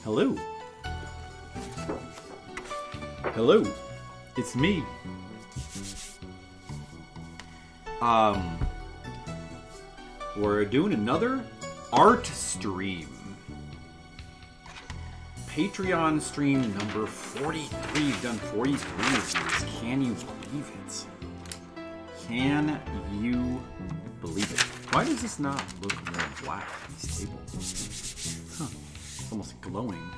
Hello. Hello. It's me. We're doing another art stream. Patreon stream number 43. We've done 43 of these. Can you believe it? Can you believe it? Why does this not look more black on these tables? Huh. It's almost glowing.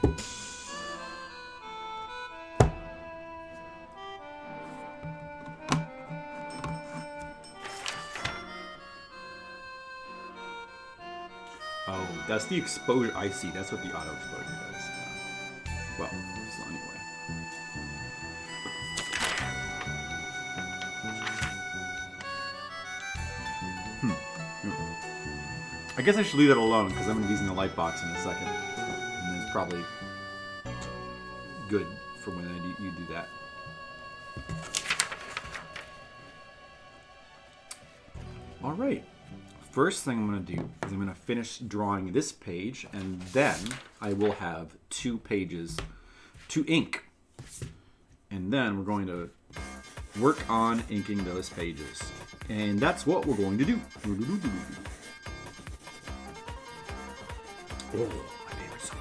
Oh, that's the exposure. I see. That's what the auto exposure does. Well, so anyway. I guess I should leave that alone because I'm going to be using the light box in a second. And it's probably good for when you do that. All right. First thing I'm going to do is I'm going to finish drawing this page, and then I will have 2 pages to ink. And then we're going to work on inking those pages. And that's what we're going to do. Oh, my favorite song.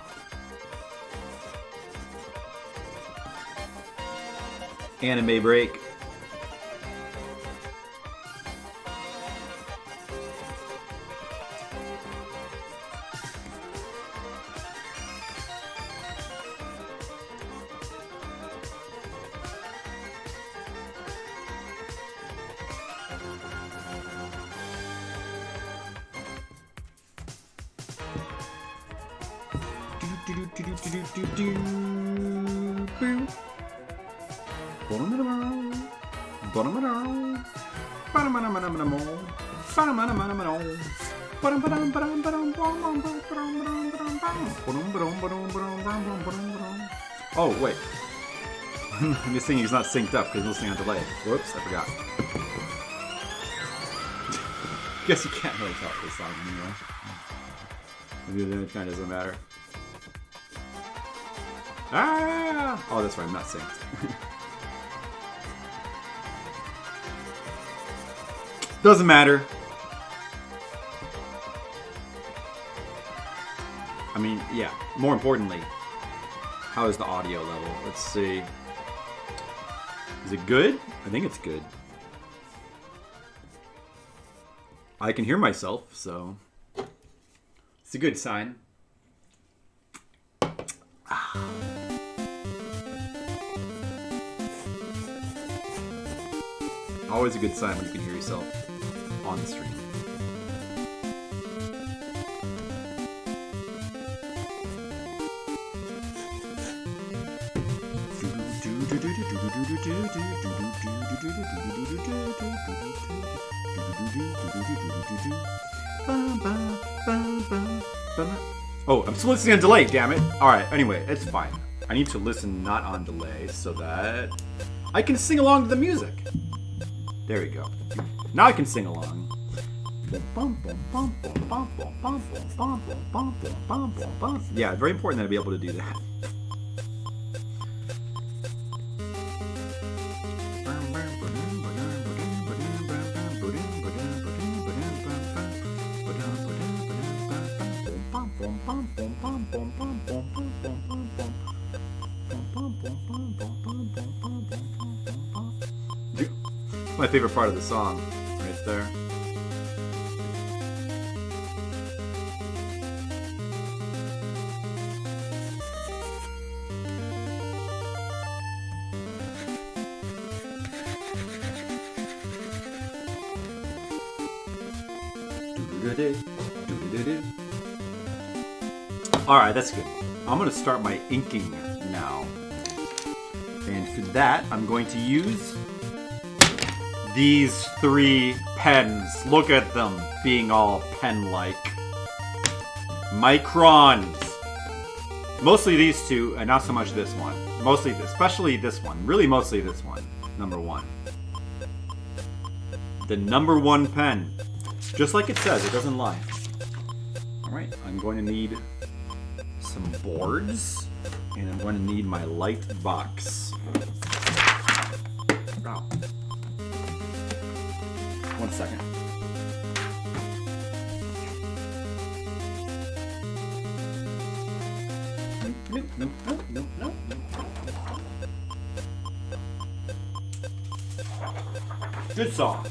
Anime break. Oh, wait. This thing is not synced up because it's listening on delay. Whoops, I forgot. Guess you can't really tell this song anyway. Maybe the kind doesn't matter. Ah! Oh, that's right, I'm not synced. Doesn't matter. I mean, yeah. More importantly, how is the audio level? Let's see. Is it good? I think it's good. I can hear myself, so it's a good sign. Always a good sign when you can hear yourself on the stream. Oh, I'm still listening on delay, damn it. Alright, anyway, it's fine. I need to listen not on delay so that I can sing along to the music. There we go. Now I can sing along. Yeah, very important that I be able to do that. My favorite part of the song, right there. Alright, that's good. I'm going to start my inking now. And for that, I'm going to use these 3 pens. Look at them being all pen-like. Microns. Mostly these 2, and not so much this one. Mostly, especially this one. Really mostly this one. Number 1. The number 1 pen. Just like it says, it doesn't lie. Alright, I'm going to need some boards, and I'm going to need my light box. Oh. 1 second. No. Good song.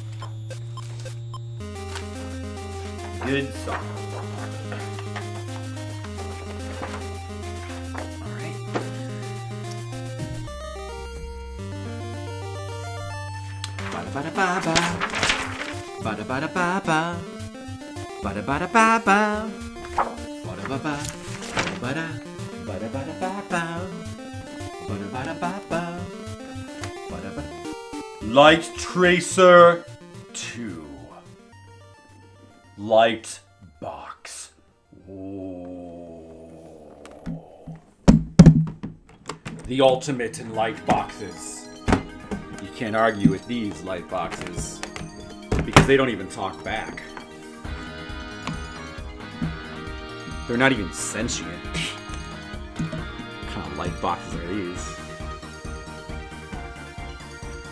Good song. Alright. Ba-da-ba-da-ba-ba. Ba-da-ba-da-ba-ba. Ba-da-ba-da-ba-ba. Ba-da-ba-ba. Ba-da. Ba-da-ba-da-ba-ba. Ba-da-ba-da-ba-ba. Ba-da-ba. Light Tracer 2. Light box. Whoa. The ultimate in light boxes. You can't argue with these light boxes because they don't even talk back. They're not even sentient. What kind of light boxes are these?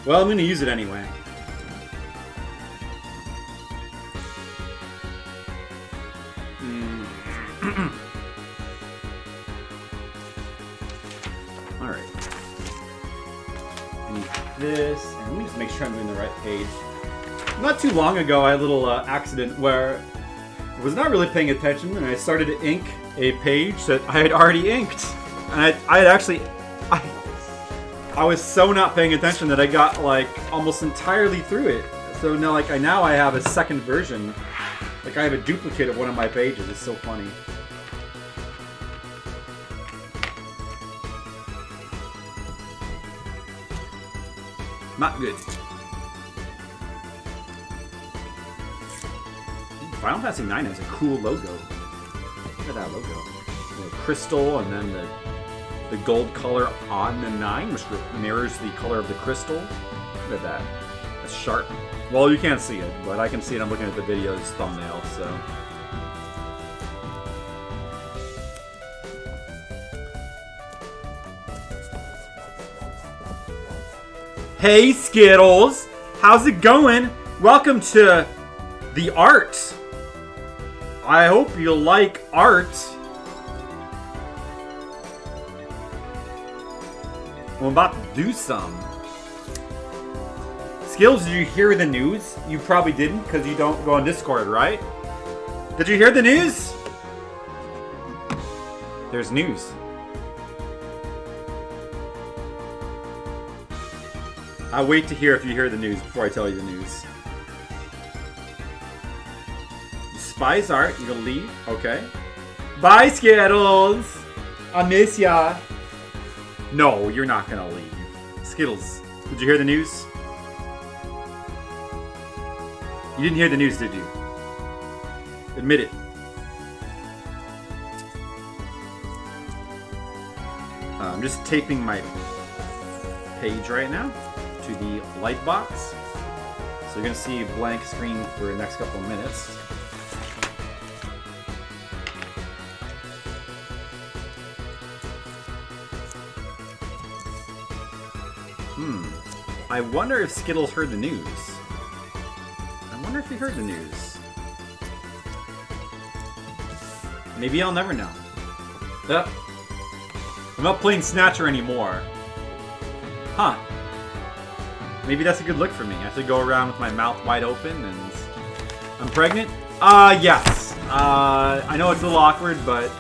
Well, I'm going to use it anyway. Alright. I need this, and let me just make sure I'm doing the right page. Not too long ago, I had a little accident where I was not really paying attention, and I started to ink a page that I had already inked. And I had actually... I was so not paying attention that I got, like, almost entirely through it. So now, like, now I have a second version. Like, I have a duplicate of one of my pages. It's so funny. Not good. Final Fantasy IX has a cool logo. Look at that logo. The crystal and then the gold color on the 9, which mirrors the color of the crystal. Look at that. That's sharp. Well, you can't see it, but I can see it. I'm looking at the video's thumbnail, so. Hey, Skittles! How's it going? Welcome to the art. I hope you like art. I'm about to do some. Skills, did you hear the news? You probably didn't because you don't go on Discord, right? Did you hear the news? There's news. I'll wait to hear if you hear the news before I tell you the news. Spies art, you're gonna leave? Okay. Bye, Skittles! I miss ya. No, you're not gonna leave. Skittles, did you hear the news? You didn't hear the news, did you? Admit it. I'm just taping my page right now to the light box. So you're gonna see a blank screen for the next couple of minutes. I wonder if Skittles heard the news. I wonder if he heard the news. Maybe I'll never know. I'm not playing Snatcher anymore. Huh. Maybe that's a good look for me. I have to go around with my mouth wide open and... I'm pregnant? Yes. I know it's a little awkward, but...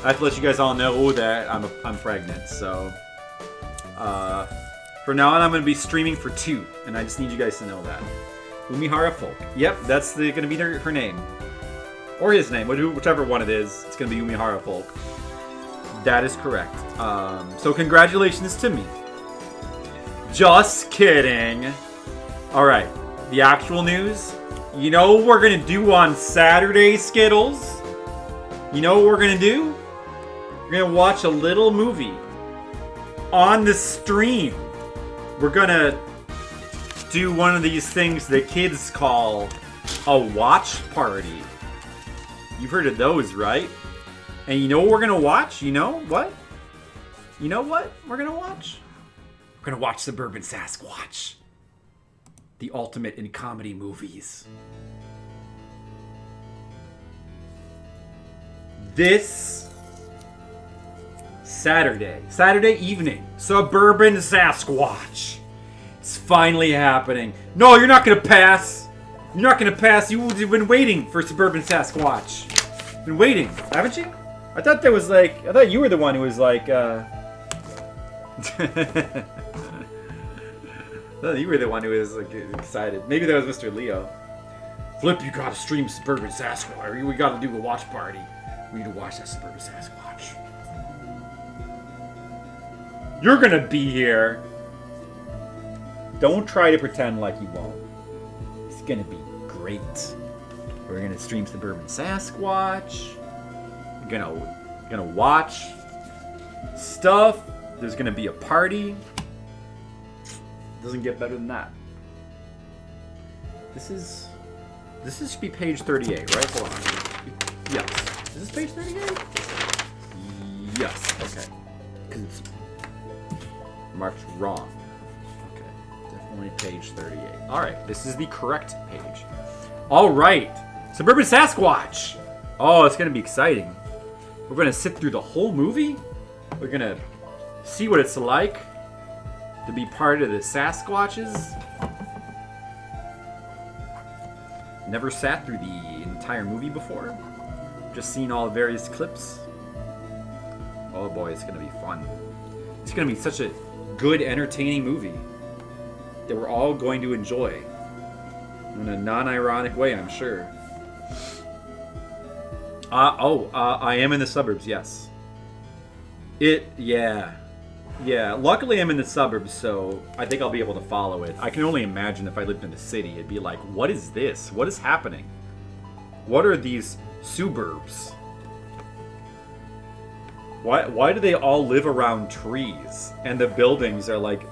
I have to let you guys all know that I'm pregnant, so... For now on, I'm going to be streaming for 2, and I just need you guys to know that. Umihara Folk. Yep, that's going to be her name. Or his name, whichever one it is. It's going to be Umihara Folk. That is correct. So congratulations to me. Just kidding. Alright, the actual news. You know what we're going to do on Saturday, Skittles? You know what we're going to do? We're going to watch a little movie. On the stream. We're gonna do one of these things that kids call a watch party. You've heard of those, right? And you know what we're gonna watch? You know what? You know what we're gonna watch? We're gonna watch Suburban Sasquatch. The ultimate in comedy movies. This Saturday evening, Suburban Sasquatch. It's finally happening. No, you're not gonna pass. You're not gonna pass. You've been waiting for Suburban Sasquatch. Been waiting, haven't you? I thought there was like, I thought you were the one who was like, I thought you were the one who was like excited. Maybe that was Mr. Leo. Flip, you gotta stream Suburban Sasquatch. We gotta do a watch party. We need to watch that Suburban Sasquatch. You're gonna be here. Don't try to pretend like you won't. It's gonna be great. We're gonna stream Suburban Sasquatch. We're gonna watch stuff. There's gonna be a party. Doesn't get better than that. This should be page 38, right? Hold on. Yes. Is this page 38? Yes. Okay. Because it's marked wrong. Definitely page 38. Alright, this is the correct page. Alright, Suburban Sasquatch! Oh, it's going to be exciting. We're going to sit through the whole movie. We're going to see what it's like to be part of the Sasquatches. Never sat through the entire movie before. Just seen all the various clips. Oh boy, it's going to be fun. It's going to be such a good, entertaining movie that we're all going to enjoy in a non-ironic way, I'm sure. I am in the suburbs, yes. Yeah. Luckily I'm in the suburbs, so I think I'll be able to follow it. I can only imagine if I lived in the city, it'd be like, what is this? What is happening? What are these suburbs? Why do they all live around trees? And the buildings are like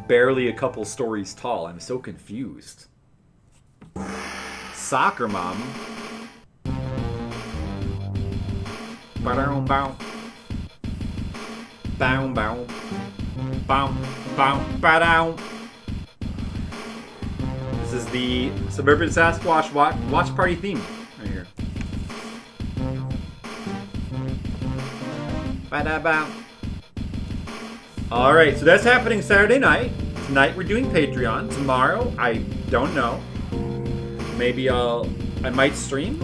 barely a couple stories tall. I'm so confused. Soccer mom. Bow bow. Bow bow. Bow bow bow. This is the Suburban Sasquatch watch party theme right here. Ba-da-bow. Alright, so that's happening Saturday night. Tonight we're doing Patreon. Tomorrow, I don't know. Maybe I might stream.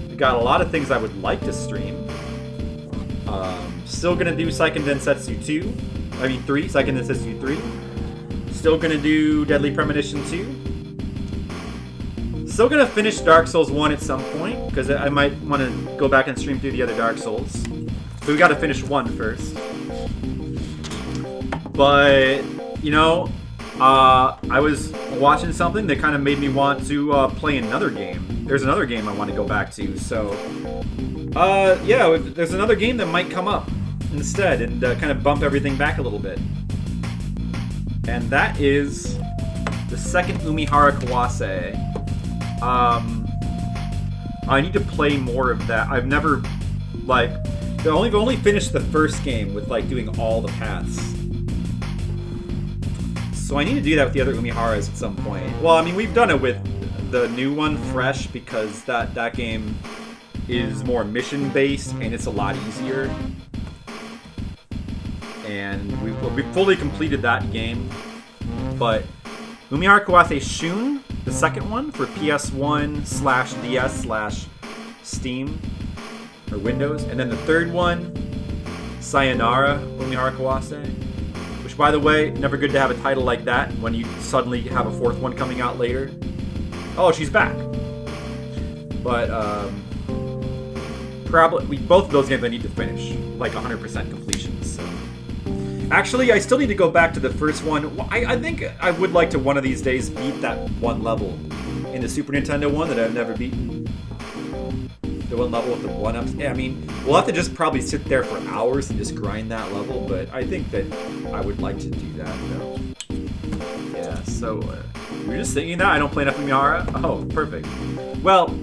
We got a lot of things I would like to stream. Still gonna do Seiken Densetsu 3. Seiken Densetsu 3. Still gonna do Deadly Premonition 2. Still gonna finish Dark Souls 1 at some point, because I might want to go back and stream through the other Dark Souls. So we gotta finish 1 first. But, you know, I was watching something that kind of made me want to play another game. There's another game I want to go back to, so... yeah, there's another game that might come up instead and kind of bump everything back a little bit. And that is the second Umihara Kawase. I need to play more of that. I've never, like... I've only finished the first game with, like, doing all the paths. So I need to do that with the other Umiharas at some point. Well, I mean, we've done it with the new one, Fresh, because that game is more mission-based, and it's a lot easier. And we fully completed that game. But Umihara Kawase Shun, the second one, for PS1/DS/Steam, or Windows. And then the third one, Sayonara Umihara Kawase. Which, by the way, never good to have a title like that when you suddenly have a fourth one coming out later. Oh, she's back. But, probably, both of those games I need to finish. Like 100% completion, so. Actually, I still need to go back to the first one. I think I would like to one of these days beat that one level in the Super Nintendo one that I've never beaten. The one level with the one-ups. Yeah, I mean, we'll have to just probably sit there for hours and just grind that level, but I think that I would like to do that, though. Yeah, so, you're just thinking that? I don't play enough Umihara? Oh, perfect. Well,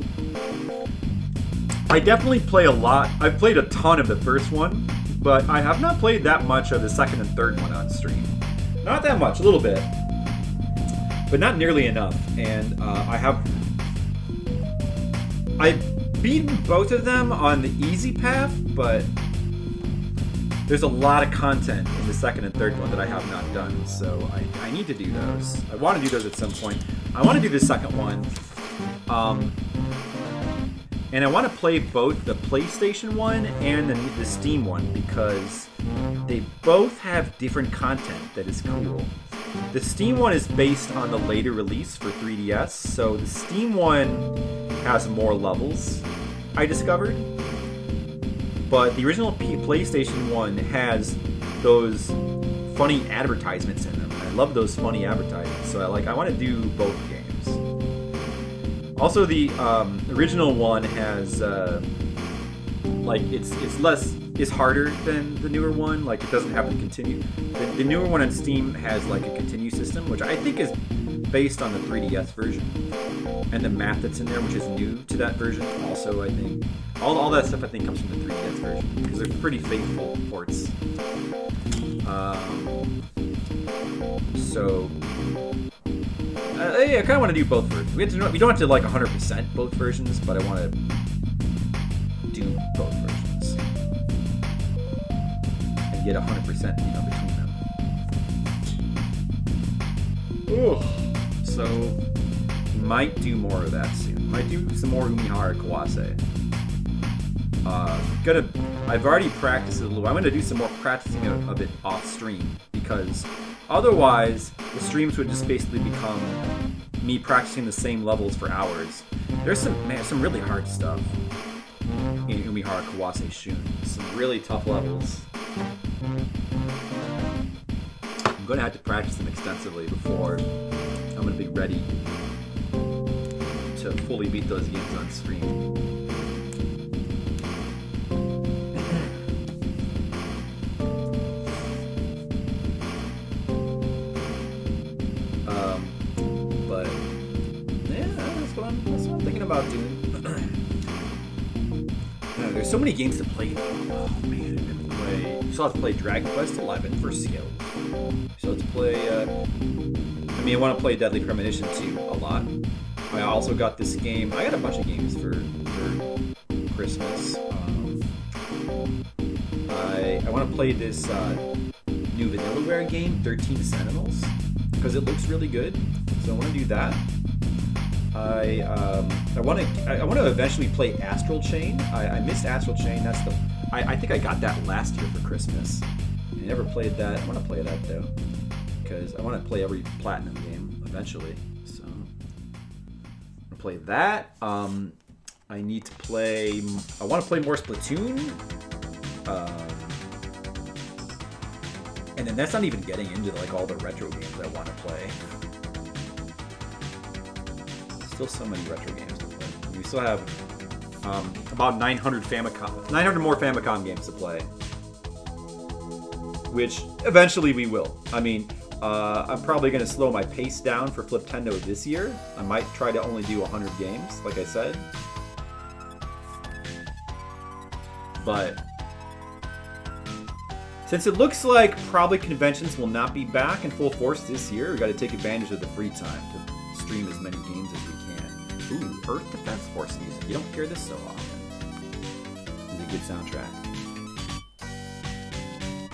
I definitely play a lot. I've played a ton of the first one, but I have not played that much of the second and third one on stream. Not that much, a little bit, but not nearly enough. And I've beaten both of them on the easy path, but there's a lot of content in the second and third one that I have not done, so I need to do those. I want to do those at some point. I want to do the second one. And I want to play both the PlayStation one and the Steam one because they both have different content that is cool. The Steam one is based on the later release for 3DS, so the Steam one has more levels, I discovered. But the original PlayStation one has those funny advertisements in them. I love those funny advertisements, so I want to do both games. Also, the original one has it's harder than the newer one. Like, it doesn't have the continue. The newer one on Steam has like a continue system, which I think is based on the 3DS version, and the map that's in there, which is new to that version. Also, I think all that stuff I think comes from the 3DS version because they're pretty faithful ports. Yeah, I kind of want to do both versions. We don't have to like 100% both versions, but I want to do both versions and get 100% between them. Ooh. So might do more of that soon. Might do some more Umihara Kawase. I've already practiced it a little. I'm gonna do some more practicing of it off stream because otherwise the streams would just basically become me practicing the same levels for hours. There's some really hard stuff in Umihara Kawase Shun. Some really tough levels. I'm gonna have to practice them extensively before I'm gonna be ready to fully beat those games on stream. But yeah, that's what I'm thinking about doing. There's so many games to play though. Oh man, you still have to play Dragon Quest XI for skill. You still have to play. I want to play Deadly Premonition 2 a lot. I also got this game. I got a bunch of games for Christmas. I want to play this new Vanillaware game, 13 Sentinels, because it looks really good. So I want to do that. I want to eventually play Astral Chain. I missed Astral Chain. I think I got that last year for Christmas. I never played that. I want to play that though, because I want to play every Platinum game eventually. So I'm gonna play that. I need to play. I want to play more Splatoon. And then that's not even getting into like all the retro games I want to play. Still so many retro games to play. We still have about 900 more Famicom games to play, which eventually we will. I'm probably going to slow my pace down for Fliptendo this year. I might try to only do 100 games, like I said. But since it looks like probably conventions will not be back in full force this year, we got to take advantage of the free time to stream as many games as we can. Ooh, Earth Defense Force music. You don't hear this so often. It's a good soundtrack.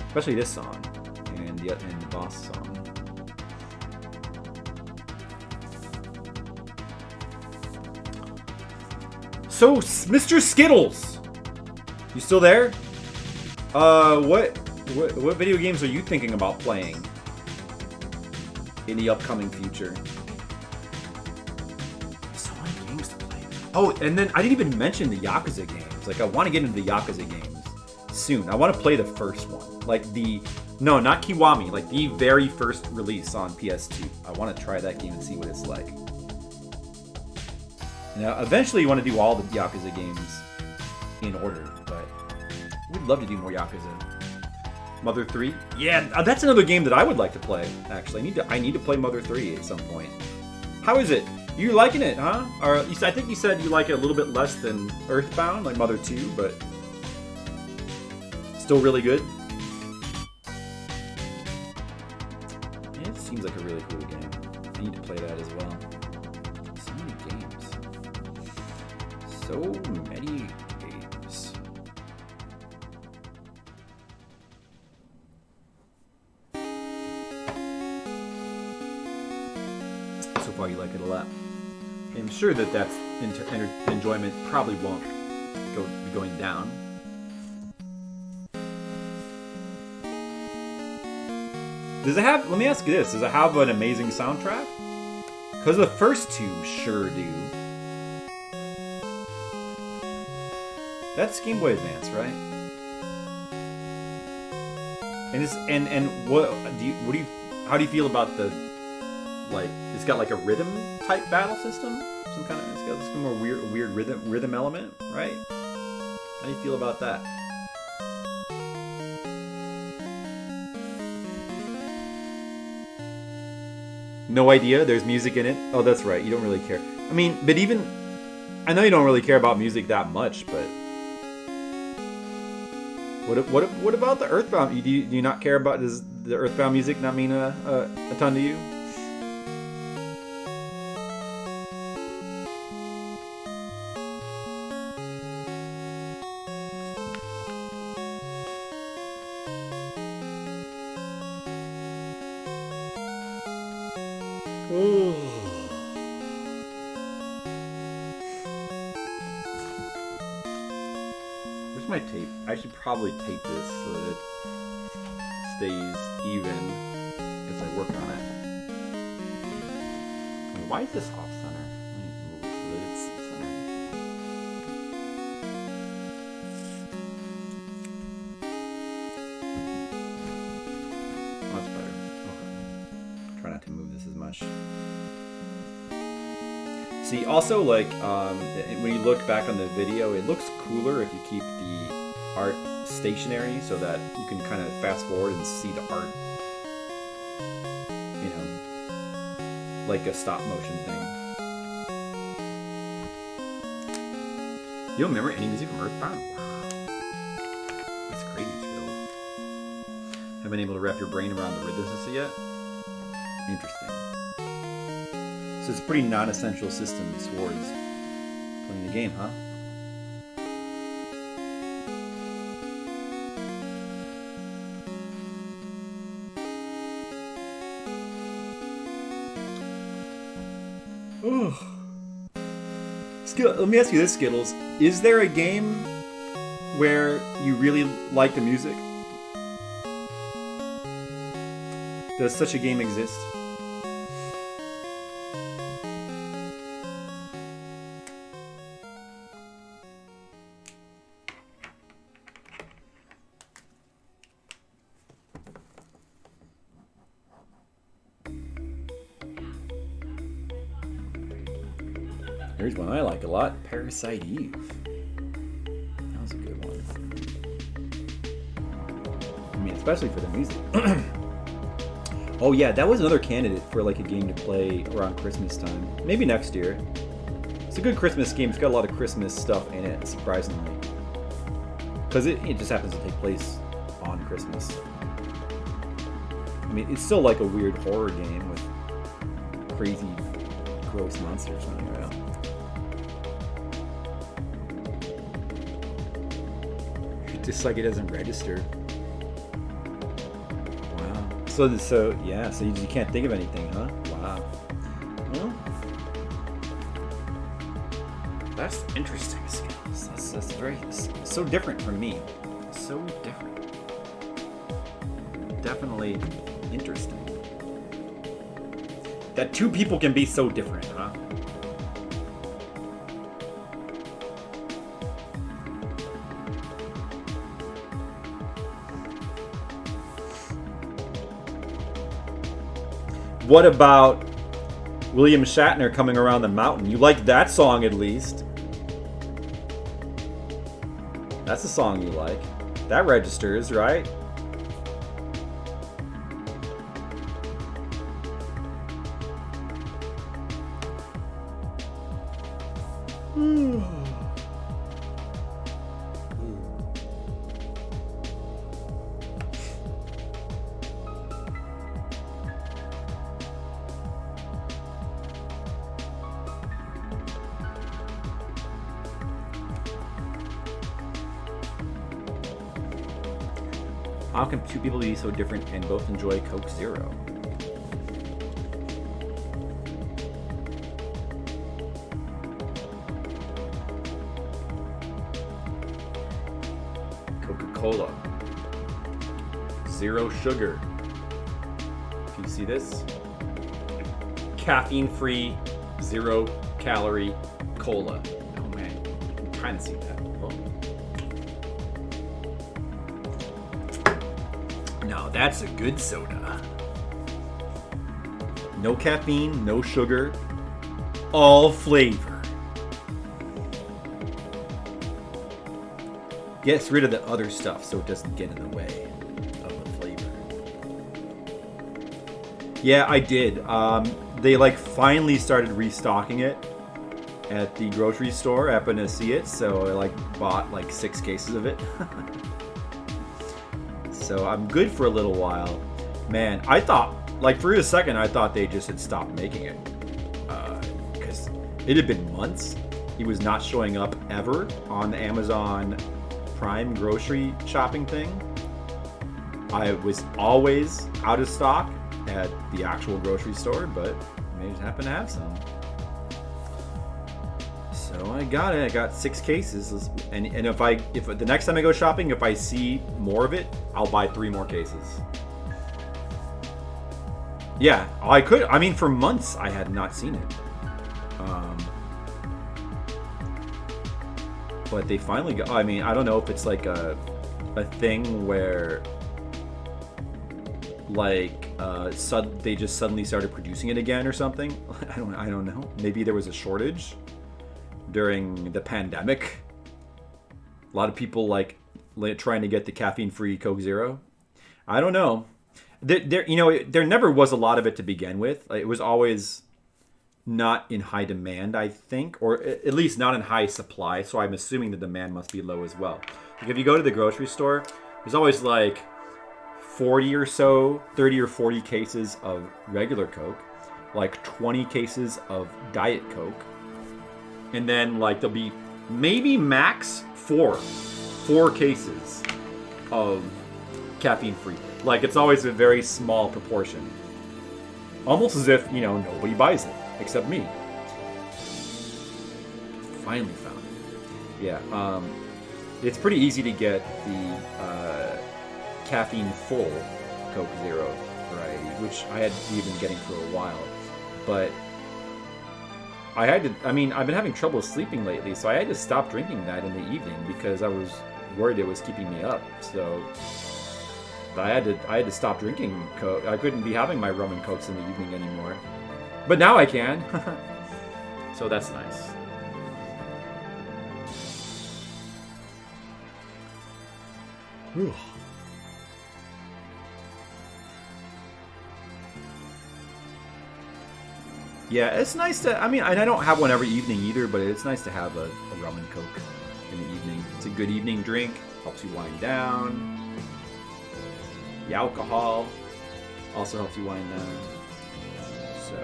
Especially this song and the boss song. So, Mr. Skittles, you still there? What video games are you thinking about playing in the upcoming future? So many games to play. Oh, and then I didn't even mention the Yakuza games. Like, I want to get into the Yakuza games soon. I want to play the first one. No, not Kiwami. Like, the very first release on PS2. I want to try that game and see what it's like. Now, eventually you want to do all the Yakuza games in order, but we'd love to do more Yakuza. Mother 3? Yeah, that's another game that I would like to play, actually. I need to play Mother 3 at some point. How is it? You liking it, huh? Or I think you said you like it a little bit less than Earthbound, like Mother 2, but still really good. It seems like a really cool game. I need to play that as well. So many games. So many games. So far you like it a lot. I'm sure that that's enjoyment probably won't be going down. Does it have, let me ask you this, does it have an amazing soundtrack? Because the first two sure do. That's Game Boy Advance, right? And how do you feel about the, like, it's got like a rhythm type battle system? It's got some more weird rhythm element, right? How do you feel about that? No idea. There's music in it. Oh, that's right. You don't really care. I mean, but even I know you don't really care about music that much, but what about the Earthbound? Do you not care about? Does the Earthbound music not mean a ton to you? Where's my tape? I should probably tape this so that it stays even as I work on it. Why is this off center? Let me move it so that it's centered. Oh, that's better. Okay. Try not to move this as much. See, also, like, when you look back on the video, it looks cooler if you keep the art stationary so that you can kind of fast forward and see the art, you know, like a stop motion thing. You don't remember any music from Earthbound? Wow. That's crazy, Skills. Haven't been able to wrap your brain around the rhythms yet? Interesting. So it's a pretty non-essential system towards playing the game, huh? Let me ask you this, Skittles. Is there a game where you really like the music? Does such a game exist? Here's one I like a lot, Parasite Eve. That was a good one. I mean, especially for the music. Oh yeah, that was another candidate for like a game to play around Christmas time. Maybe next year. It's a good Christmas game. It's got a lot of Christmas stuff in it, surprisingly. Because it just happens to take place on Christmas. I mean, it's still like a weird horror game with crazy, gross monsters running around. Just like it doesn't register. Wow. So yeah. So you can't think of anything, huh? Wow. Well, that's interesting. That's very so different from me. So different. Definitely interesting. That two people can be so different, huh? What about William Shatner coming around the mountain? You like that song at least. That's a song you like. That registers, right? How can two people be so different and both enjoy Coke Zero? Coca-Cola. Zero sugar. Can you see this? Caffeine-free, zero-calorie cola. Oh man, you can kind of see that. Oh. Now that's a good soda. No caffeine, no sugar, all flavor. Gets rid of the other stuff so it doesn't get in the way of the flavor. Yeah, I did. They like finally started restocking it at the grocery store. I happened to see it, so I like bought like 6 cases of it. So I'm good for a little while. Man, I thought, like for a second, I thought they just had stopped making it. Because it had been months. He was not showing up ever on the Amazon Prime grocery shopping thing. I was always out of stock at the actual grocery store, but they just happened to have some. So I got it. I got 6 cases, and if the next time I go shopping, if I see more of it, I'll buy 3 more cases. Yeah, I could. I mean, for months I had not seen it. But they finally got. I mean, I don't know if it's like a thing where like they just suddenly started producing it again or something. I don't know. Maybe there was a shortage during the pandemic. A lot of people like trying to get the caffeine-free Coke Zero. I don't know. There never was a lot of it to begin with. It was always not in high demand, I think, or at least not in high supply. So I'm assuming the demand must be low as well. Like if you go to the grocery store, there's always like 40 or so, 30 or 40 cases of regular Coke, like 20 cases of Diet Coke, and then like there'll be maybe max four cases of caffeine-free. Like it's always a very small proportion. Almost as if, nobody buys it except me. Finally found it. Yeah, it's pretty easy to get the caffeine full Coke Zero variety, which I had been getting for a while. But I've been having trouble sleeping lately, so I had to stop drinking that in the evening because I was worried it was keeping me up. So I had to stop drinking Coke. I couldn't be having my rum and Cokes in the evening anymore. But now I can. So that's nice. Whew. Yeah, it's nice to, and I don't have one every evening either, but it's nice to have a rum and Coke in the evening. It's a good evening drink, helps you wind down. The alcohol also helps you wind down. So,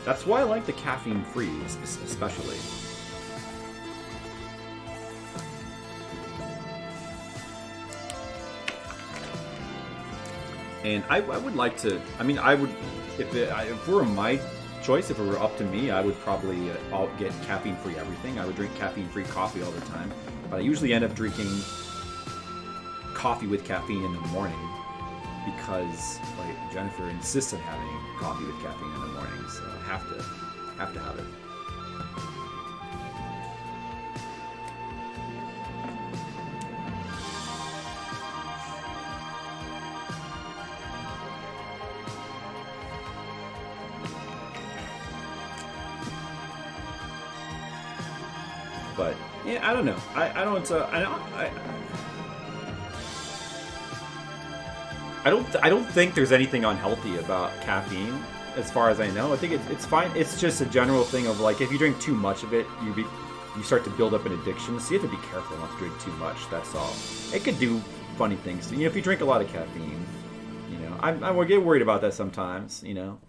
that's why I like the caffeine-free, especially. And I would like to, if it were my choice, if it were up to me, I would probably get caffeine-free everything. I would drink caffeine-free coffee all the time. But I usually end up drinking coffee with caffeine in the morning because like Jennifer insists on having coffee with caffeine in the morning, so I have to have it. But yeah, I don't know. I don't think there's anything unhealthy about caffeine. as far as I know. I think it's fine. It's just a general thing of like if you drink too much of it, you start to build up an addiction. So you have to be careful not to drink too much. That's all. It could do funny things. You know, if you drink a lot of caffeine, you know, I would get worried about that sometimes. You know,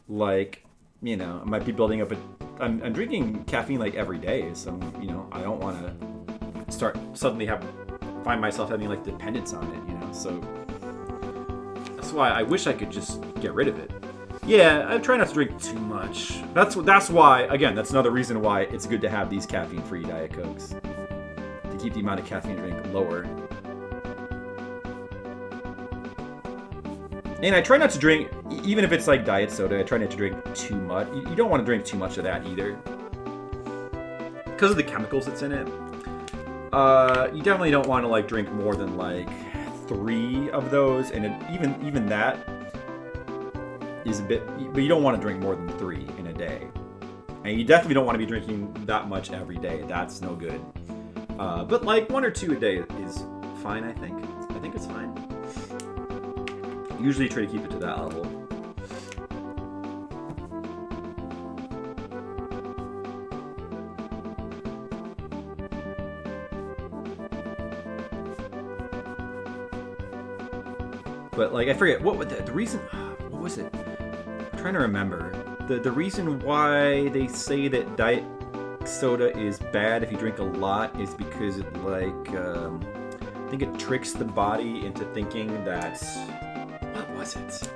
like, you know, I might be building up I'm drinking caffeine like every day, so you know, I don't want to start suddenly find myself having like dependence on it. You know, so that's why I wish I could just get rid of it. Yeah, I try not to drink too much. That's why, again, that's another reason why it's good to have these caffeine-free Diet Cokes. To keep the amount of caffeine drink lower. And I try not to drink, even if it's like diet soda, I try not to drink too much. You don't want to drink too much of that either. Because of the chemicals that's in it. You definitely don't want to like drink more than like 3 of those. And even that is a bit, but you don't want to drink more than 3 in a day. And you definitely don't want to be drinking that much every day. That's no good. But like 1 or 2 a day is fine, I think. I think it's fine. Usually try to keep it to that level. But like I forget what the reason. What was it? I'm trying to remember. The reason why they say that diet soda is bad if you drink a lot is because it like I think it tricks the body into thinking that. What was it?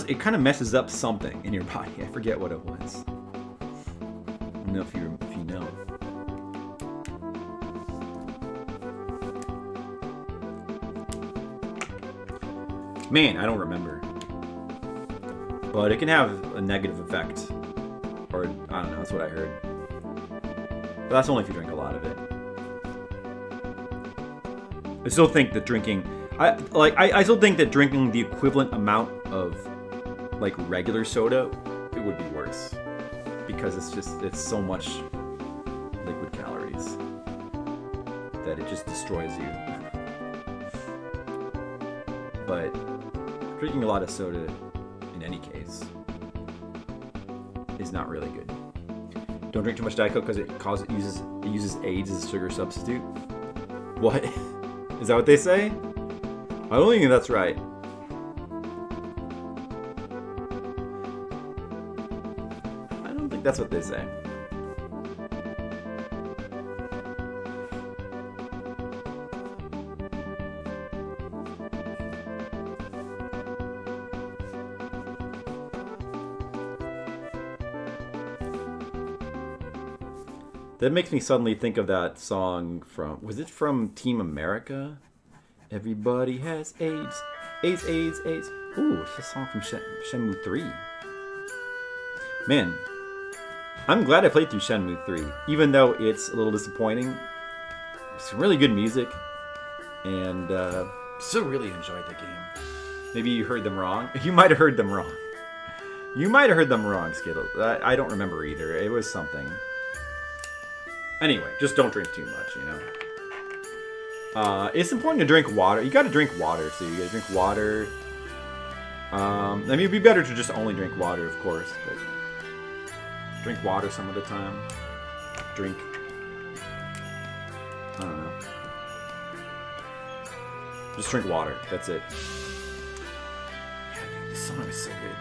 It kind of messes up something in your body. I forget what it was. I don't know if you know. Man, I don't remember. But it can have a negative effect. Or, I don't know, that's what I heard. But that's only if you drink a lot of it. I still think that drinking... I still think that drinking the equivalent amount of, like, regular soda, it would be worse. Because it's so much liquid calories that it just destroys you. But drinking a lot of soda, in any case, is not really good. Don't drink too much Diet Coke because it uses AIDS as a sugar substitute. What? Is that what they say? I don't think that's right. I don't think that's what they say. That makes me suddenly think of that song was it from Team America? Everybody has AIDS. AIDS, AIDS, AIDS. Ooh, it's a song from Shenmue 3. Man, I'm glad I played through Shenmue 3. Even though it's a little disappointing. It's really good music. And still really enjoyed the game. Maybe you heard them wrong. You might have heard them wrong. You might have heard them wrong, Skittle. I don't remember either. It was something. Anyway, just don't drink too much, you know. It's important to drink water. You gotta drink water, so you gotta drink water. I mean, it'd be better to just only drink water, of course, but drink water some of the time. Drink. I don't know. Just drink water. That's it. Yeah, dude, this song is so good.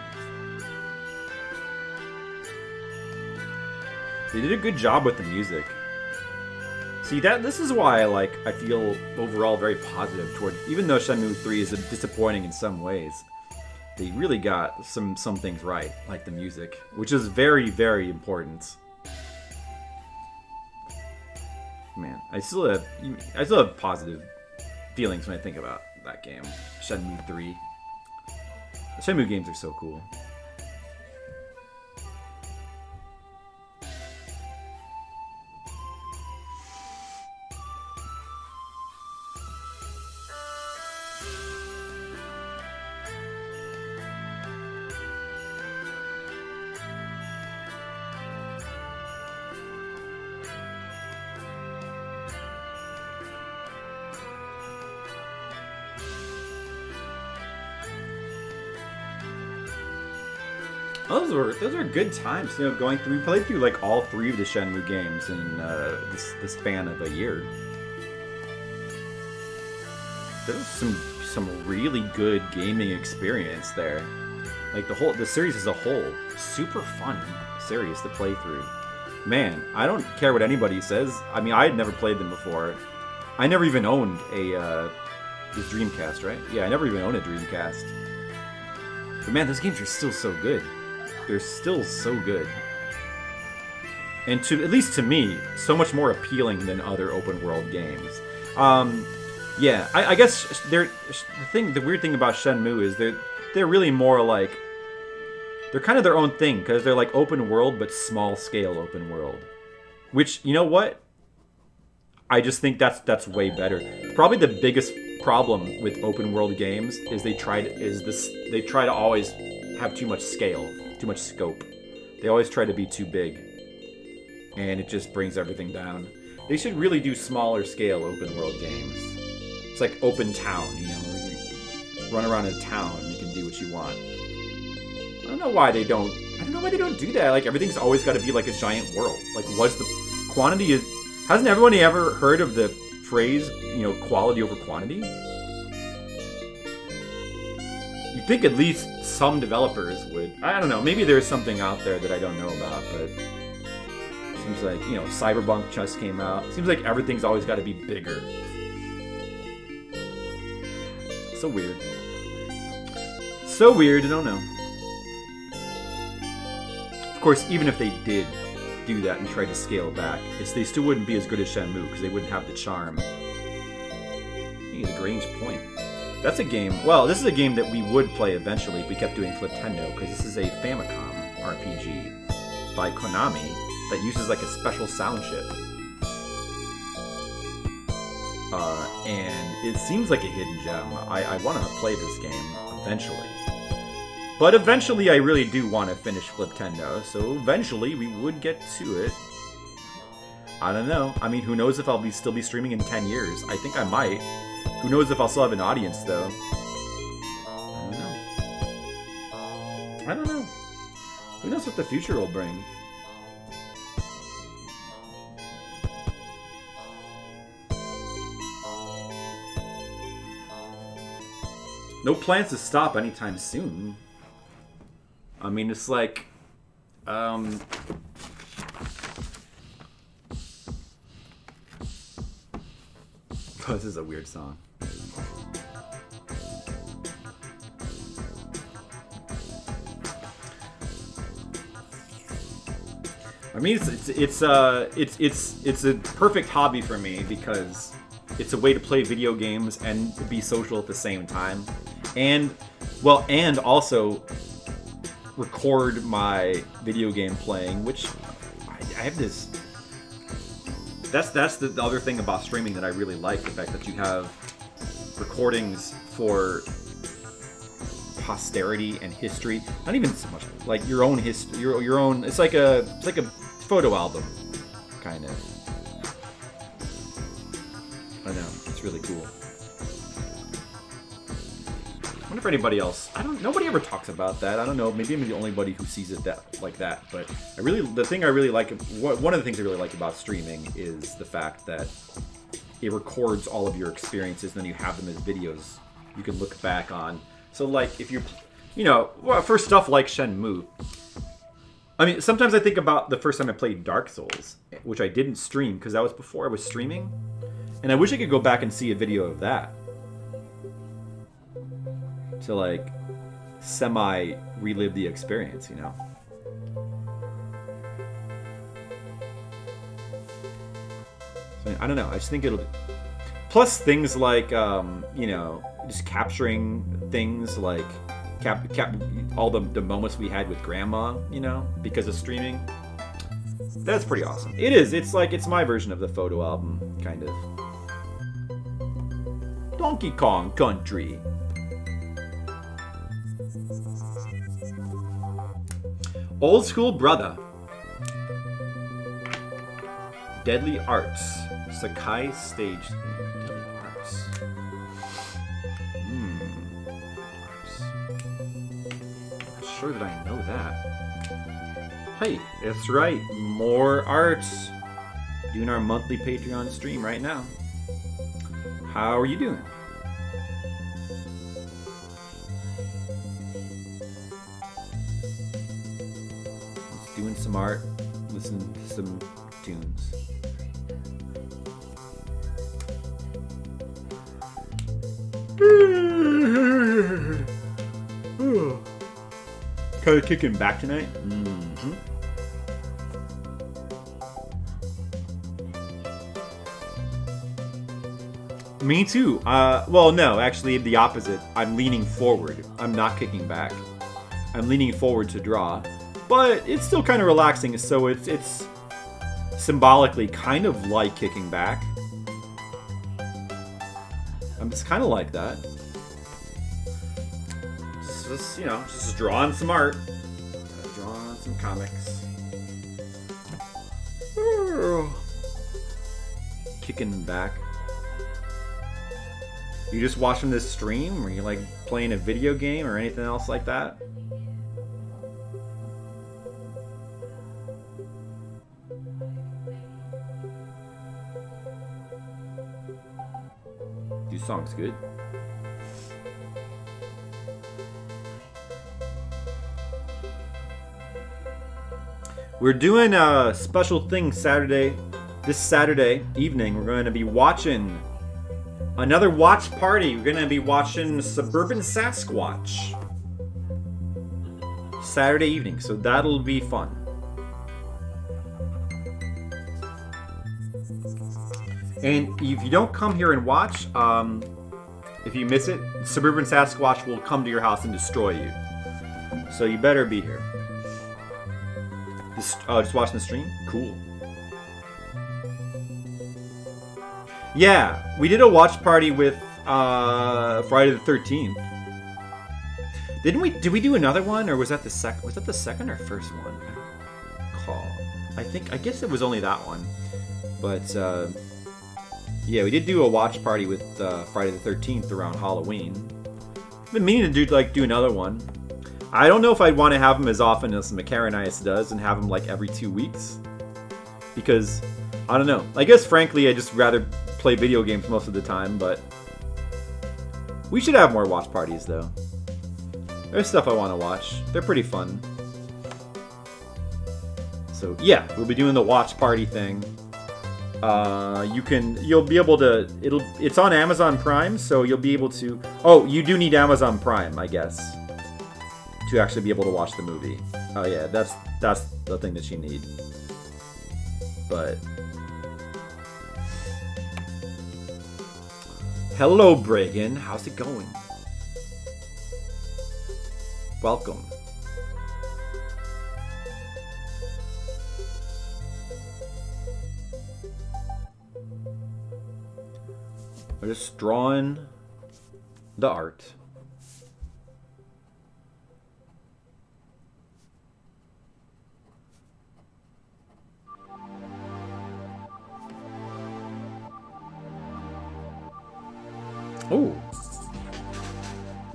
They did a good job with the music. See, this is why I feel overall very positive toward, even though Shenmue 3 is disappointing in some ways, they really got some things right, like the music, which is very, very important. Man, I still have positive feelings when I think about that game, Shenmue 3. The Shenmue games are so cool. Those were good times. You know, going through, we played through like all 3 of the Shenmue games in the span of a year. There was some really good gaming experience there. Like the series as a whole, super fun series to play through. Man, I don't care what anybody says. I mean, I had never played them before. I never even owned a this Dreamcast, right? Yeah, I never even owned a Dreamcast. But man, those games are still so good. They're still so good. And at least to me, so much more appealing than other open world games. Yeah, I guess the weird thing about Shenmue is they're really more like, they're kind of their own thing, because they're like open world, but small scale open world. Which, you know what? I just think that's way better. Probably the biggest problem with open world games is they try to always have too much scale, too much scope. They always try to be too big, and it just brings everything down. They should really do smaller scale open world games. It's like open town, you know, where you run around a town and you can do what you want. I don't know why they don't do that. Like, everything's always got to be like a giant world. Like, what's the quantity is? Hasn't everybody ever heard of the phrase, you know, quality over quantity? You'd think at least some developers would. I don't know. Maybe there's something out there that I don't know about, but it seems like, you know, Cyberpunk just came out. It seems like everything's always got to be bigger. So weird. So weird, I don't know. Of course, even if they did do that and try to scale back, they still wouldn't be as good as Shenmue, because they wouldn't have the charm. Hey, the Grange Point. That's a game, well, this is a game that we would play eventually if we kept doing Fliptendo, because this is a Famicom RPG by Konami that uses like a special sound chip. And it seems like a hidden gem. I want to play this game eventually. But eventually I really do want to finish Fliptendo, so eventually we would get to it. I don't know. I mean, who knows if I'll still be streaming in 10 years. I think I might. Who knows if I'll still have an audience, though. I don't know. Who knows what the future will bring. No plans to stop anytime soon. I mean, it's like, oh, this is a weird song. I mean, it's a perfect hobby for me, because it's a way to play video games and be social at the same time, and also record my video game playing, which I have this. That's the other thing about streaming that I really like, the fact that you have recordings for posterity and history. Not even so much like your own history, your own. It's like a photo album, kind of. I know, it's really cool. I wonder if anybody else. Nobody ever talks about that. I don't know. Maybe I'm the only buddy who sees it like that. But the thing I really like, one of the things I really like about streaming is the fact that it records all of your experiences, and then you have them as videos you can look back on. So, like, if you're, for stuff like Shenmue. I mean, sometimes I think about the first time I played Dark Souls, which I didn't stream because that was before I was streaming, and I wish I could go back and see a video of that. To, like, semi-relive the experience, you know? So, I don't know. I just think it'll... Plus things like, just capturing things like... all the moments we had with Grandma, because of streaming. That's pretty awesome. It is. It's my version of the photo album, kind of. Donkey Kong Country. Old School Brother. Deadly Arts. Sakai Stage. Deadly Arts. Arts. Not sure that I know that. Hey, that's right. More arts. Doing our monthly Patreon stream right now. How are you doing? Just doing some art, listening to some tunes. Kind of kicking back tonight. Mm-hmm. Me too. Well, no, actually the opposite. I'm leaning forward. I'm not kicking back. I'm leaning forward to draw, but it's still kind of relaxing. So it's symbolically kind of like kicking back. I'm just kind of like that. Just, you know, just drawing some art. Drawing some comics. Kicking back. You just watching this stream? Or you like playing a video game or anything else like that? This song's good. We're doing a special thing Saturday. This Saturday evening, we're going to be watching another watch party. We're going to be watching Suburban Sasquatch. Saturday evening, so that'll be fun. And if you don't come here and watch, if you miss it, Suburban Sasquatch will come to your house and destroy you. So you better be here. Just watching the stream? Cool. Yeah, we did a watch party with Friday the 13th. Didn't we? Did we do another one, or was that the second? Was that the second or first one? I guess it was only that one. But yeah, we did do a watch party with Friday the 13th around Halloween. I've been meaning to do another one. I don't know if I'd want to have them as often as Macaronius does and have them like every 2 weeks. Because, I don't know. I guess, frankly, I just rather play video games most of the time, but we should have more watch parties, though. There's stuff I want to watch. They're pretty fun. So, yeah, we'll be doing the watch party thing. You'll be able to, it's on Amazon Prime, so you'll be able to, oh, you do need Amazon Prime, I guess, to actually be able to watch the movie. Oh yeah, that's the thing that you need. But hello, Bragan. How's it going? Welcome. I'm just drawing the art. Oh,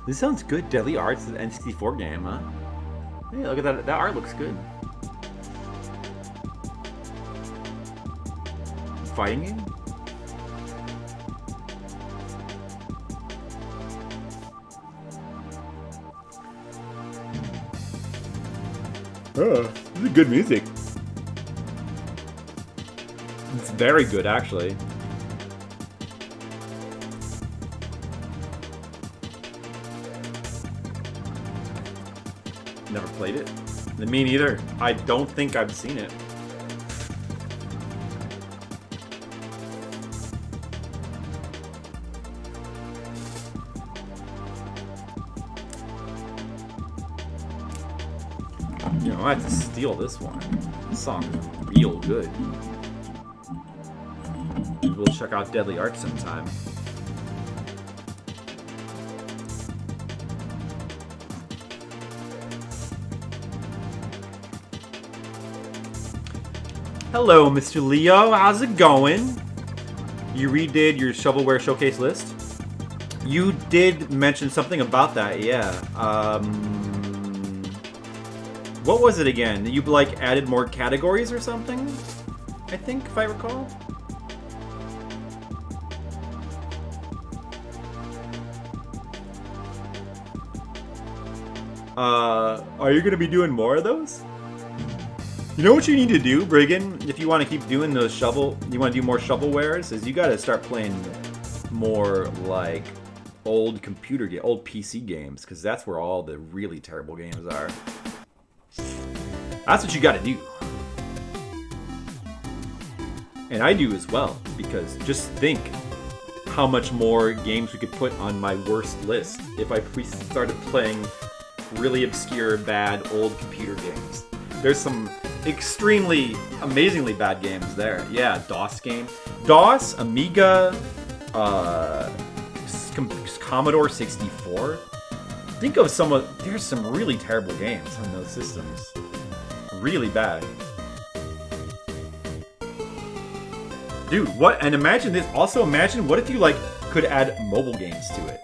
this sounds good. Deadly Arts is an N64 game, huh? Hey, look at that. That art looks good. Fighting game? Oh, this is good music. It's very good, actually. Never played it. Me neither. I don't think I've seen it. You know, I have to steal this one. This song is real good. We'll check out Deadly Art sometime. Hello, Mr. Leo. How's it going? You redid your shovelware showcase list? You did mention something about that, yeah. What was it again? You like added more categories or something? I think, if I recall. Are you gonna be doing more of those? You know what you need to do, Brigand, if you want to keep doing those you want to do more shovelwares, is you got to start playing more like old old PC games, because that's where all the really terrible games are. That's what you got to do. And I do as well, because just think how much more games we could put on my worst list if I started playing really obscure, bad, old computer games. There's some extremely, amazingly bad games there. Yeah, DOS game. DOS, Amiga, Commodore 64. Think of there's some really terrible games on those systems. Really bad. Dude, what? And imagine this. Also imagine, what if you could add mobile games to it?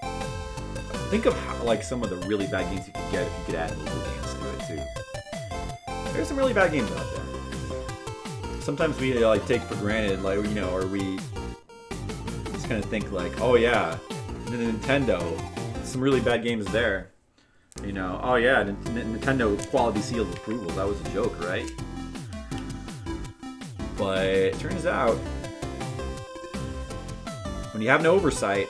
Think of how, some of the really bad games you could get if you could add mobile games to it too. There's some really bad games out there. Sometimes we take for granted, or we just kind of think oh yeah, the Nintendo, some really bad games there. Oh yeah, Nintendo quality seal of approval. That was a joke, right? But it turns out, when you have no oversight,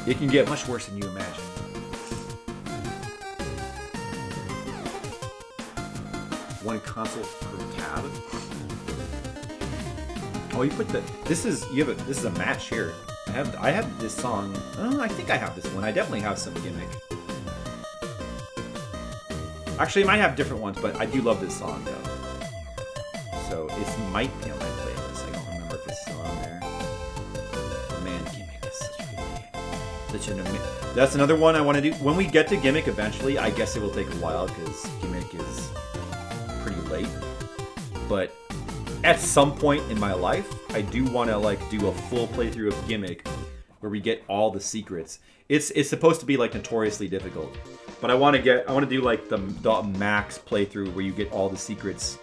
it can get much worse than you imagine. One console per tab. Oh, you put this is a match here. I have this song. I think I have this one. I definitely have some Gimmick. Actually, I might have different ones, but I do love this song though. So it might be on my playlist. I don't remember if it's still on there. Man, Gimmick is such a good game. That's another one I want to do. When we get to Gimmick eventually, I guess it will take a while because Gimmick is pretty late. But at some point in my life, I do want to do a full playthrough of Gimmick where we get all the secrets. It's supposed to be notoriously difficult, but I want to do the max playthrough where you get all the secrets.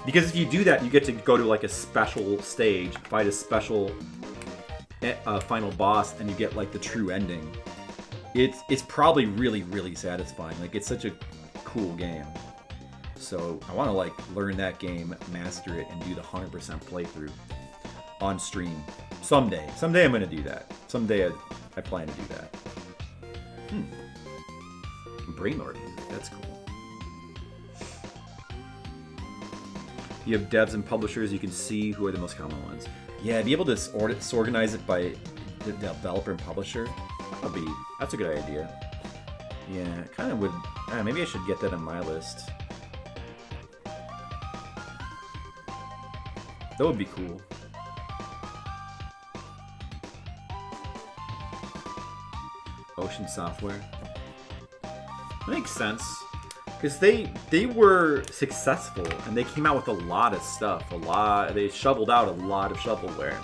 Because if you do that, you get to go to a special stage, fight a special final boss, and you get the true ending. It's probably really, really satisfying. It's such a cool game. So I want to learn that game, master it, and do the 100% playthrough on stream someday. Someday I'm going to do that. Someday I plan to do that. Brainlord music, that's cool. You have devs and publishers. You can see who are the most common ones. Yeah, be able to organize it by the developer and publisher. That's a good idea. Yeah, kind of would. Maybe I should get that on my list. That would be cool. Ocean Software. That makes sense. Because they were successful and they came out with a lot of stuff. They shoveled out a lot of shovelware.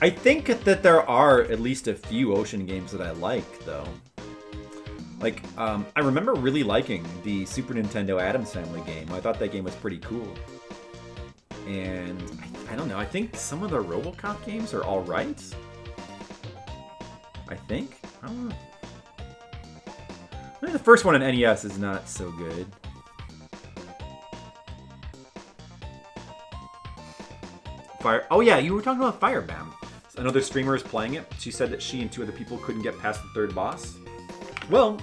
I think that there are at least a few Ocean games that I like, though. I remember really liking the Super Nintendo Addams Family game. I thought that game was pretty cool. And I don't know. I think some of the RoboCop games are all right. I think. I don't know. I think the first one on NES is not so good. Oh yeah, you were talking about Firebam. Another streamer is playing it. She said that she and two other people couldn't get past the third boss. Well,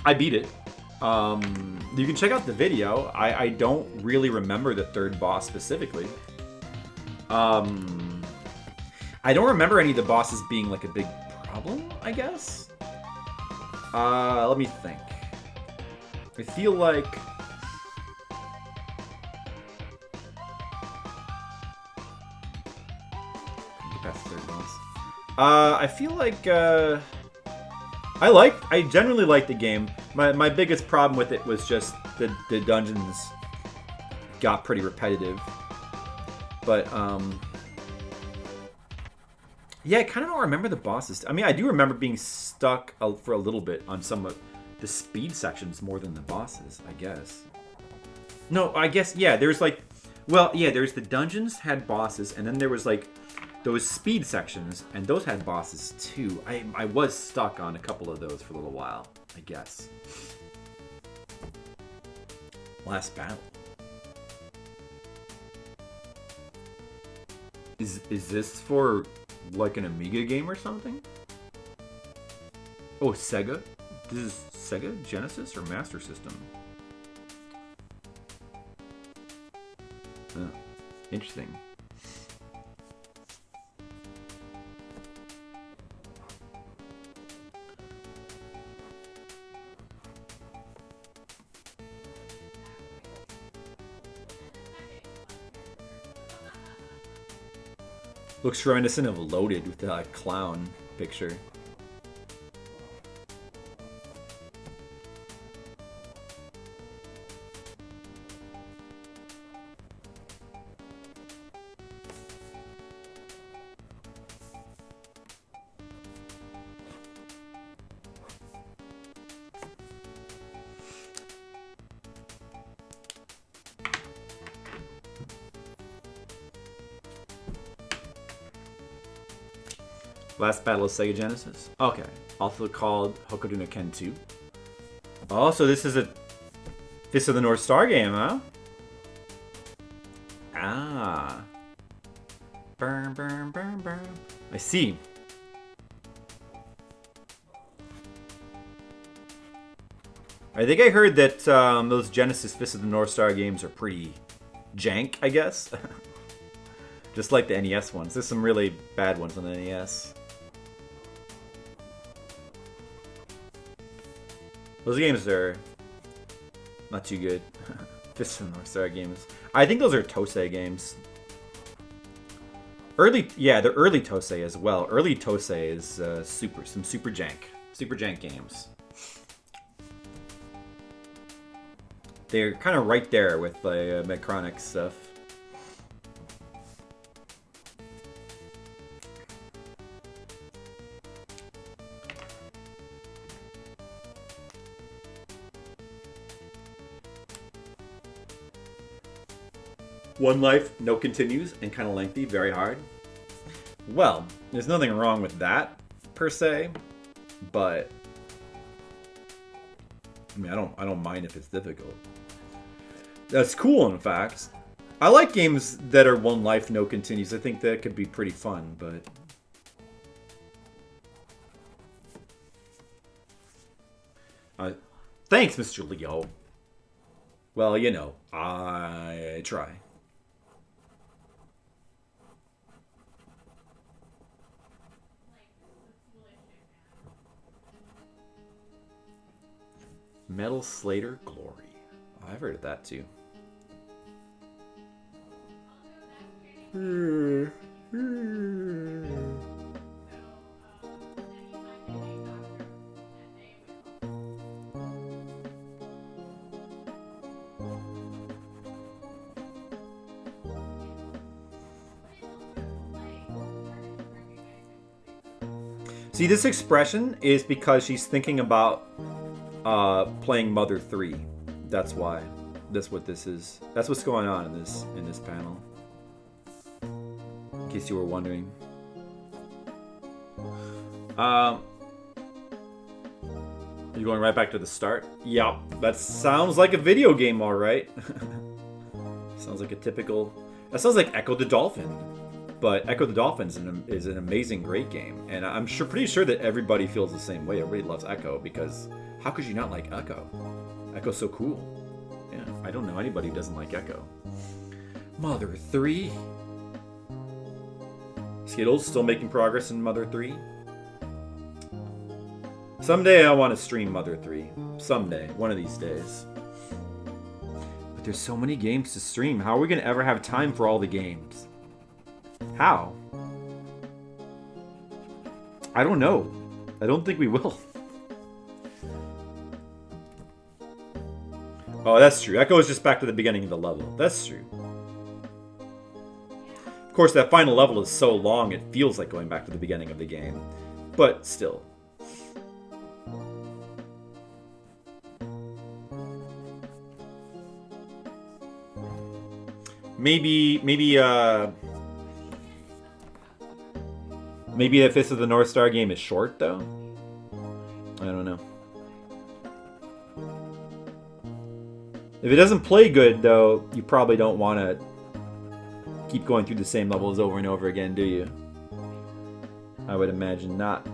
I beat it. You can check out the video. I don't really remember the third boss specifically. I don't remember any of the bosses being a big problem, I guess. Let me think. I feel like... Get past the third boss. I feel like... I generally like the game. My biggest problem with it was just the dungeons got pretty repetitive. But, yeah, I kind of don't remember the bosses. I mean, I do remember being stuck for a little bit on some of the speed sections more than the bosses, I guess. No, I guess, yeah, there's like... Well, yeah, there's the dungeons had bosses, and then there was like those speed sections, and those had bosses too. I was stuck on a couple of those for a little while, I guess. Last battle. Is this for like an Amiga game or something? Oh, Sega? This is Sega, Genesis, or Master System? Oh, interesting. Looks reminiscent of Loaded with that clown picture. Last battle of Sega Genesis. Okay. Also called Hokuto no Ken 2. Oh, so this is a Fist of the North Star game, huh? Ah. Burn, burn, burn, burn. I see. I think I heard that those Genesis Fist of the North Star games are pretty jank, I guess. Just like the NES ones. There's some really bad ones on the NES. Those games are not too good. Fist of the North Star games. I think those are Tosei games. Yeah, they're early Tosei as well. Early Tosei is some super jank games. They're kind of right there with the Medtronic stuff. One life, no continues, and kind of lengthy, very hard. Well, there's nothing wrong with that, per se, but I mean, I don't mind if it's difficult. That's cool, in fact. I like games that are one life, no continues. I think that could be pretty fun, but thanks, Mr. Leo. Well, you know, I try. Metal Slater Glory. Oh, I've heard of that too. See, this expression is because she's thinking about playing Mother 3. That's why. That's what this is. That's what's going on in this panel. In case you were wondering. Are you going right back to the start? Yep. That sounds like a video game, all right. Sounds like a typical... That sounds like Echo the Dolphin. But Echo the Dolphin is an amazing, great game. And I'm pretty sure that everybody feels the same way. Everybody loves Echo because... How could you not like Echo? Echo's so cool. Yeah, I don't know anybody who doesn't like Echo. Mother 3. Skittles still making progress in Mother 3. Someday I want to stream Mother 3. Someday. One of these days. But there's so many games to stream. How are we going to ever have time for all the games? How? I don't know. I don't think we will. Oh, that's true. That goes just back to the beginning of the level. That's true. Of course, that final level is so long, it feels like going back to the beginning of the game. But still. Maybe the Fist of the North Star game is short, though? I don't know. If it doesn't play good, though, you probably don't want to keep going through the same levels over and over again, do you? I would imagine not.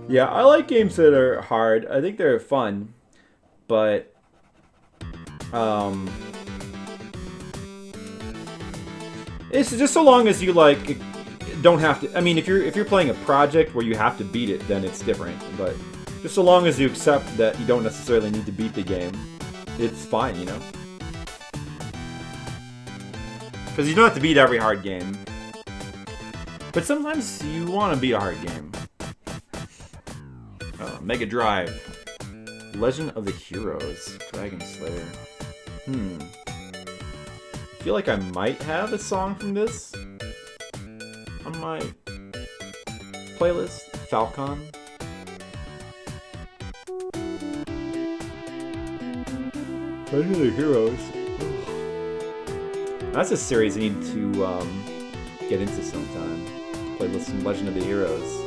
Yeah, I like games that are hard. I think they're fun, but it's just so long as you like don't have to. I mean, if you're playing a project where you have to beat it, then it's different. But just so long as you accept that you don't necessarily need to beat the game, it's fine, you know. Because you don't have to beat every hard game, but sometimes you want to beat a hard game. Mega Drive. Legend of the Heroes. Dragon Slayer. I feel like I might have a song from this on my playlist. Falcon. Legend of the Heroes. That's a series I need to get into sometime. Play some Legend of the Heroes.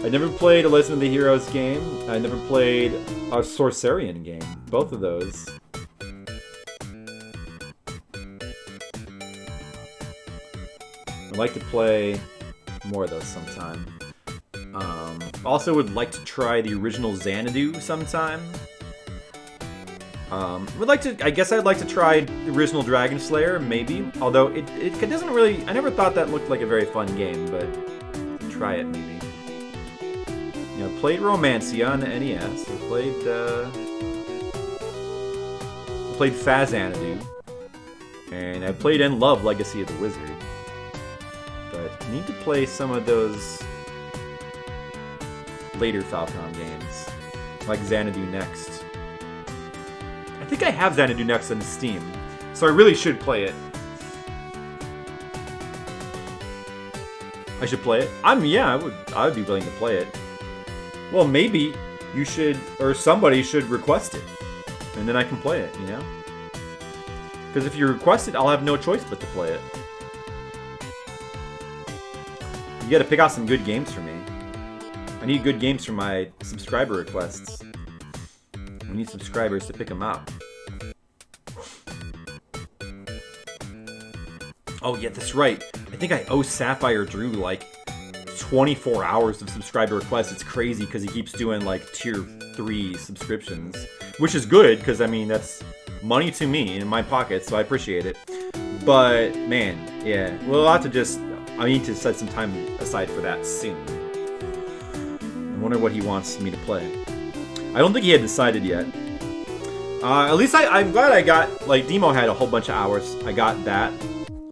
I never played a Legend of the Heroes game. I never played a Sorcerian game. Both of those. I'd like to play more of those sometime. Also would like to try the original Xanadu sometime. I guess I'd like to try the original Dragon Slayer, maybe. Although it doesn't really, I never thought that looked like a very fun game, but try it maybe. You know, played Romancia on the NES. I played Phazanadu. And I played and loved Legacy of the Wizard. But I need to play some of those later Falcon games. Like Xanadu Next. I think I have Xanadu Next on Steam. So I really should play it. I should play it? I would be willing to play it. Well, maybe you should, or somebody should request it. And then I can play it, you know? Because if you request it, I'll have no choice but to play it. You gotta pick out some good games for me. I need good games for my subscriber requests. We need subscribers to pick them out. Oh yeah, that's right. I think I owe Sapphire Drew like 24 hours of subscriber requests. It's crazy because he keeps doing like tier 3 subscriptions, which is good because I mean that's money to me in my pocket, so I appreciate it. But man, yeah, we'll have to I need to set some time aside for that soon. I wonder what he wants me to play. I don't think he had decided yet. At least I'm glad I got, like, Demo had a whole bunch of hours. I got that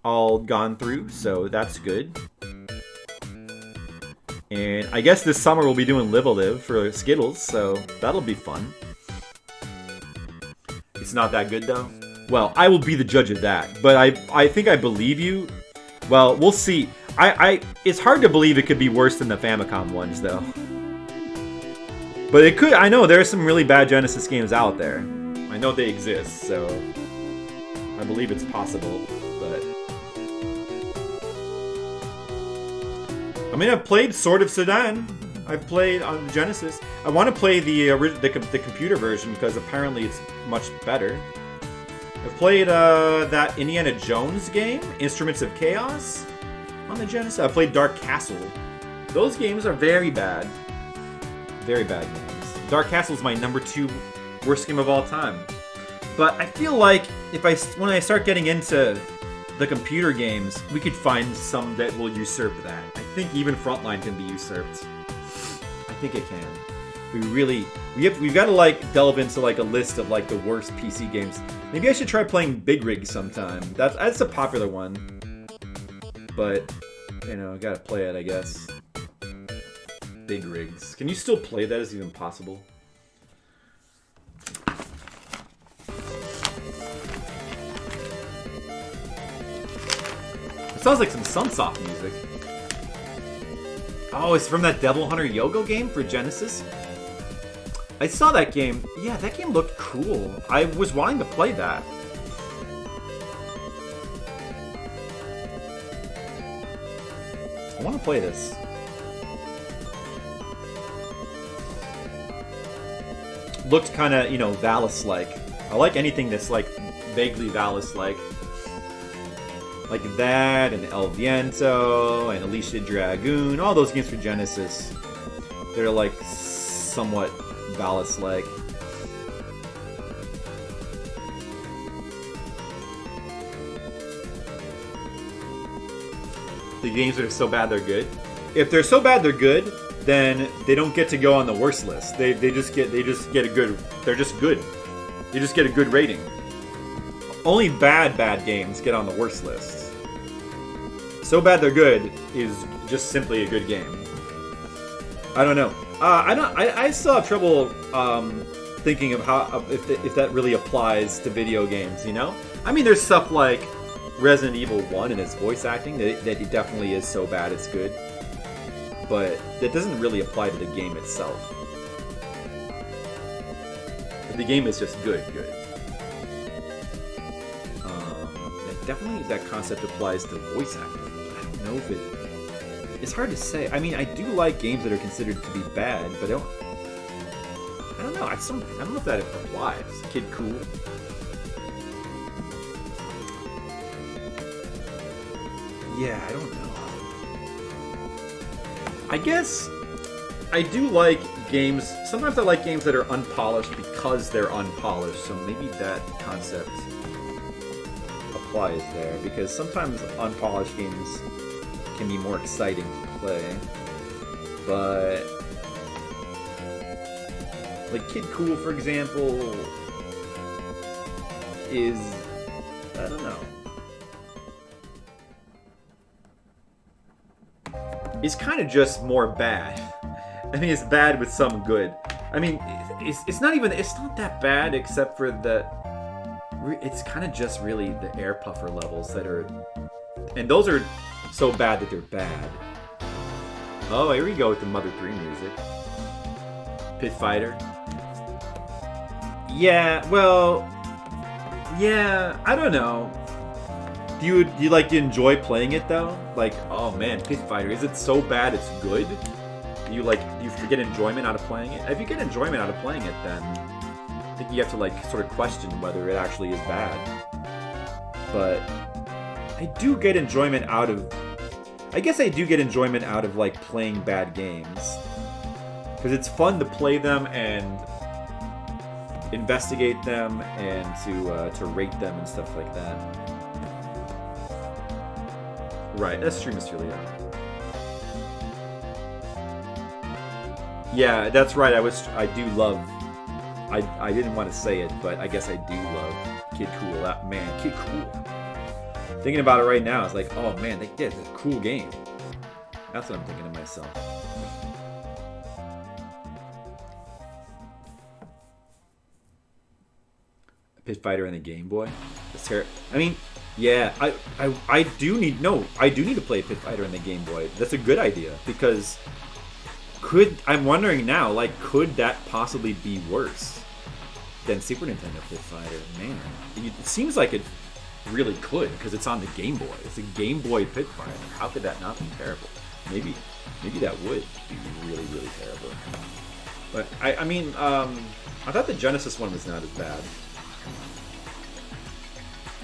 all gone through, so that's good. And I guess this summer we'll be doing Live a Live for Skittles, so that'll be fun. It's not that good, though? Well, I will be the judge of that, but I think I believe you. Well, we'll see. It's hard to believe it could be worse than the Famicom ones, though. But it could. I know there are some really bad Genesis games out there. I know they exist, so I believe it's possible. But I mean, I've played Sword of Sudan. I've played on the Genesis. I want to play the computer version because apparently it's much better. I've played that Indiana Jones game, Instruments of Chaos, on the Genesis. I played Dark Castle. Those games are very bad. Very bad games. Dark Castle is my number 2 worst game of all time. But I feel like when I start getting into the computer games, we could find some that will usurp that. I think even Frontline can be usurped. I think it can. We've got to like delve into like a list of like the worst PC games. Maybe I should try playing Big Rig sometime. That's a popular one. But you know, I gotta play it, I guess. Big Rigs. Can you still play that? Is it even possible? It sounds like some Sunsoft music. Oh, it's from that Devil Hunter Yogo game for Genesis? I saw that game. Yeah, that game looked cool. I was wanting to play that. I want to play this. Looked kind of, you know, Valis-like. I like anything that's like vaguely Valis-like. Like that, and El Viento, and Alicia Dragoon, all those games for Genesis. They're like somewhat Valis-like. The games that are so bad they're good. If they're so bad they're good, then they don't get to go on the worst list. They just get a good. They're just good. You just get a good rating. Only bad games get on the worst list. So bad they're good is just simply a good game. I don't know. I still have trouble thinking of how if that really applies to video games. You know, I mean, there's stuff like Resident Evil 1 and its voice acting that it definitely is so bad it's good, but that doesn't really apply to the game itself. The game is just good. Definitely that concept applies to voice acting. I don't know if it's hard to say. I mean, I do like games that are considered to be bad, but I don't know. I don't know if that applies. Kid Cool. Yeah, I don't know. I guess I do like games. Sometimes I like games that are unpolished because they're unpolished. So maybe that concept applies there, because sometimes unpolished games can be more exciting to play. But like Kid Cool, for example, is, I don't know. It's kind of just more bad. I mean, it's bad with some good. I mean, it's not that bad, except for the. It's kind of just really the air puffer levels that are, and those are so bad that they're bad. Oh, here we go with the Mother 3 music. Pit Fighter. Yeah, well, yeah, I don't know. Do you like enjoy playing it though? Like, oh man, Pit Fighter, is it so bad it's good? Do you get enjoyment out of playing it? If you get enjoyment out of playing it, then I think you have to like sort of question whether it actually is bad. But I do get enjoyment out of. I guess I do get enjoyment out of like playing bad games, because it's fun to play them and investigate them and to rate them and stuff like that. Right, that's true, Mr. Leo. Yeah, that's right. I do love. I didn't want to say it, but I guess I do love Kid Cool. That man, Kid Cool. Thinking about it right now, it's like, oh man, it's a cool game. That's what I'm thinking to myself. Pit Fighter and the Game Boy. I mean, yeah, I do need to play Pit Fighter and the Game Boy. That's a good idea, because I'm wondering now, like, could that possibly be worse than Super Nintendo Pit Fighter? Man, it seems like it really could, because it's on the Game Boy. It's a Game Boy Pit Fighter. How could that not be terrible? Maybe that would be really, really terrible. But I mean, I thought the Genesis one was not as bad.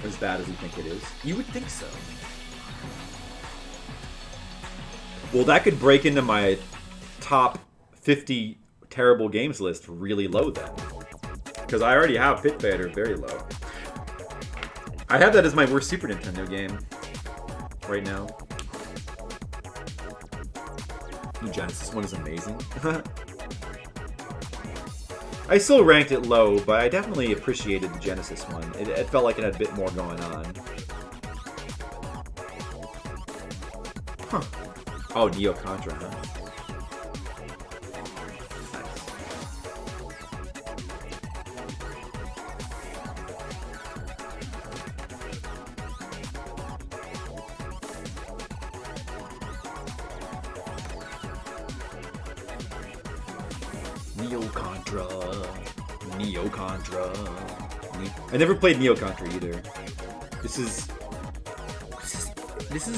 As bad as you think it is. You would think so. Well, that could break into my top 50 terrible games list really low then. Because I already have Pit Fighter very low. I have that as my worst Super Nintendo game right now. The Genesis one is amazing. I still ranked it low, but I definitely appreciated the Genesis one. It felt like it had a bit more going on. Huh. Oh, Neo Contra, huh? Neo Contra. Neo Contra. I never played Neo Contra either. This is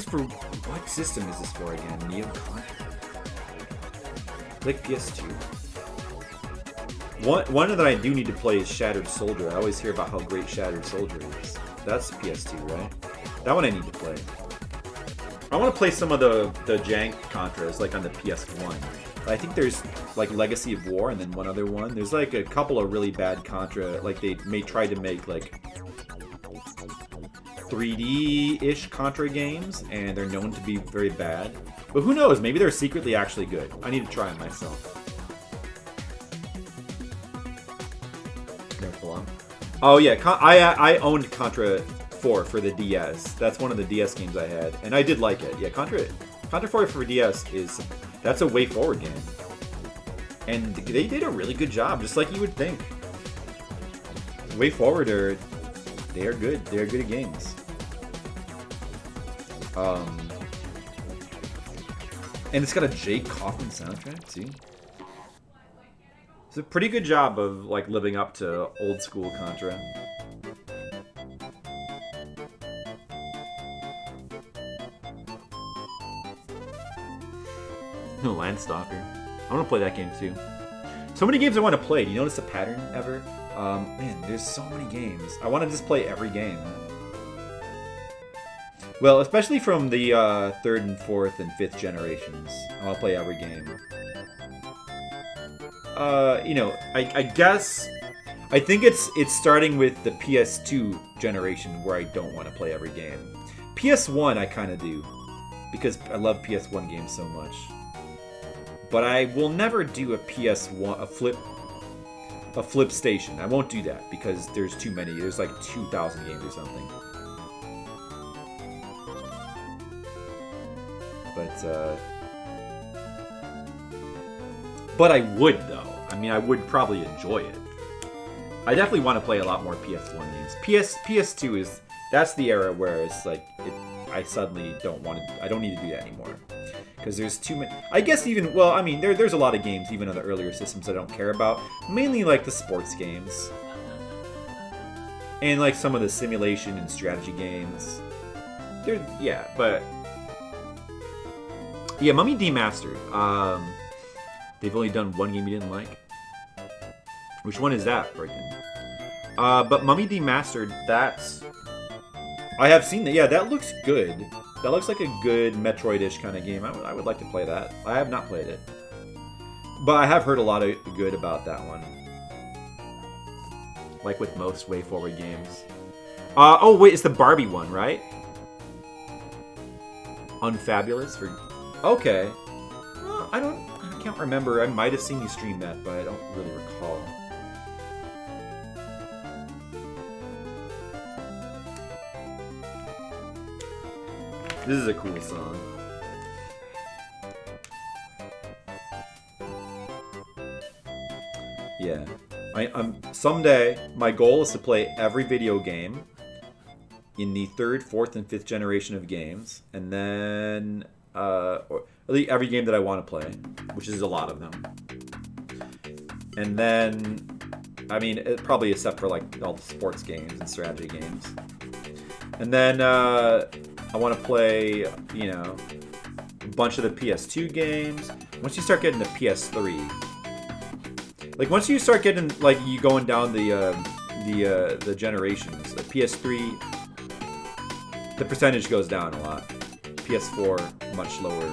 for what system is this for again? Neo Contra. Like PS2. One that I do need to play is Shattered Soldier. I always hear about how great Shattered Soldier is. That's PS2, right? That one I need to play. I want to play some of the jank Contras, like on the PS1. I think there's like Legacy of War and then one other one. There's like a couple of really bad Contra. Like they tried to make like 3D-ish Contra games, and they're known to be very bad. But who knows? Maybe they're secretly actually good. I need to try it myself. Oh yeah, I owned Contra 4 for the DS. That's one of the DS games I had, and I did like it. Yeah, Contra 4 for DS that's a way forward game, and they did a really good job, just like you would think. Way forward they are good. They are good at games. And it's got a Jake Kaufman soundtrack too. It's a pretty good job of like living up to old school Contra. No, Landstalker. I want to play that game too. So many games I want to play. Do you notice a pattern ever? Man, there's so many games. I want to just play every game. Well, especially from the 3rd and 4th and 5th generations. I want to play every game. You know, I guess I think it's starting with the PS2 generation where I don't want to play every game. PS1 I kind of do because I love PS1 games so much. But I will never do a PS1 a flip station. I won't do that because there's too many. There's like 2,000 games or something. But I would though. I mean, I would probably enjoy it. I definitely want to play a lot more PS1 games. PS2 that's the era where it's like I suddenly don't want to. I don't need to do that anymore because there's too many. I guess even I mean, there's a lot of games even on the earlier systems I don't care about. Mainly like the sports games and like some of the simulation and strategy games. Yeah, Mummy Demastered. They've only done one game you didn't like. Which one is that, Brighton? But Mummy Demastered, I have seen that. Yeah, that looks good. That looks like a good Metroid-ish kind of game. I would like to play that. I have not played it. But I have heard a lot of good about that one. Like with most WayForward games. Oh, wait, it's the Barbie one, right? Unfabulous? Okay. Well, I can't remember. I might have seen you stream that, but I don't really recall. This is a cool song. Yeah. Someday, my goal is to play every video game in the 3rd, 4th, and 5th generation of games, and then every game that I want to play, which is a lot of them. And then, I mean, probably except for like all the sports games and strategy games. And then I want to play, you know, a bunch of the PS2 games. Once you start getting the PS3, like once you start getting like you going down the generations, the PS3, the percentage goes down a lot. PS4 much lower. A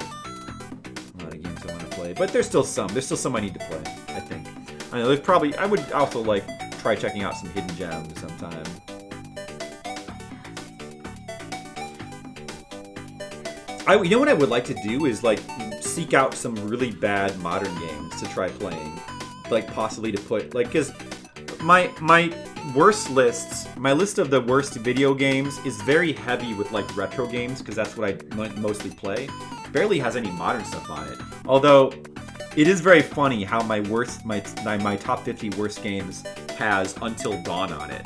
lot of games I want to play, but there's still some. There's still some I need to play. I think. I know. There's probably. I would also like try checking out some hidden gems sometime. You know what I would like to do is like seek out some really bad modern games to try playing, like possibly to put like because my worst lists, my list of the worst video games is very heavy with like retro games because that's what I mostly play. Barely has any modern stuff on it. Although it is very funny how my top 50 worst games has Until Dawn on it,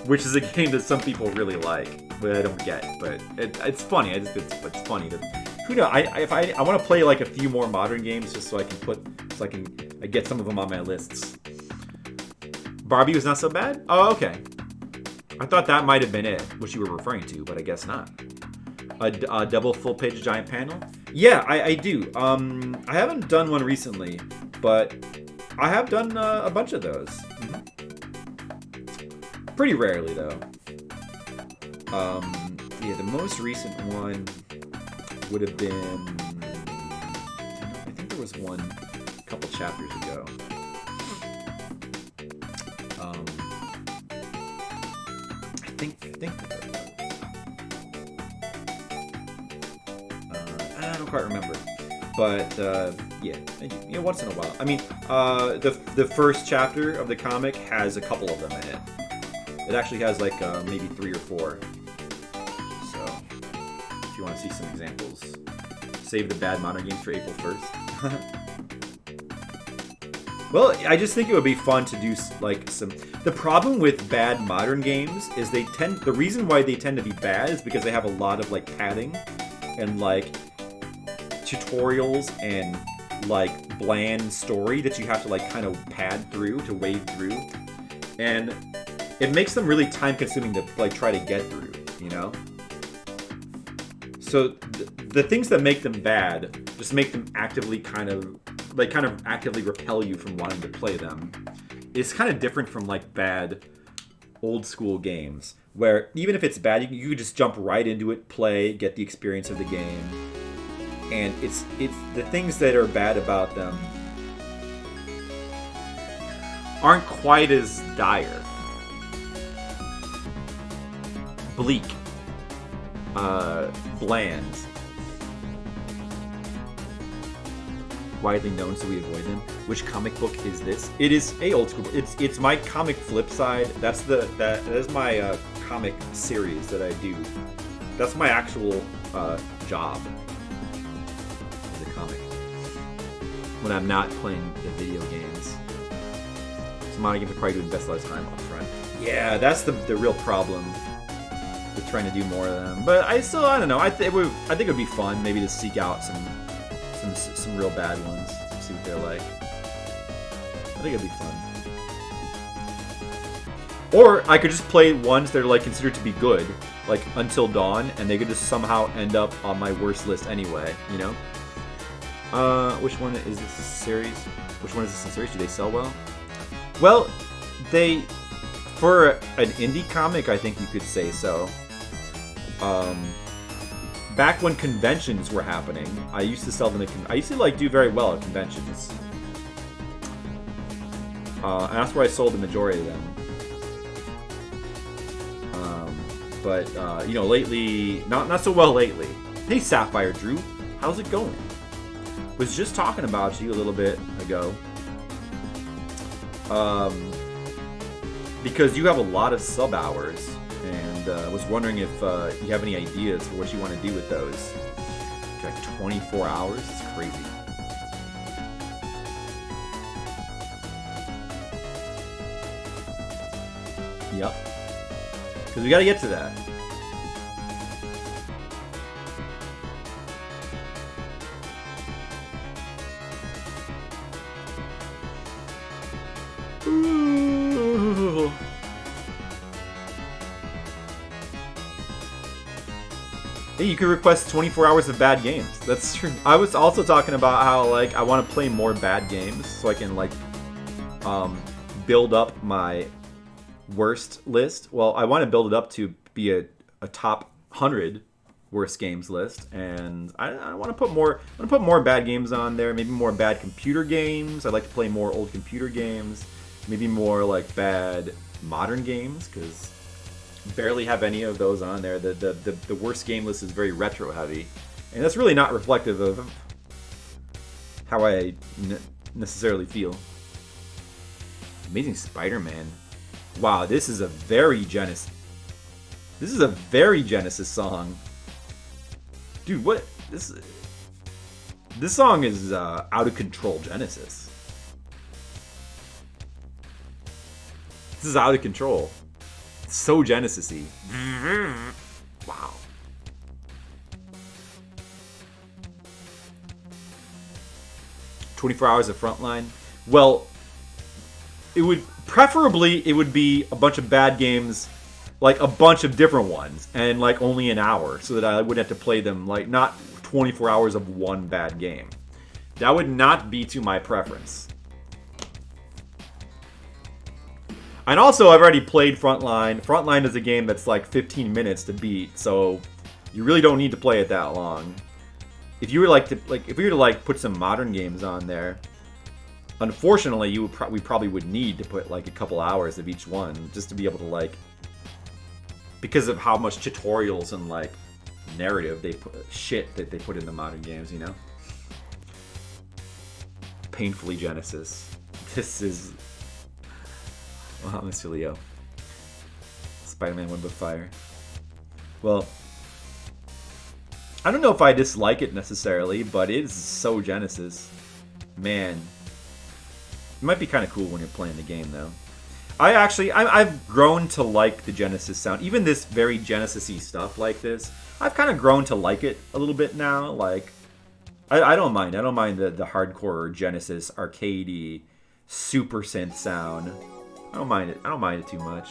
which is a game that some people really like. But I don't get, but it's funny. It's funny that who knows. I want to play like a few more modern games just so I can I get some of them on my lists. Barbie was not so bad? Oh, okay. I thought that might have been it, what you were referring to, but I guess not. A double full-page giant panel? Yeah, I do. I haven't done one recently, but I have done a bunch of those. Mm-hmm. Pretty rarely, though. Yeah, the most recent one would have been... I think there was one a couple chapters ago. I think I don't quite remember, but yeah, once in a while. I mean, the first chapter of the comic has a couple of them in it. It actually has like maybe 3 or 4. So if you want to see some examples, save the bad modern games for April 1st. Well, I just think it would be fun to do like some. The problem with bad modern games is the reason why they tend to be bad is because they have a lot of like padding and like tutorials and like bland story that you have to like kind of pad through to wade through, and it makes them really time consuming to like try to get through, you know? So the things that make them bad just make them actively kind of actively repel you from wanting to play them. It's kind of different from like bad old school games where even if it's bad, you can just jump right into it, play, get the experience of the game. And it's the things that are bad about them aren't quite as dire. Bleak. Bland. Widely known, so we avoid them. Which comic book is this? It is a old school. It's my comic flip side. That is my comic series that I do. That's my actual job. The comic. When I'm not playing the video games. So modern games are probably doing best of time up front. Yeah, that's the real problem with trying to do more of them. But I don't know. I think it would be fun maybe to seek out some real bad ones, see what they're like. I think it'd be fun. Or I could just play ones that are like considered to be good, like Until Dawn, and they could just somehow end up on my worst list anyway, you know? Which one is this series? Which one is this in series? Do they sell well? Well, for an indie comic, I think you could say so. Back when conventions were happening, I used to sell them I used to like do very well at conventions. And that's where I sold the majority of them. But lately, not so well lately. Hey, Sapphire Drew, how's it going? Was just talking about you a little bit ago. Because you have a lot of sub hours, and was wondering if you have any ideas for what you want to do with those. Like 24 hours? It's crazy. Yep. Because we got to get to that. Ooh. Hey, you could request 24 hours of bad games. That's true. I was also talking about how like I want to play more bad games so I can like build up my worst list. Well, I want to build it up to be a top 100 worst games list, and I want to put more bad games on there. Maybe more bad computer games. I'd like to play more old computer games. Maybe more like bad modern games, because barely have any of those on there. The worst game list is very retro heavy, and that's really not reflective of how I necessarily feel. Amazing Spider-Man. Wow, this is a very Genesis. This is a very Genesis song. Dude, what this song is out of control Genesis. This is out of control. It's so Genesis-y. Wow. "24 Hours of Frontline." Well, it would be a bunch of bad games, like a bunch of different ones, and like only an hour, so that I wouldn't have to play them, like not 24 hours of one bad game. That would not be to my preference. And also, I've already played Frontline. Frontline is a game that's like 15 minutes to beat, so you really don't need to play it that long. If you were to put some modern games on there, unfortunately, we probably would need to put like a couple hours of each one just to be able to like, because of how much tutorials and like narrative shit that they put in the modern games, you know. Painfully Genesis. This is. Well, Mr. Leo. Spider-Man Web of Fire. Well, I don't know if I dislike it necessarily, but it is so Genesis. Man. It might be kind of cool when you're playing the game, though. I've grown to like the Genesis sound. Even this very Genesis-y stuff like this, I've kind of grown to like it a little bit now. Like, I don't mind. I don't mind the hardcore Genesis, arcadey, super synth sound. I don't mind it. I don't mind it too much.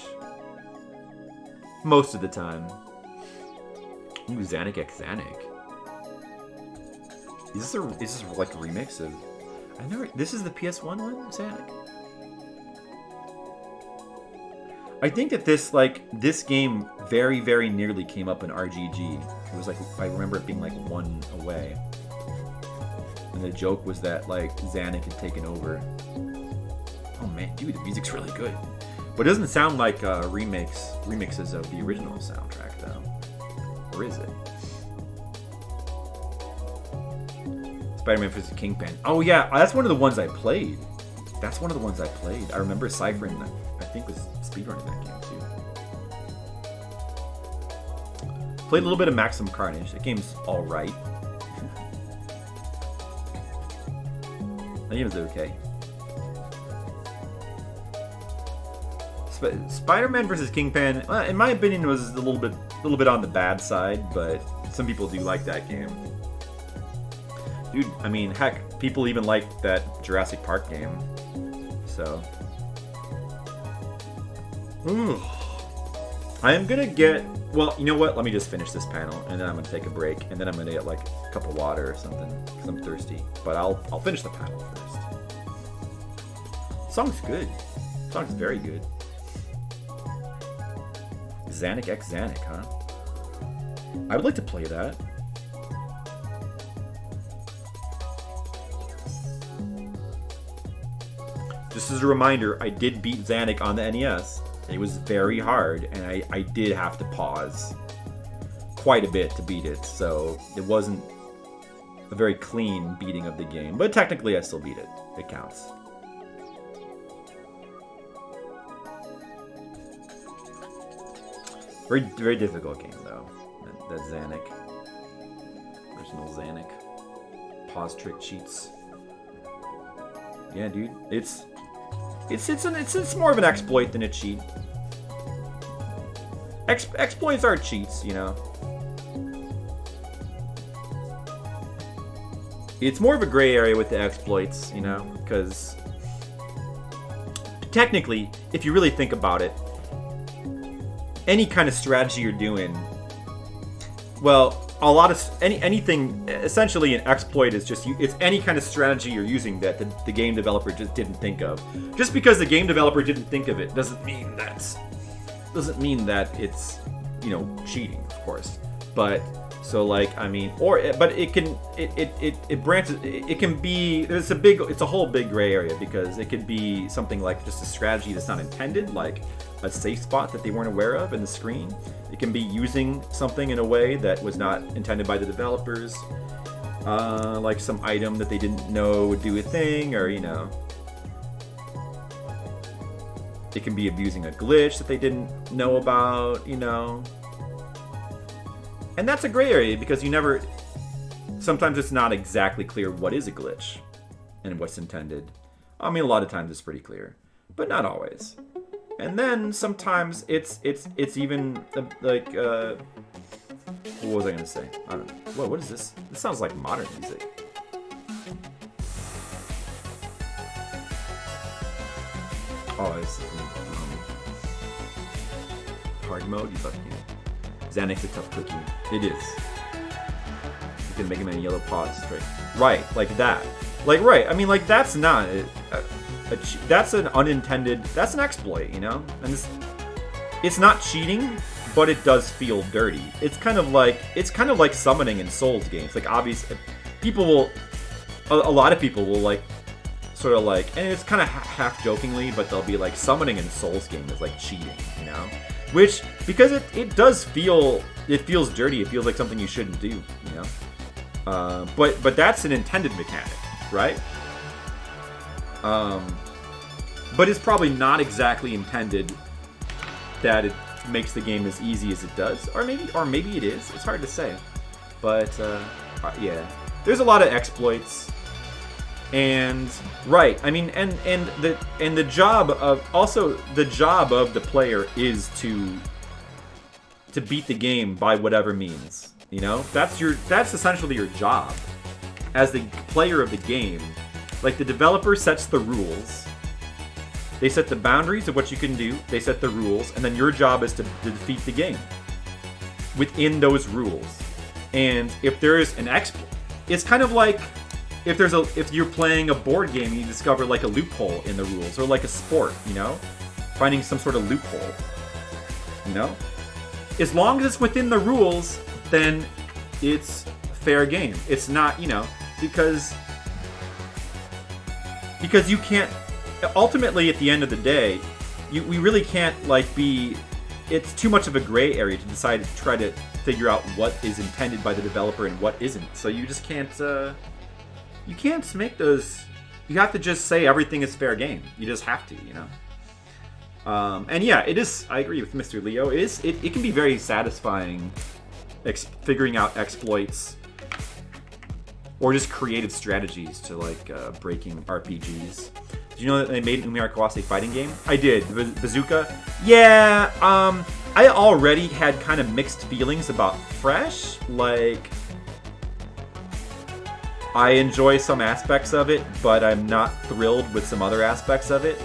Most of the time. Ooh, Zanuck X Zanuck. Is this like a remix of? This is the PS1 one, Zanuck. I think that this game very, very nearly came up in RGG. It was like, I remember it being like one away. And the joke was that like Zanuck had taken over. Oh man, dude, the music's really good. But it doesn't sound like remixes of the original soundtrack, though. Or is it? Spider-Man vs. Kingpin. Oh yeah, that's one of the ones I played. I remember Cypher, I think, was speedrunning that game too. Played a little bit of Maximum Carnage. That game's alright. That game is okay. Spider-Man vs. Kingpin, in my opinion, was a little bit on the bad side, but some people do like that game. Dude, I mean, heck, people even like that Jurassic Park game. So, I am gonna get. Well, you know what? Let me just finish this panel, and then I'm gonna take a break, and then I'm gonna get like a cup of water or something because I'm thirsty. But I'll finish the panel first. Song's good. Song's very good. Zanuck X Zanuck, huh? I would like to play that. Just as a reminder, I did beat Zanuck on the NES. It was very hard, and I did have to pause quite a bit to beat it, so it wasn't a very clean beating of the game. But technically, I still beat it. It counts. Very, very difficult game, though. That Zanuck. Original Zanuck. Pause trick cheats. Yeah, dude. It's more of an exploit than a cheat. Exploits are cheats, you know. It's more of a gray area with the exploits, you know, because technically, if you really think about it, any kind of strategy you're doing, well, anything, essentially an exploit is just, it's any kind of strategy you're using that the game developer just didn't think of. Just because the game developer didn't think of it doesn't mean that it's, you know, cheating, of course. But so like, I mean, but it branches, it can be, it's a whole big gray area, because it could be something like just a strategy that's not intended, like a safe spot that they weren't aware of in the screen. It can be using something in a way that was not intended by the developers, like some item that they didn't know would do a thing, or, you know. It can be abusing a glitch that they didn't know about, you know. And that's a gray area, because sometimes it's not exactly clear what is a glitch and what's intended. I mean, a lot of times it's pretty clear, but not always. And then sometimes it's even like what was I gonna say? I don't know. Whoa, what is this? This sounds like modern music. Oh, it's hard mode. You thought, Xanax a tough cookie. It is. You can make him in yellow paws, right? Like that. Like right. I mean, like that's not. That's an unintended. That's an exploit, And it's not cheating, but it does feel dirty. It's kind of like summoning in Souls games. Like obviously, people will. A lot of people will like. Sort of like, and it's kind of half jokingly, but they'll be like, summoning in Souls game is like cheating, Which, because it does feel, it feels dirty, it feels like something you shouldn't do, But that's an intended mechanic, right? But it's probably not exactly intended that it makes the game as easy as it does, or maybe it is. It's hard to say, but yeah, there's a lot of exploits. And right, I mean, and the job of the player is to beat the game by whatever means, That's essentially your job as the player of the game. Like the developer sets the rules, they set the boundaries of what you can do, they set the rules, and then your job is to defeat the game within those rules. And if there is an exploit, it's kind of like. If you're playing a board game and you discover like a loophole in the rules, or like a sport, finding some sort of loophole, as long as it's within the rules, then it's fair game. It's not, because you can't. Ultimately, at the end of the day, we really can't be. It's too much of a gray area to decide to try to figure out what is intended by the developer and what isn't. So you just can't. You can't make those. You have to just say everything is fair game. You just have to, And yeah, it is. I agree with Mr. Leo. It can be very satisfying, figuring out exploits, or just creative strategies to breaking RPGs. Did you know that they made Umiyara Kawase fighting game? I did. Bazooka. Yeah. I already had kind of mixed feelings about Fresh. I enjoy some aspects of it, but I'm not thrilled with some other aspects of it.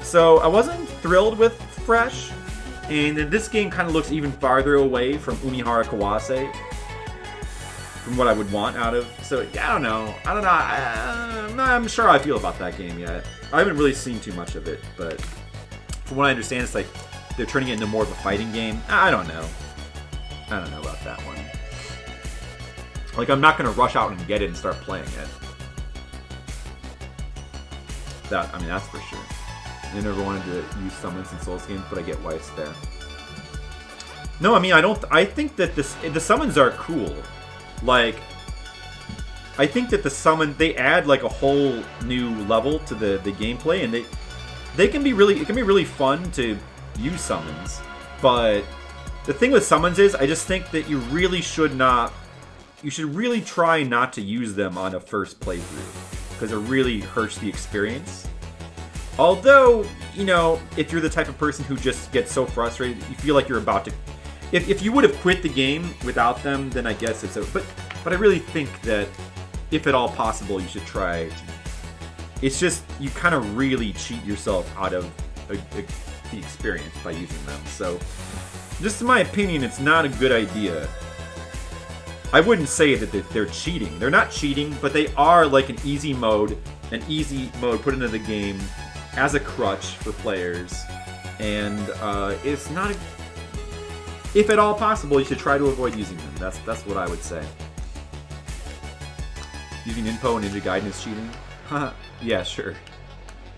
So I wasn't thrilled with Fresh, and this game kind of looks even farther away from Umihara Kawase from what I would want out of. So yeah, I don't know. I'm not sure how I feel about that game yet. I haven't really seen too much of it, but from what I understand, it's like they're turning it into more of a fighting game. I don't know. I don't know about that one. I'm not going to rush out and get it and start playing it. That's for sure. I never wanted to use summons in Souls games, but I get why it's there. No, I think that the summons are cool. I think that they add a whole new level to the gameplay, and it can be really fun to use summons. But the thing with summons is, I just think that you should really try not to use them on a first playthrough, because it really hurts the experience. Although, if you're the type of person who just gets so frustrated, you feel like you're about to. If you would have quit the game without them, then I guess it's over. But I really think that, if at all possible, you should try. It's just, you kind of really cheat yourself out of the experience by using them. So, just in my opinion, it's not a good idea. I wouldn't say that they're cheating. They're not cheating, but they are an easy mode put into the game as a crutch for players. And it's not. If at all possible, you should try to avoid using them. That's what I would say. Using Inpo and Ninja Gaiden is cheating? Yeah, sure.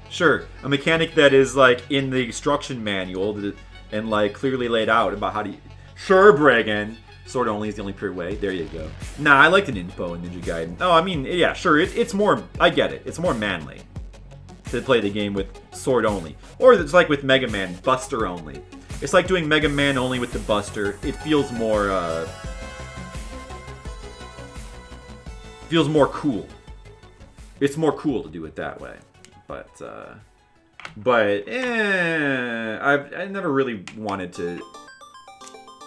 Sure. A mechanic that is in the instruction manual and clearly laid out about how to. Sure, Bragan. Sword only is the only pure way. There you go. Nah, I liked an Inpo in Ninja Gaiden. Oh, yeah, sure. It's more. I get it. It's more manly to play the game with sword only, or it's like with Mega Man, Buster only. It's like doing Mega Man only with the Buster. It feels more. Feels more cool. It's more cool to do it that way, but I never really wanted to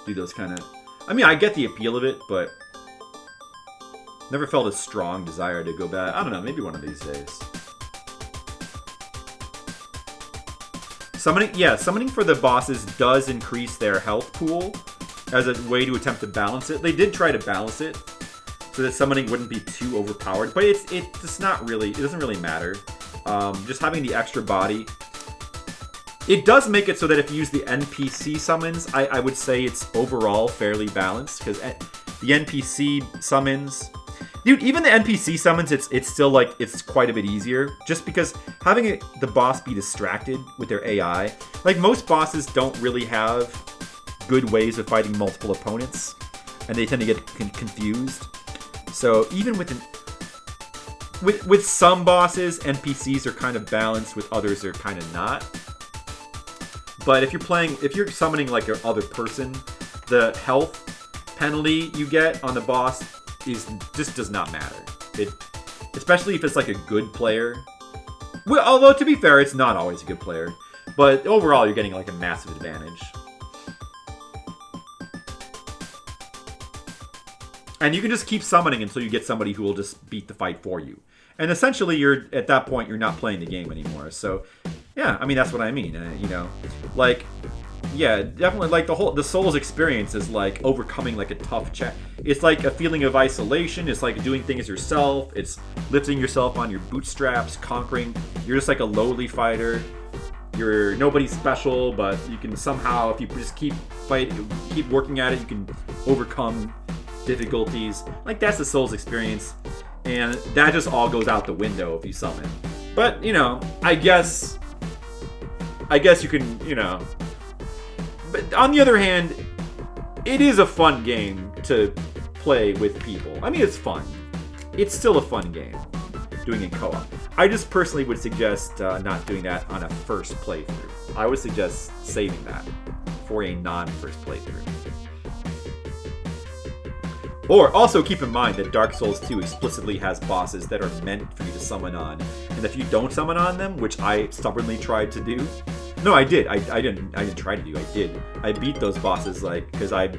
do those kind of. I get the appeal of it, but never felt a strong desire to go back. I don't know, maybe one of these days. Summoning for the bosses does increase their health pool as a way to attempt to balance it. They did try to balance it so that summoning wouldn't be too overpowered, but it's not really, it doesn't really matter. Just having the extra body, it does make it so that if you use the NPC summons, I would say it's overall fairly balanced, because the NPC summons, dude, even the NPC summons, it's still like, it's quite a bit easier, just because having the boss be distracted with their AI, like most bosses don't really have good ways of fighting multiple opponents, and they tend to get confused. So even with some bosses, NPCs are kind of balanced, with others they're kind of not. But if you're summoning like your other person, the health penalty you get on the boss just does not matter. Especially if it's like a good player. Well, although to be fair, it's not always a good player. But overall, you're getting like a massive advantage. And you can just keep summoning until you get somebody who will just beat the fight for you. And essentially, at that point, you're not playing the game anymore. So, yeah, I mean, that's what I mean. You know, like, yeah, definitely, like the Souls experience is like overcoming like a tough check. It's like a feeling of isolation. It's like doing things yourself. It's lifting yourself on your bootstraps, conquering. You're just like a lowly fighter. You're nobody special, but you can somehow, if you just keep working at it, you can overcome difficulties. Like, that's the Souls experience, and that just all goes out the window if you summon. But, you know, I guess you can, you know, but on the other hand, it is a fun game to play with people. I mean, it's fun. It's still a fun game doing it in co-op. I just personally would suggest not doing that on a first playthrough. I would suggest saving that for a non-first playthrough. Or also keep in mind that Dark Souls 2 explicitly has bosses that are meant for you to summon on. And if you don't summon on them, which I stubbornly tried to do. No, I did. I didn't try to do. I did. I beat those bosses, like, because I'm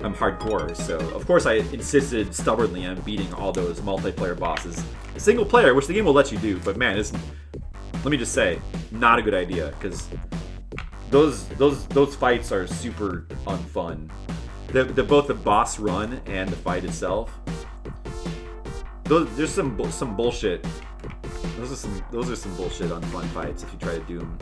hardcore. So of course I insisted stubbornly on beating all those multiplayer bosses. Single player, which the game will let you do, but man, let me just say, not a good idea, because those fights are super unfun. Both the boss run and the fight itself. There's some bullshit. Those are some bullshit unfun fights if you try to do them.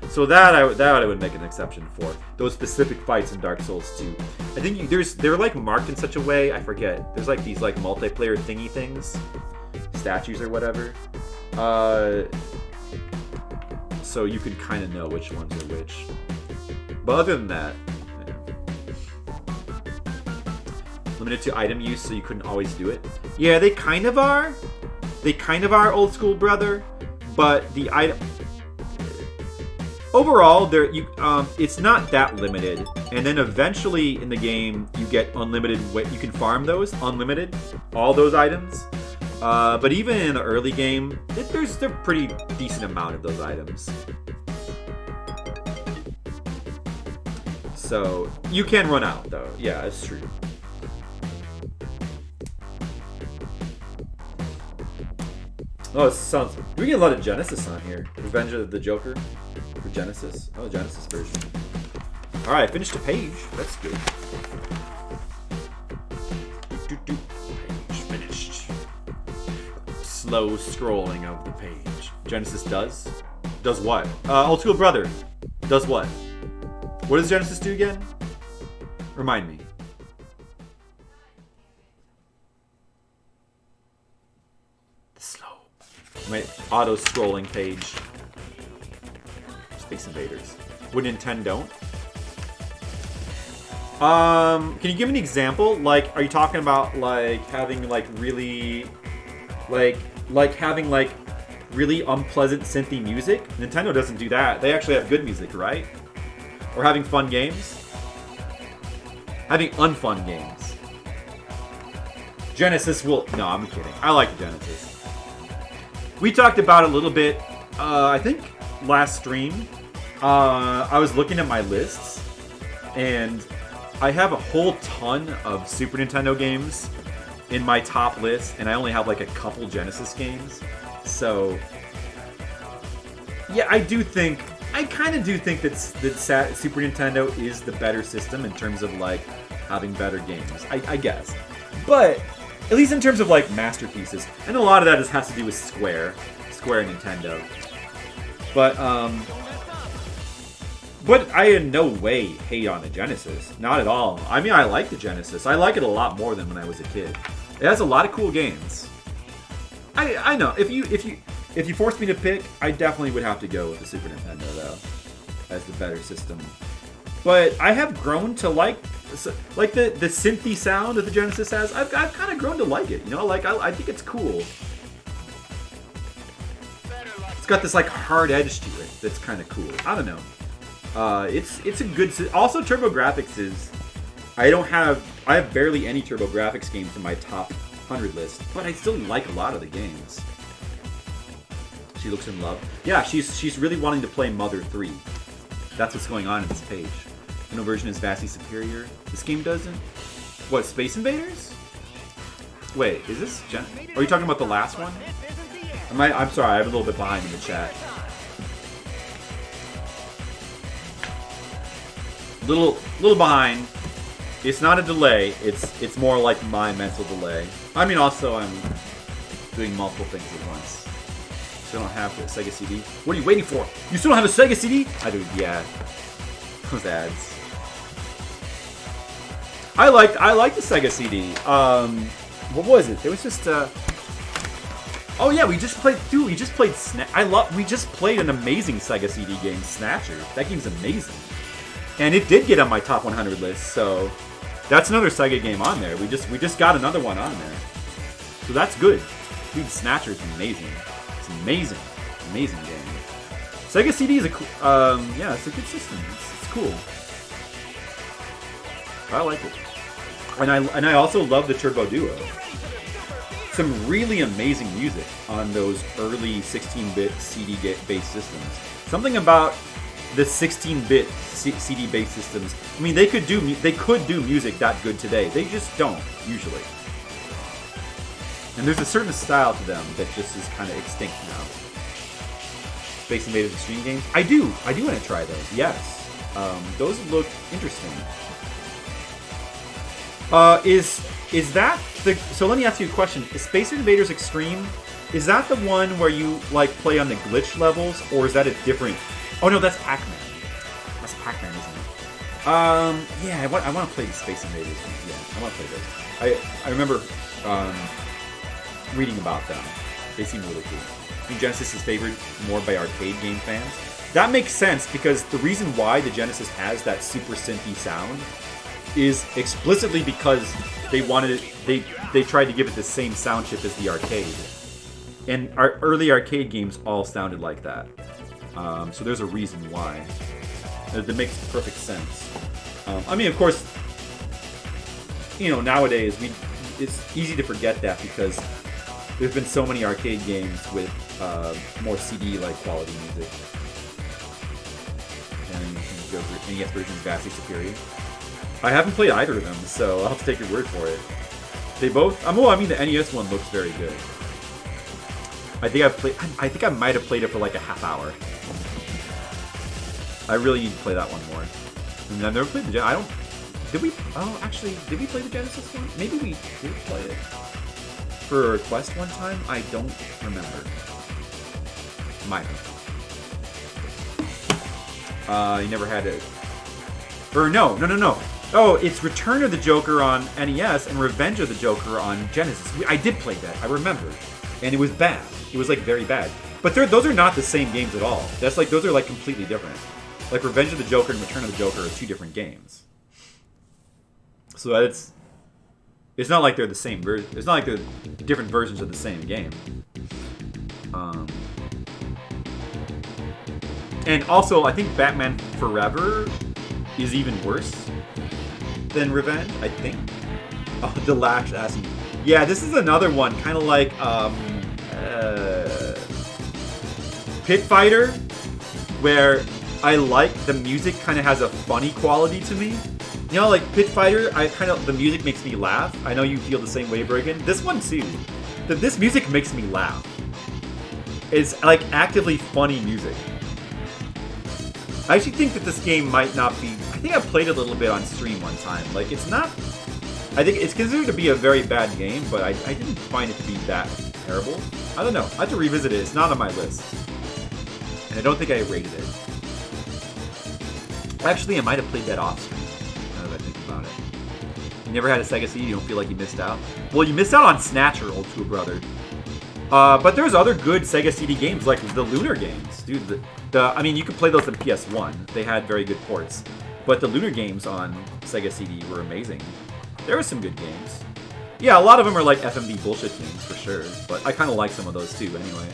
So that I would make an exception for. Those specific fights in Dark Souls 2. I think they're like marked in such a way, I forget. There's like these like multiplayer thingy things, statues or whatever. So you can kind of know which ones are which. But other than that, limited to item use, so you couldn't always do it. Yeah, they kind of are. They kind of are, old school brother. But the item overall, it's not that limited. And then eventually in the game, you get unlimited. You can farm those unlimited, all those items. But even in the early game, there's a pretty decent amount of those items. So you can run out, though. Yeah, it's true. Oh, it sounds... We get a lot of Genesis on here. Revenge of the Joker for Genesis. Oh, the Genesis version. Alright, I finished a page. That's good. Page finished. Slow scrolling of the page. Genesis does? Does what? Old School Brother. Does what? What does Genesis do again? Remind me. My auto-scrolling page. Space Invaders. What Nintendo don't? Can you give me an example? Like, are you talking about like having like really, like having like really unpleasant synthy music? Nintendo doesn't do that. They actually have good music, right? Or having fun games? Having unfun games. Genesis will... No, I'm kidding. I like Genesis. We talked about it a little bit, I think, last stream. I was looking at my lists, and I have a whole ton of Super Nintendo games in my top list, and I only have like a couple Genesis games. So, yeah, I do think I kind of do think that Super Nintendo is the better system in terms of like having better games. I guess, but at least in terms of like masterpieces, and a lot of that has to do with Square Nintendo. But I in no way hate on the Genesis, not at all. I mean, I like the Genesis. I like it a lot more than when I was a kid. It has a lot of cool games. I know if you forced me to pick, I definitely would have to go with the Super Nintendo though, as the better system. But I have grown to like the synthy sound that the Genesis has. I've kind of grown to like it. You know, like I think it's cool. It's got this like hard edge to it that's kind of cool. I don't know. It's a good. Also, TurboGrafx is. I have barely any TurboGrafx games in my top 100 list, but I still like a lot of the games. She looks in love. Yeah, she's really wanting to play Mother 3. That's what's going on in this page. The no version is vastly superior. This game doesn't. What, Space Invaders? Wait, is this are you talking about the last one? I'm sorry, I'm a little bit behind in the chat. Little behind. It's not a delay. It's more like my mental delay. I mean, also I'm doing multiple things at once. Still don't have the Sega CD. What are you waiting for? You still don't have a Sega CD? I do. Yeah. Those ads. I like the Sega CD. What was it? It was just oh yeah, we just played we just played an amazing Sega CD game, Snatcher. That game's amazing. And it did get on my top 100 list, so that's another Sega game on there. We just got another one on there. So that's good. Dude, Snatcher is amazing. It's amazing. Amazing game. Sega CD is yeah, it's a good system. It's cool. I like it. And I also love the Turbo Duo. Some really amazing music on those early 16-bit CD-based systems. Something about the 16-bit CD-based systems. I mean, they could do music that good today. They just don't usually. And there's a certain style to them that just is kind of extinct now. Space Invaders Extreme games. I do want to try those. Yes, those look interesting. Is that the? So let me ask you a question. Is Space Invaders Extreme? Is that the one where you like play on the glitch levels, or is that a different? Oh no, that's Pac-Man. That's Pac-Man, isn't it? Yeah, I want to play the Space Invaders. Yeah, I want to play those. I remember reading about them. They seem really cool. I think Genesis is favored more by arcade game fans. That makes sense because the reason why the Genesis has that super synthy sound is explicitly because they wanted it. They tried to give it the same sound chip as the arcade, and our early arcade games all sounded like that. So there's a reason why. That makes perfect sense. I mean, of course, you know, nowadays it's easy to forget that because there's been so many arcade games with more CD-like quality music. And NES version is vastly superior. I haven't played either of them, so I'll have to take your word for it. They both. Well, I mean, the NES one looks very good. I think I might have played it for like a half hour. I really need to play that one more. And I've never played the Genesis. Did we? Oh, actually, did we play the Genesis one? Maybe we did play it for a request one time. I don't remember. Might have. You never had it. Or no. Oh, it's Return of the Joker on NES and Revenge of the Joker on Genesis. I did play that. I remember, and it was bad. It was like very bad. But those are not the same games at all. That's like those are like completely different. Like Revenge of the Joker and Return of the Joker are two different games. So it's not like they're the same version. It's not like they're different versions of the same game. And also, I think Batman Forever is even worse than Revenge, I think. Oh, the Lash Assassin. Yeah, this is another one, kind of like Pit Fighter, where I like the music kind of has a funny quality to me. You know, like Pit Fighter, the music makes me laugh. I know you feel the same way, Brigham. This one too. This music makes me laugh. It's like actively funny music. I actually think that this game might not be... I think I played it a little bit on stream one time. Like, it's not... I think it's considered to be a very bad game, but I didn't find it to be that terrible. I don't know. I have to revisit it. It's not on my list. And I don't think I rated it. Actually, I might have played that off stream, now that I think about it. You never had a Sega CD, you don't feel like you missed out? Well, you missed out on Snatcher, old school brother. But there's other good Sega CD games, like the Lunar games. Dude, I mean, you could play those on PS1. They had very good ports. But the Lunar games on Sega CD were amazing. There were some good games. Yeah, a lot of them are like FMV bullshit games, for sure. But I kind of like some of those, too, anyway.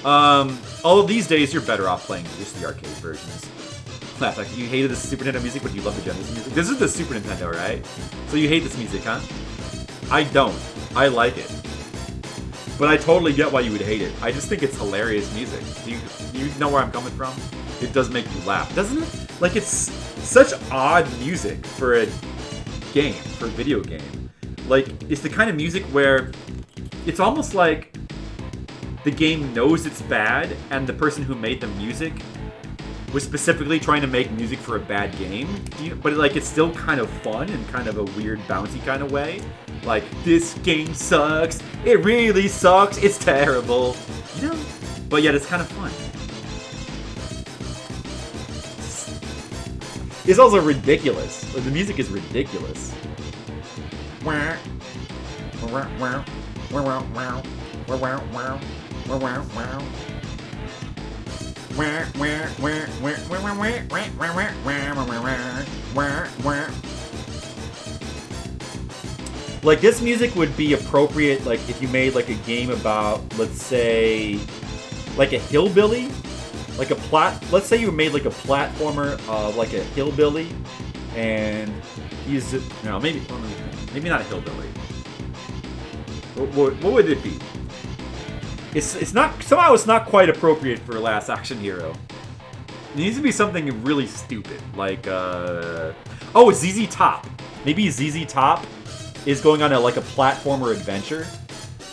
Although these days, you're better off playing just the arcade versions. Like, you hated the Super Nintendo music, but you love the Genesis music. This is the Super Nintendo, right? So you hate this music, huh? I don't. I like it. But I totally get why you would hate it. I just think it's hilarious music. You know where I'm coming from? It does make you laugh, doesn't it? Like, it's such odd music for a game, for a video game. Like, it's the kind of music where it's almost like the game knows it's bad, and the person who made the music was specifically trying to make music for a bad game, but like it's still kind of fun in kind of a weird, bouncy kind of way. Like, this game sucks. It really sucks. It's terrible. You know? But yet it's kind of fun. It's also ridiculous. The music is ridiculous. Like, this music would be appropriate, like, if you made, like, a game about, let's say, like a hillbilly? Like let's say you made, like, a platformer of, like, a hillbilly, and he's, maybe not a hillbilly. What would it be? It's not, somehow it's not quite appropriate for Last Action Hero. It needs to be something really stupid, like, oh, it's ZZ Top. Maybe ZZ Top is going on a platformer adventure,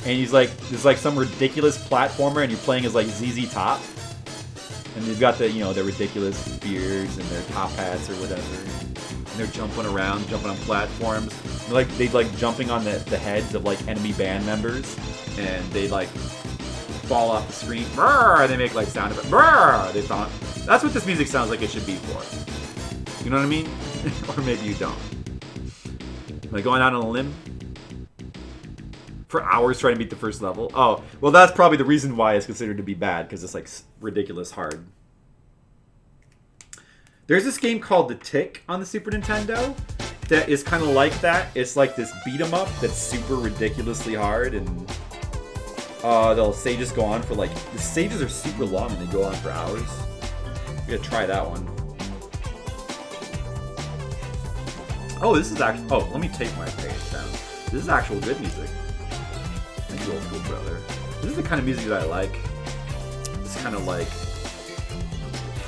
and he's like, there's like some ridiculous platformer, and you're playing as like ZZ Top, and they've got the, their ridiculous beards and their top hats or whatever, and they're jumping around, jumping on platforms, they're jumping on the heads of like enemy band members, and they like fall off the screen, brrr, they make like sound effects, brrr, they thought that's what this music sounds like it should be for. You know what I mean? Or maybe you don't. Am I going out on a limb? For hours trying to beat the first level? Oh, well, that's probably the reason why it's considered to be bad, because it's like ridiculous hard. There's this game called The Tick on the Super Nintendo that is kind of like that. It's like this beat 'em up that's super ridiculously hard, and the stages go on for like, the stages are super long and they go on for hours. We gotta try that one. Oh, this is actually... Oh, let me take my page down. This is actual good music. Thank you, old school brother. This is the kind of music that I like. This kind of like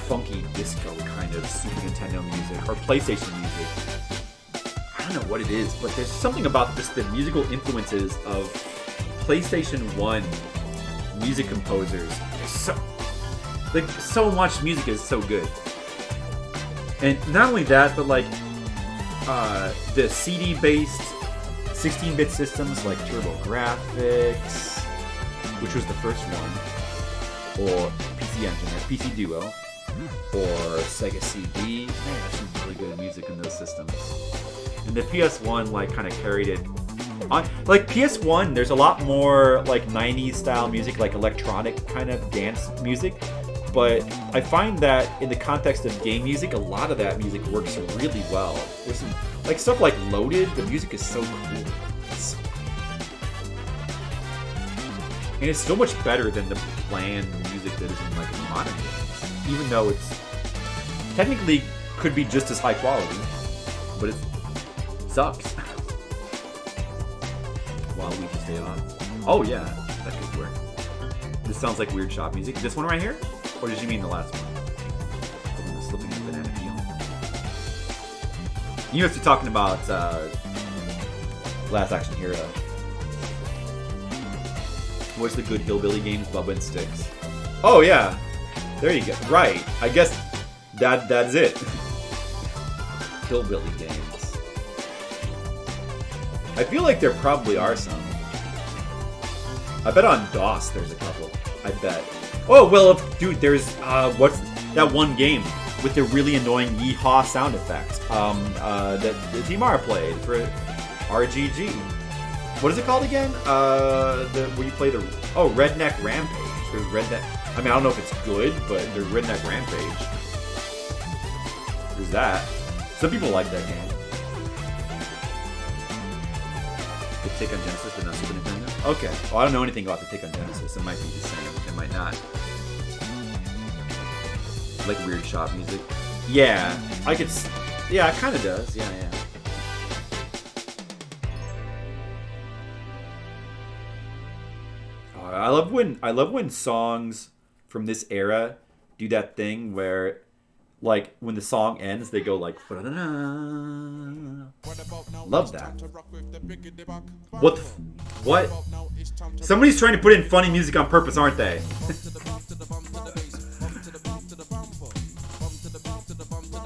funky disco kind of Super Nintendo music or PlayStation music. I don't know what it is, but there's something about this, the musical influences of PlayStation 1 music composers. There's so much music is so good. And not only that, but like the CD-based 16-bit systems like TurboGrafx, which was the first one, or PC Engine, or PC Duo, or Sega CD. Man, there's some really good music in those systems. And the PS1 like kind of carried it on. Like PS1, there's a lot more like 90s style music, like electronic kind of dance music. But I find that in the context of game music, a lot of that music works really well. With some, like stuff like Loaded, the music is so cool. And it's so much better than the bland music that is in like modern games. Even though it's technically could be just as high quality, but it sucks. While we just stay on. Oh yeah, that could work. This sounds like weird shop music. This one right here? Or did you mean the last one? I'm slipping a banana peel. You must be talking about Last Action Hero. What's the good hillbilly games? Bubba and Sticks. Oh yeah, there you go. Right. I guess That's it. Hillbilly games. I feel like there probably are some. I bet on DOS there's a couple. I bet. Oh, well, dude, there's, what's that one game with the really annoying yeehaw sound effect? That Timar played for RGG. What is it called again? Where you play Redneck Rampage. There's Redneck, I mean, I don't know if it's good, but there's Redneck Rampage. There's that. Some people like that game. The Take on Genesis, but not Super Nintendo? Okay. Well, I don't know anything about the Take on Genesis. It might be the same. It might not. Like weird shop music. Yeah. Yeah, it kind of does. Yeah. Oh, I love when songs from this era do that thing where, like, when the song ends, they go like, love that. What? Somebody's trying to put in funny music on purpose, aren't they?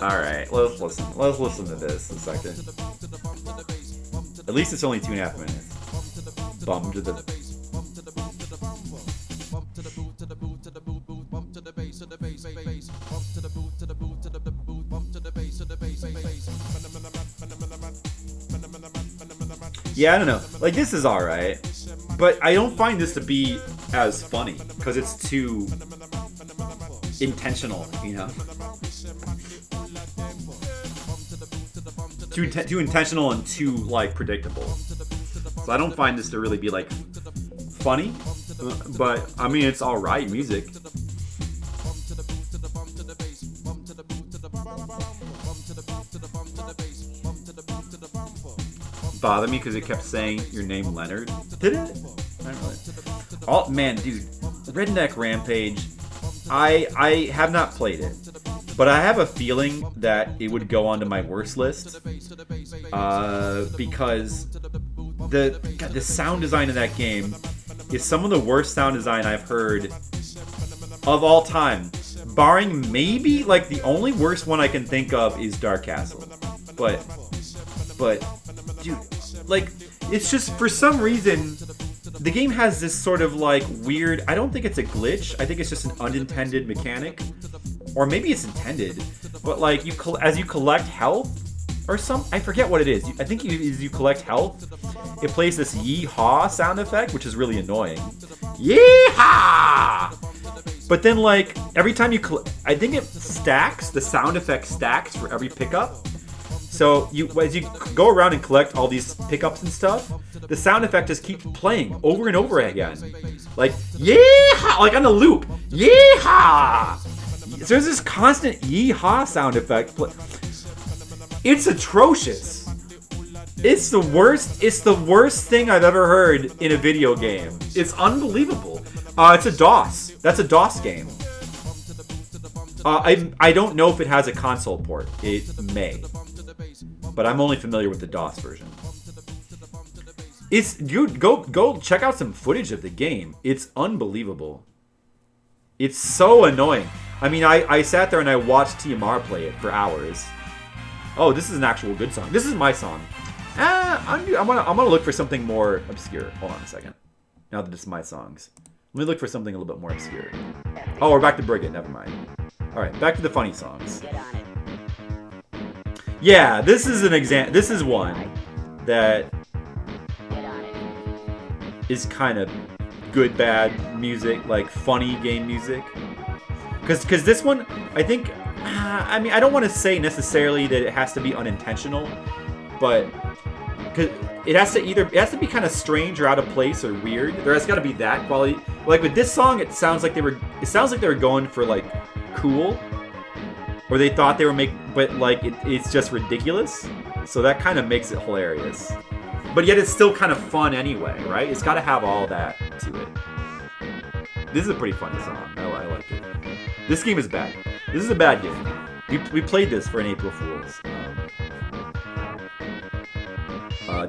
Alright, let's listen. Let's listen to this a second. At least it's only 2.5 minutes. Bum to the... Yeah, I don't know. Like, this is alright. But I don't find this to be as funny. Because it's too intentional, you know? Too intentional and too, like, predictable. So I don't find this to really be, like, funny. But, I mean, it's alright music. Bother me because it kept saying your name Leonard. Did it? I don't know. Oh man, dude, Redneck Rampage. I have not played it, but I have a feeling that it would go onto my worst list. Because the sound design in that game is some of the worst sound design I've heard of all time. Barring maybe, like, the only worst one I can think of is Dark Castle. But dude, like, it's just, for some reason, the game has this sort of, like, weird, I don't think it's a glitch, I think it's just an unintended mechanic, or maybe it's intended, but, like, as you collect health, or I forget what it is, I think as you collect health, it plays this yee-haw sound effect, which is really annoying. Yee-haw! But then, like, every time I think it stacks, the sound effect stacks for every pickup. So as you go around and collect all these pickups and stuff, the sound effect just keeps playing over and over again. Like, yeehaw! Like on a loop. Yeehaw! So there's this constant yeehaw sound effect. It's atrocious. It's the worst thing I've ever heard in a video game. It's unbelievable. It's a DOS. That's a DOS game. I don't know if it has a console port. It may. But I'm only familiar with the DOS version. Dude, go check out some footage of the game. It's unbelievable. It's so annoying. I mean, I sat there and I watched TMR play it for hours. Oh, this is an actual good song. This is my song. I'm gonna look for something more obscure. Hold on a second. Now that it's my songs, let me look for something a little bit more obscure. Oh, we're back to Brigid. Never mind. All right, back to the funny songs. Yeah, this is an example. This is one that is kind of good, bad music, like funny game music. Because this one, I think, I mean, I don't want to say necessarily that it has to be unintentional, but because it has to be kind of strange or out of place or weird. There has got to be that quality. Like with this song, it sounds like they were going for like cool. Or they thought they were but like it's just ridiculous. So that kind of makes it hilarious. But yet it's still kind of fun anyway, right? It's got to have all that to it. This is a pretty funny song. I like it. This game is bad. This is a bad game. We played this for an April Fool's.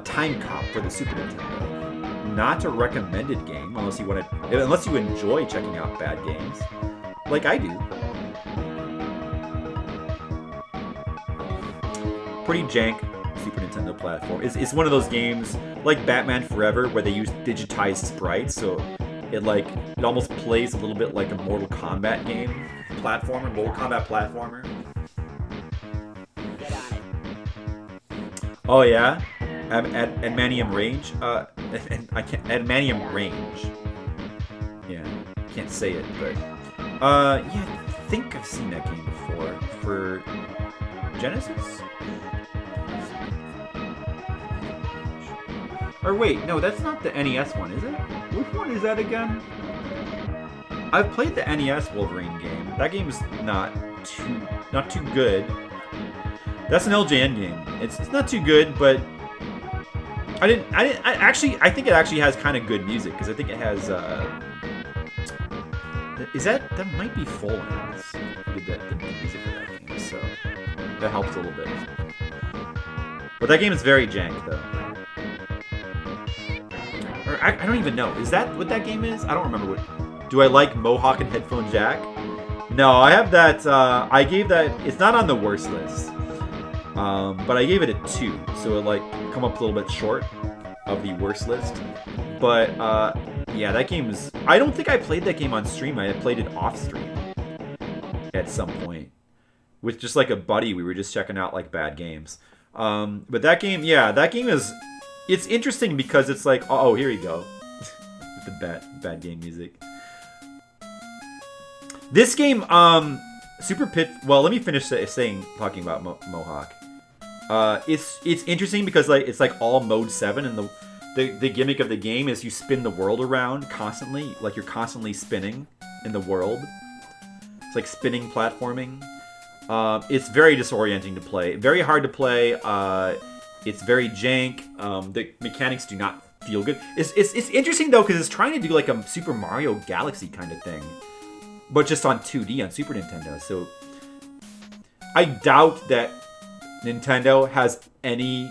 Time Cop for the Super Nintendo. Not a recommended game unless you enjoy checking out bad games, like I do. pretty jank Super Nintendo platform. It's one of those games like Batman Forever where they use digitized sprites, so it almost plays a little bit like a Mortal Kombat game platformer, Mortal Kombat platformer. Oh yeah, Admanium Range. I can't Admanium Range. Yeah, can't say it, but yeah, I think I've seen that game before for Genesis. Or wait, no, that's not the NES one, is it? Which one is that again? I've played the NES Wolverine game. That game is not too good. That's an LJN game. It's not too good, but I think it actually has kind of good music because I think it has that might be Full Hands who did the music for that game, so that helps a little bit. But that game is very jank though. Or I don't even know. Is that what that game is? I don't remember what. Do I like Mohawk and Headphone Jack? No, I have that. I gave that. It's not on the worst list. But I gave it a 2, so it come up a little bit short of the worst list. But yeah, that game is. I don't think I played that game on stream. I had played it off stream at some point with just a buddy. We were just checking out bad games. But that game, yeah, that game is. It's interesting because it's oh, here you go, with the bad game music. This game, Super Pit. Well, let me finish talking about Mohawk. It's interesting because it's all mode 7, and the gimmick of the game is you spin the world around constantly, you're constantly spinning in the world. It's like spinning platforming. It's very disorienting to play, very hard to play. It's very jank. The mechanics do not feel good. It's interesting though because it's trying to do a Super Mario Galaxy kind of thing, but just on 2D on Super Nintendo. So I doubt that Nintendo has any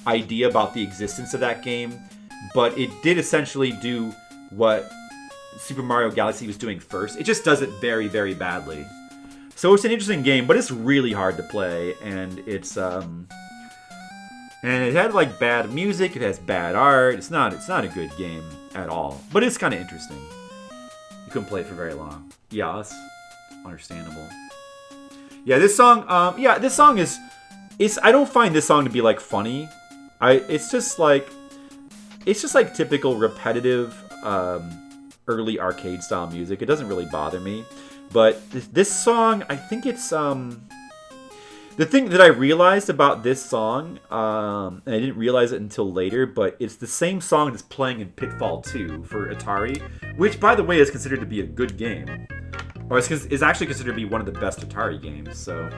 idea about the existence of that game, but it did essentially do what Super Mario Galaxy was doing first. It just does it very, very badly. So it's an interesting game, but it's really hard to play, and it's and it had bad music, it has bad art. It's not a good game at all, but it's kind of interesting. You couldn't play it for very long. Yeah, that's understandable. Yeah, this song. This song is. I don't find this song to be funny. It's just typical repetitive early arcade style music. It doesn't really bother me. But this song, I think it's the thing that I realized about this song, and I didn't realize it until later, but it's the same song that's playing in Pitfall 2 for Atari, which, by the way, is considered to be a good game. Or is actually considered to be one of the best Atari games. So,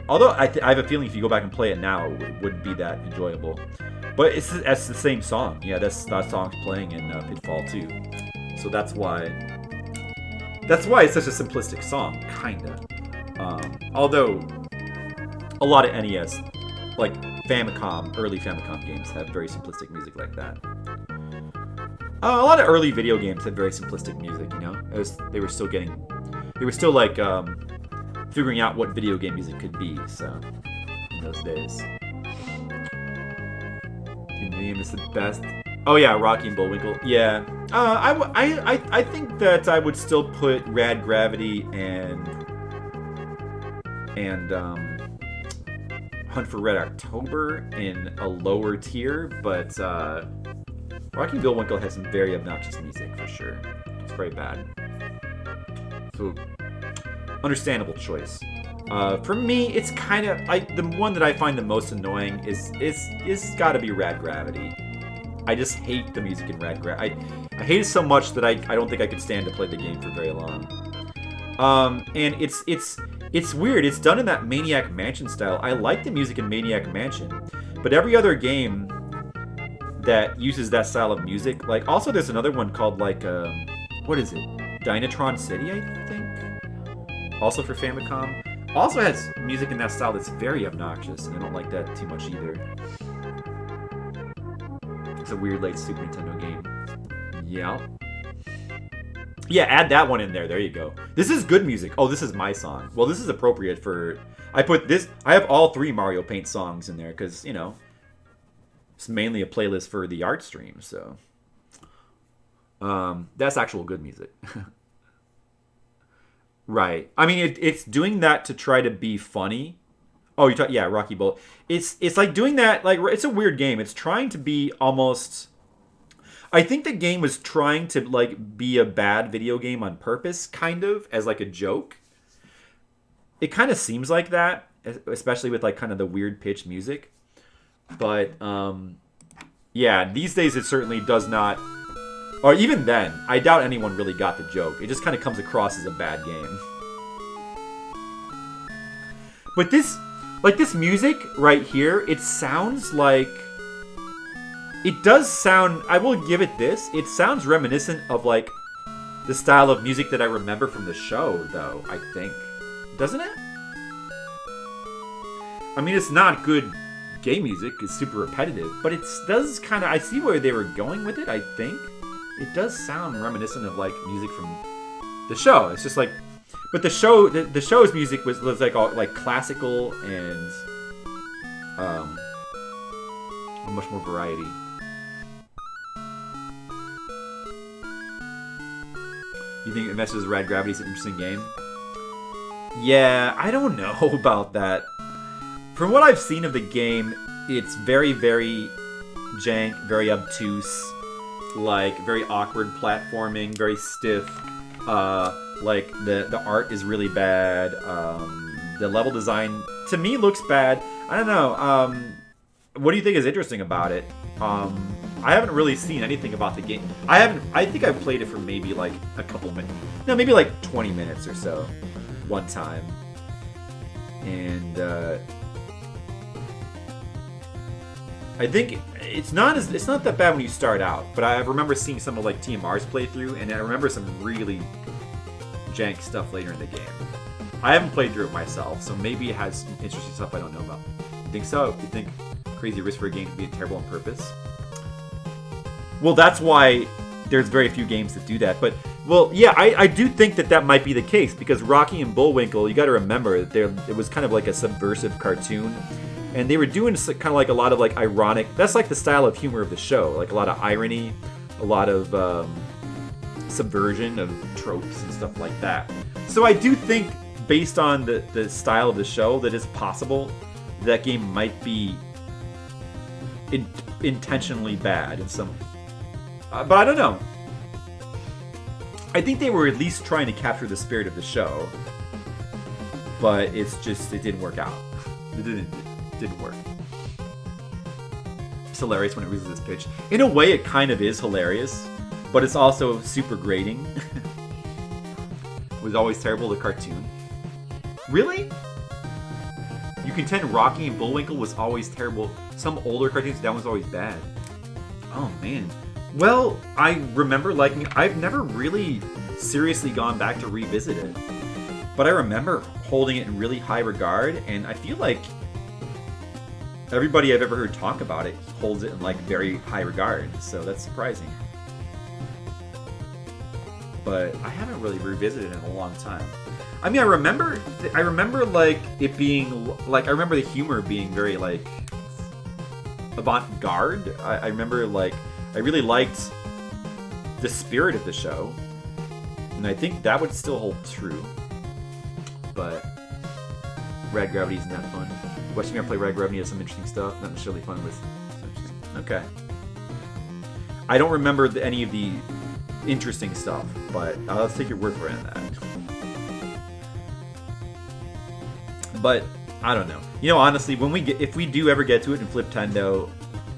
although I have a feeling if you go back and play it now, it wouldn't be that enjoyable. But it's the same song. Yeah, that song's playing in Pitfall 2. So that's why it's such a simplistic song, kinda. Although a lot of NES, early Famicom games have very simplistic music like that. A lot of early video games had very simplistic music, they were still figuring out what video game music could be. So in those days, your name is the best. Oh yeah, Rocky and Bullwinkle. Yeah, I think that I would still put Rad Gravity and Hunt for Red October in a lower tier, but Rocky and Bullwinkle has some very obnoxious music for sure. It's very bad. So understandable choice. For me, it's kind of the one that I find the most annoying is got to be Rad Gravity. I just hate the music in Rad Gravity. I hate it so much that I don't think I could stand to play the game for very long. And it's weird. It's done in that Maniac Mansion style. I like the music in Maniac Mansion, but every other game that uses that style of music, also there's another one called what is it? Dynatron City, I think. Also for Famicom. Also has music in that style that's very obnoxious, and I don't like that too much either. It's a weird late Super Nintendo game. Yeah. Yeah, add that one in there. There you go. This is good music. Oh, this is my song. Well, this is appropriate for... I have all 3 Mario Paint songs in there because, you know, it's mainly a playlist for the art stream, so... that's actual good music. Right. I mean, it's doing that to try to be funny. Oh, yeah, Rocky Bolt. It's like doing that, like, it's a weird game. It's trying to be almost... I think the game was trying to like be a bad video game on purpose, kind of, as like a joke. It kind of seems like that, especially with like kind of the weird pitch music. But yeah, these days it certainly does not. Or even then, I doubt anyone really got the joke. It just kind of comes across as a bad game. But this music right here, it sounds like... It does sound, I will give it this, it sounds reminiscent of like the style of music that I remember from the show, though, I think. Doesn't it? I mean, it's not good game music, it's super repetitive, but it does kind of, I see where they were going with it, I think. It does sound reminiscent of like music from the show. It's just like, but the show's music was like all like classical and much more variety. You think Investors Rad Gravity is an interesting game? Yeah, I don't know about that. From what I've seen of the game, it's very, very jank, very obtuse, like very awkward platforming, very stiff. Like the art is really bad. The level design to me looks bad. I don't know. What do you think is interesting about it? I haven't really seen anything about the game. I think I've played it for maybe like a couple minutes. No, maybe like 20 minutes or so, one time. And I think it's not that bad when you start out. But I remember seeing some of like TMR's playthrough, and I remember some really jank stuff later in the game. I haven't played through it myself, so maybe it has some interesting stuff I don't know about. You think so? You think crazy risk for a game to be terrible on purpose? Well, that's why there's very few games that do that. But, well, yeah, I do think that might be the case, because Rocky and Bullwinkle, you got to remember, it was kind of like a subversive cartoon, and they were doing kind of like a lot of like ironic, that's like the style of humor of the show, like a lot of irony, a lot of subversion of tropes and stuff like that. So I do think, based on the style of the show, that it's possible that game might be intentionally bad in some... but I don't know. I think they were at least trying to capture the spirit of the show, but it didn't work out. It didn't work. It's hilarious when it loses its pitch. In a way, it kind of is hilarious, but it's also super grating. It was always terrible, the cartoon. Really? You contend Rocky and Bullwinkle was always terrible. Some older cartoons, that was always bad. Oh, man. Well, I remember liking it. I've never really seriously gone back to revisit it. But I remember holding it in really high regard, and I feel like everybody I've ever heard talk about it holds it in like very high regard, so that's surprising. But I haven't really revisited it in a long time. I mean, I remember like it being like, I remember the humor being very like avant-garde. I remember like I really liked the spirit of the show, and I think that would still hold true. But Rad Gravity isn't that fun. Watching me play Rad Gravity has some interesting stuff. Not necessarily fun with. Okay. I don't remember any of the interesting stuff, but I'll take your word for it on that. But I don't know. You know, honestly, if we do ever get to it in Fliptendo,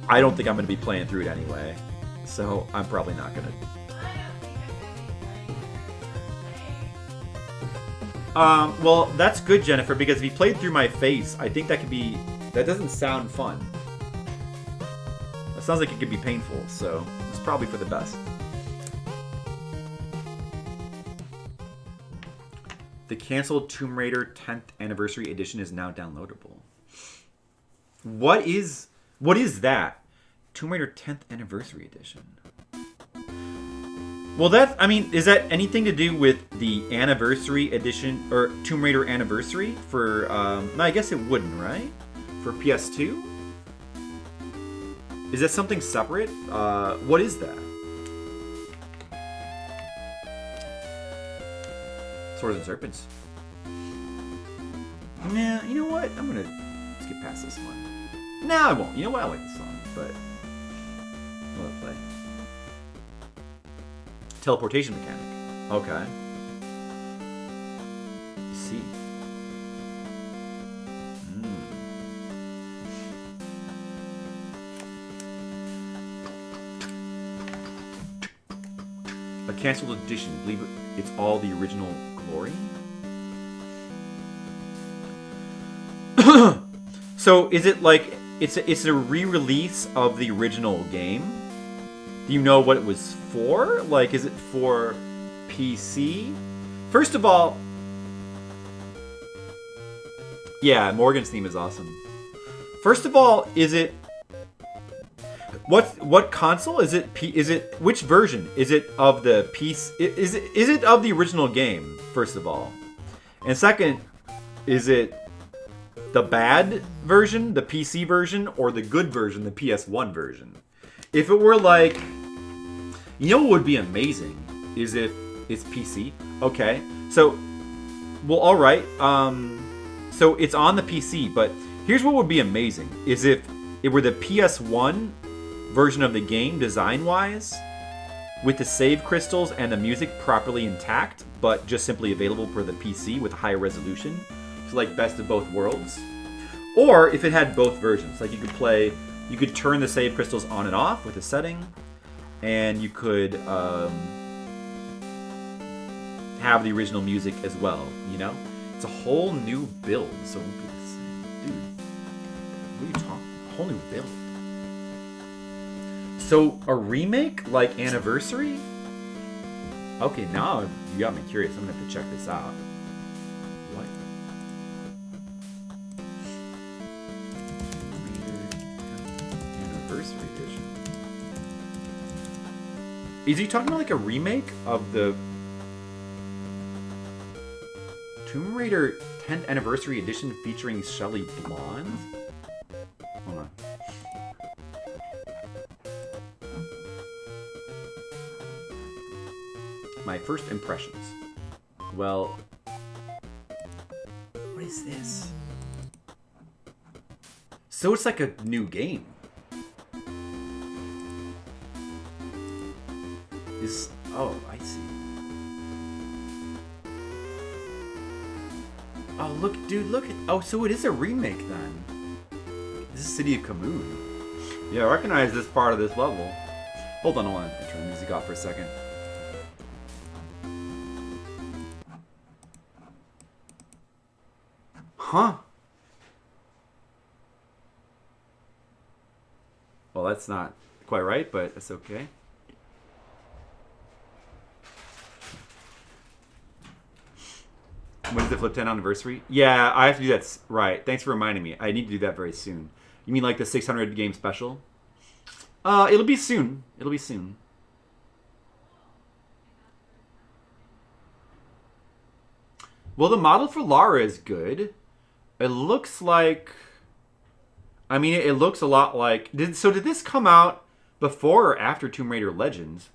I don't think I'm going to be playing through it anyway. So I'm probably not going to. Well, that's good, Jennifer, because if you played through my face, I think that doesn't sound fun. That sounds like it could be painful, so it's probably for the best. The canceled Tomb Raider 10th Anniversary Edition is now downloadable. What is that? Tomb Raider 10th Anniversary Edition. Well, I mean, is that anything to do with the anniversary edition or Tomb Raider anniversary for? No, I guess it wouldn't, right? For PS2. Is that something separate? What is that? Swords and Serpents. Nah, you know what? I'm gonna skip past this one. No, I won't. You know what? I like the song, but I'll let it play. Teleportation mechanic. Okay. See. A canceled edition. Believe it's all the original glory. So is it like it's a re-release of the original game? Do you know what it was for? Like, is it for PC? First of all, yeah, Morgan's theme is awesome. First of all, is it what console is it? Is it which version? Is it of the PC? Is it of the original game? First of all, and second, is it the bad version, the PC version, or the good version, the PS1 version? If it were like, you know what would be amazing is if it's PC. Okay, so, well, all right. So it's on the PC, but here's what would be amazing is if it were the PS1 version of the game design-wise, with the save crystals and the music properly intact, but just simply available for the PC with higher resolution. So like best of both worlds. Or if it had both versions, like you could turn the save crystals on and off with a setting, and you could have the original music as well, you know? It's a whole new build, so dude, what are you talking? A whole new build. So a remake like Anniversary? Okay, now you got me curious. I'm gonna have to check this out. What? Anniversary edition. Is he talking about like a remake of the Tomb Raider 10th Anniversary Edition featuring Shelley Blonde? Hold on. My first impressions. Well, what is this? So it's like a new game. Oh, I see. Oh, look, dude, look at... Oh, so it is a remake, then. This is City of Kamoon. Yeah, I recognize this part of this level. Hold on. I'll turn the music off for a second. Huh? Well, that's not quite right, but that's okay. When is the Flip 10 anniversary? Yeah, I have to do that. Right. Thanks for reminding me. I need to do that very soon. You mean like the 600 game special? It'll be soon. It'll be soon. Well, the model for Lara is good. It looks like... I mean, it looks a lot like... So did this come out before or after Tomb Raider Legends?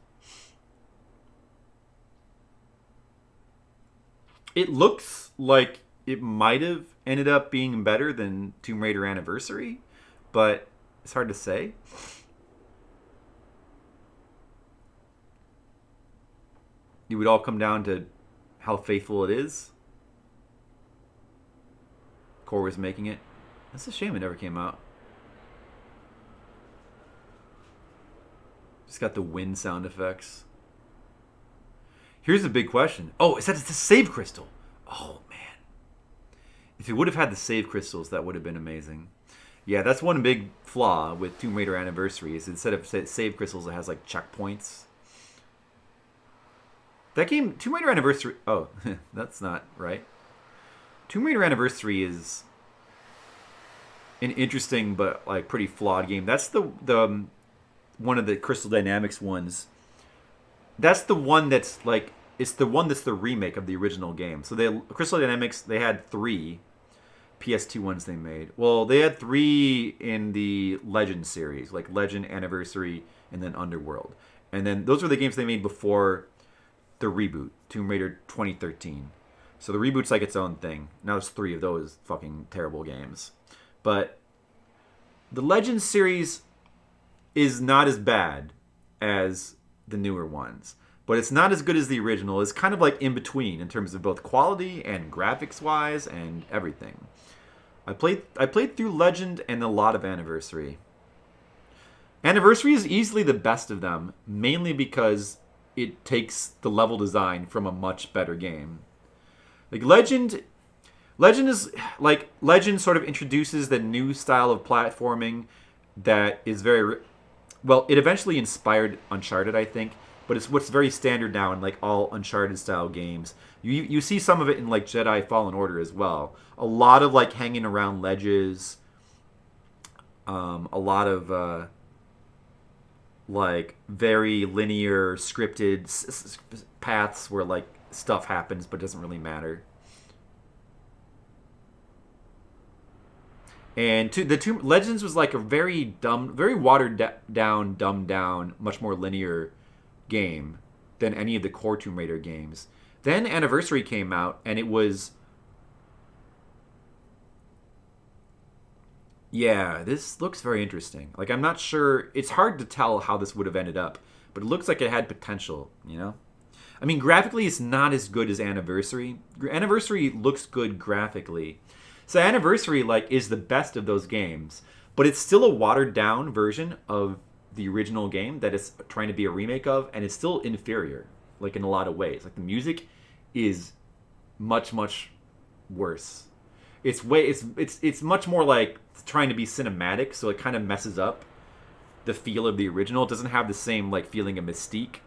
It looks like it might have ended up being better than Tomb Raider Anniversary, but it's hard to say. It would all come down to how faithful it is. Core was making it. That's a shame it never came out. Just got the wind sound effects. Here's the big question. Oh, it's the save crystal. Oh, man. If it would have had the save crystals, that would have been amazing. Yeah, that's one big flaw with Tomb Raider Anniversary is instead of save crystals, it has like checkpoints. That game, Tomb Raider Anniversary... Oh, that's not right. Tomb Raider Anniversary is an interesting but like pretty flawed game. That's the one of the Crystal Dynamics ones that's the one that's like it's the one that's the remake of the original game. So they Crystal Dynamics they had 3 PS2 ones they made. Well, they had 3 in the Legend series, like Legend, Anniversary, and then Underworld. And then those were the games they made before the reboot, Tomb Raider 2013. So the reboot's like its own thing. Now there's 3 of those fucking terrible games. But the Legend series is not as bad as the newer ones. But it's not as good as the original. It's kind of like in between in terms of both quality and graphics wise and everything. I played through Legend and a lot of Anniversary. Anniversary is easily the best of them, mainly because it takes the level design from a much better game. Like Legend sort of introduces the new style of platforming that is very well. It eventually inspired Uncharted, I think, but it's what's very standard now in like all Uncharted style games. You see some of it in like Jedi Fallen Order as well. A lot of like hanging around ledges. A lot of like very linear scripted paths where like stuff happens but doesn't really matter. And the Tomb Legends was like a very dumb, very watered down, dumbed down, much more linear game than any of the core Tomb Raider games. Then Anniversary came out, and it was, yeah, this looks very interesting. Like I'm not sure, it's hard to tell how this would have ended up, but it looks like it had potential. You know, I mean, graphically, it's not as good as Anniversary. Anniversary looks good graphically. So Anniversary like is the best of those games, but it's still a watered down version of the original game that it's trying to be a remake of, and it's still inferior, like in a lot of ways. Like the music is much worse. It's much more like trying to be cinematic, so it kind of messes up the feel of the original. It doesn't have the same like feeling of mystique.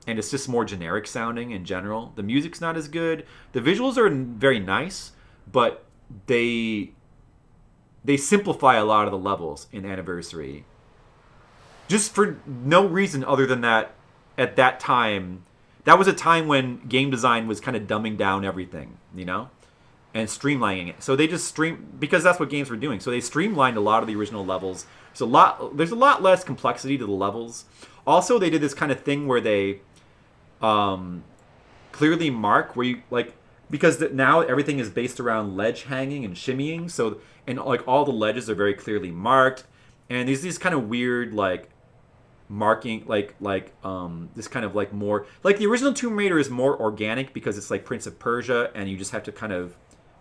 And it's just more generic sounding in general. The music's not as good. The visuals are very nice, but they simplify a lot of the levels in Anniversary. Just for no reason other than that at that time, that was a time when game design was kind of dumbing down everything, you know? And streamlining it. So they just because that's what games were doing. So they streamlined a lot of the original levels. There's a lot less complexity to the levels. Also, they did this kind of thing where they clearly mark where you like because now everything is based around ledge hanging and shimmying. So and like all the ledges are very clearly marked, and there's these kind of weird like marking like this kind of like more like the original Tomb Raider is more organic because it's like Prince of Persia, and you just have to kind of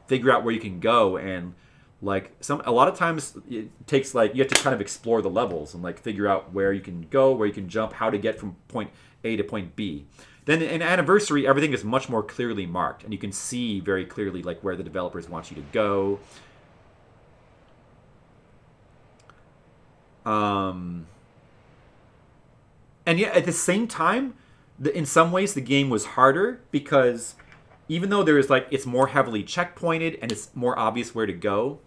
figure out where you can go, and like a lot of times it takes like you have to kind of explore the levels and like figure out where you can go, where you can jump, how to get from point A to point B. Then in Anniversary, everything is much more clearly marked, and you can see very clearly like where the developers want you to go. And yet at the same time, in some ways the game was harder because even though there is like it's more heavily checkpointed and it's more obvious where to go,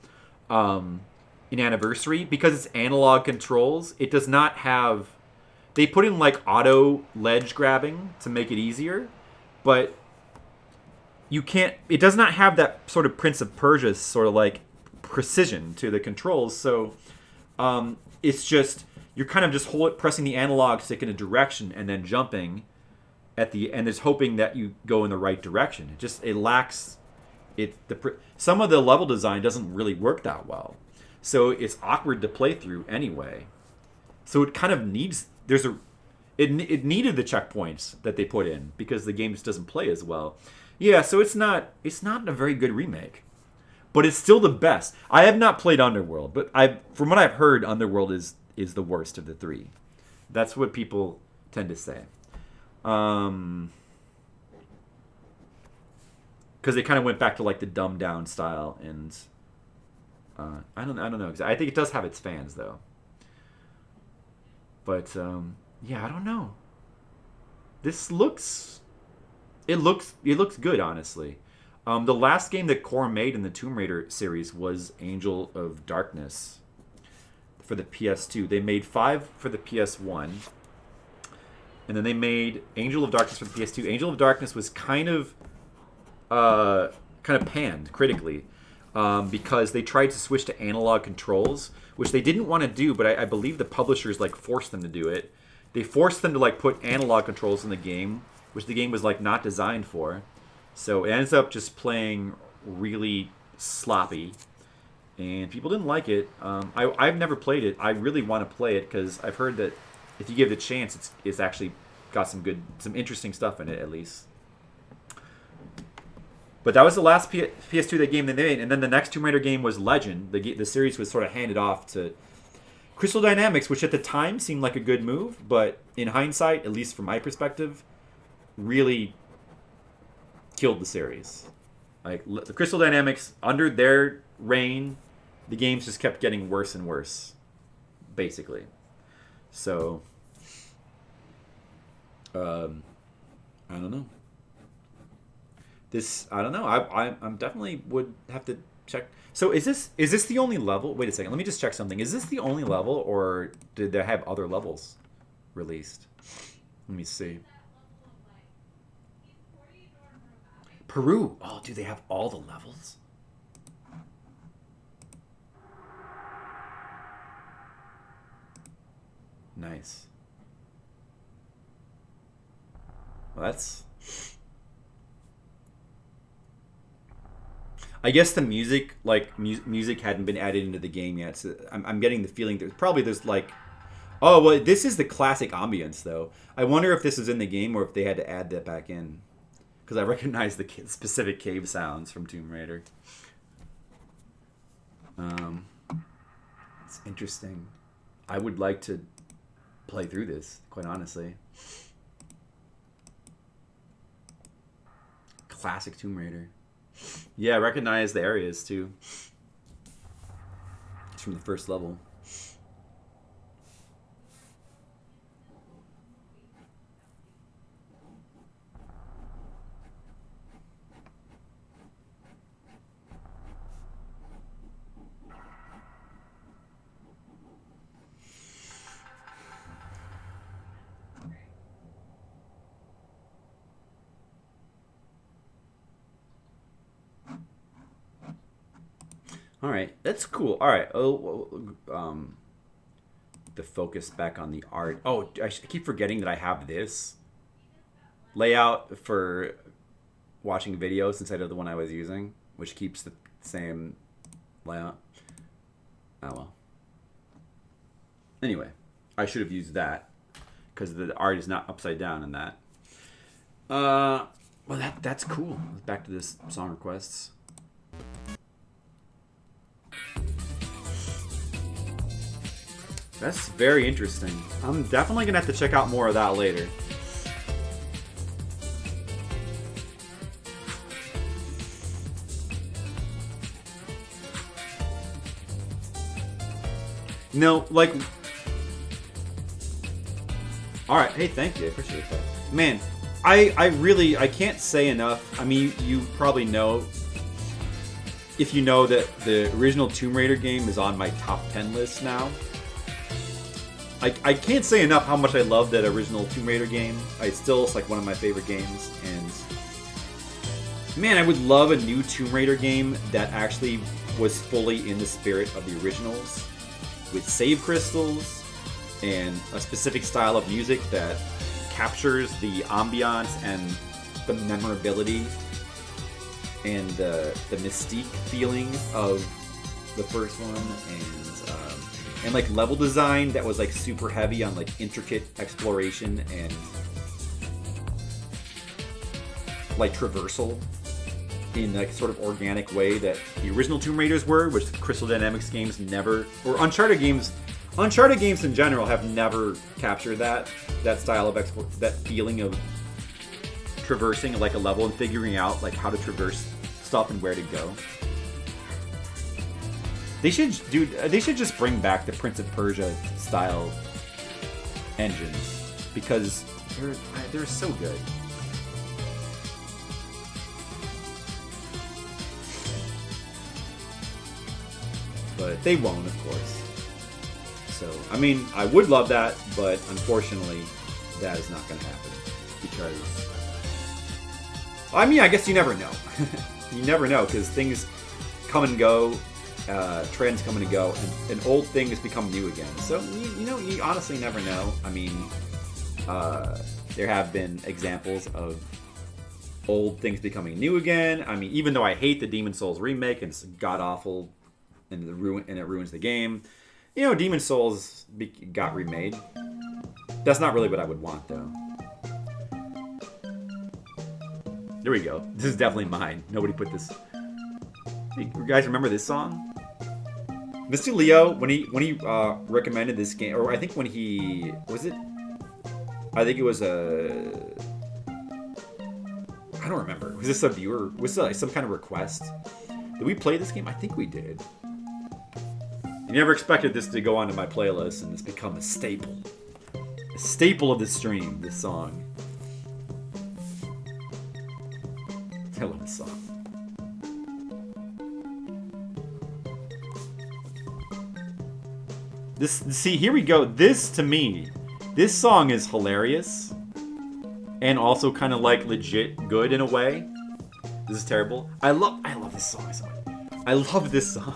in Anniversary because it's analog controls, it does not have. They put in like auto ledge grabbing to make it easier, but you can't. It does not have that sort of Prince of Persia sort of like precision to the controls. So it's just you're kind of just pressing the analog stick in a direction and then jumping at the end. Is hoping that you go in the right direction. It lacks. Some of the level design doesn't really work that well, so it's awkward to play through anyway. So it kind of needs. It needed the checkpoints that they put in because the game just doesn't play as well. Yeah, so it's not a very good remake, but it's still the best. I have not played Underworld, but from what I've heard, Underworld is the worst of the 3. That's what people tend to say. Because they kind of went back to like the dumbed down style, and I don't know. I think it does have its fans though. But yeah, I don't know. This looks good, honestly. The last game that Core made in the Tomb Raider series was Angel of Darkness for the PS2. They made 5 for the PS1. and then they made Angel of Darkness for the PS2. Angel of Darkness was kind of panned critically because they tried to switch to analog controls, which they didn't want to do, but I believe the publishers like forced them to do it. They forced them to like put analog controls in the game, which the game was like not designed for. So it ends up just playing really sloppy, and people didn't like it. I've never played it. I really want to play it because I've heard that if you give it a chance, it's actually got some interesting stuff in it at least. But that was the last PS2 game they made, and then the next Tomb Raider game was Legend. The series was sort of handed off to Crystal Dynamics, which at the time seemed like a good move, but in hindsight, at least from my perspective, really killed the series. Like the Crystal Dynamics, under their reign, the games just kept getting worse and worse, basically. So, I don't know. I don't know. I'm definitely would have to check. So is this the only level? Wait a second. Let me just check something. Is this the only level, or did they have other levels released? Let me see. Peru. Oh, do they have all the levels? Nice. Well, that's... I guess the music, music hadn't been added into the game yet, so I'm getting the feeling there's like... Oh, well, this is the classic ambience, though. I wonder if this is in the game or if they had to add that back in. Because I recognize the specific cave sounds from Tomb Raider. It's interesting. I would like to play through this, quite honestly. Classic Tomb Raider. Yeah, I recognize the areas, too. It's from the first level. All right, that's cool. All right, the focus back on the art. Oh, I keep forgetting that I have this layout for watching videos instead of the one I was using, which keeps the same layout. Oh well. Anyway, I should have used that because the art is not upside down in that. Well, that's cool. Back to this song requests. That's very interesting. I'm definitely gonna have to check out more of that later. No, like... Alright, hey, thank you. I appreciate that. Man, I can't say enough. I mean, you probably know... If you know that the original Tomb Raider game is on my top 10 list now. I can't say enough how much I love that original Tomb Raider game. It's like one of my favorite games, and man, I would love a new Tomb Raider game that actually was fully in the spirit of the originals, with save crystals and a specific style of music that captures the ambiance and the memorability and the mystique feeling of the first one, and like level design that was like super heavy on like intricate exploration and like traversal in like sort of organic way that the original Tomb Raiders were, which the Crystal Dynamics games never, or Uncharted games in general have never captured that style of that feeling of traversing like a level and figuring out like how to traverse stuff and where to go. They should just bring back the Prince of Persia style engines because they're so good. But they won't, of course. So, I mean, I would love that, but unfortunately, that is not going to happen. Because, I mean, I guess you never know. You never know, because things come and go, trends come and go, and old things become new again. So, you honestly never know. I mean, there have been examples of old things becoming new again. I mean, even though I hate the Demon's Souls remake, and it's god-awful, and it ruins the game, Demon's Souls got remade. That's not really what I would want, though. There we go. This is definitely mine. Nobody put this. Hey, you guys remember this song? Mr. Leo, when he recommended this game, or I think when he I think it was I don't remember. Was this a viewer? Was this some kind of request? Did we play this game? I think we did. You never expected this to go onto my playlist, and it's become a staple. A staple of the stream, this song. I love this song. See, here we go. This, to me, this song is hilarious. And also kind of like legit good in a way. This is terrible. I love this song so much. I love this song.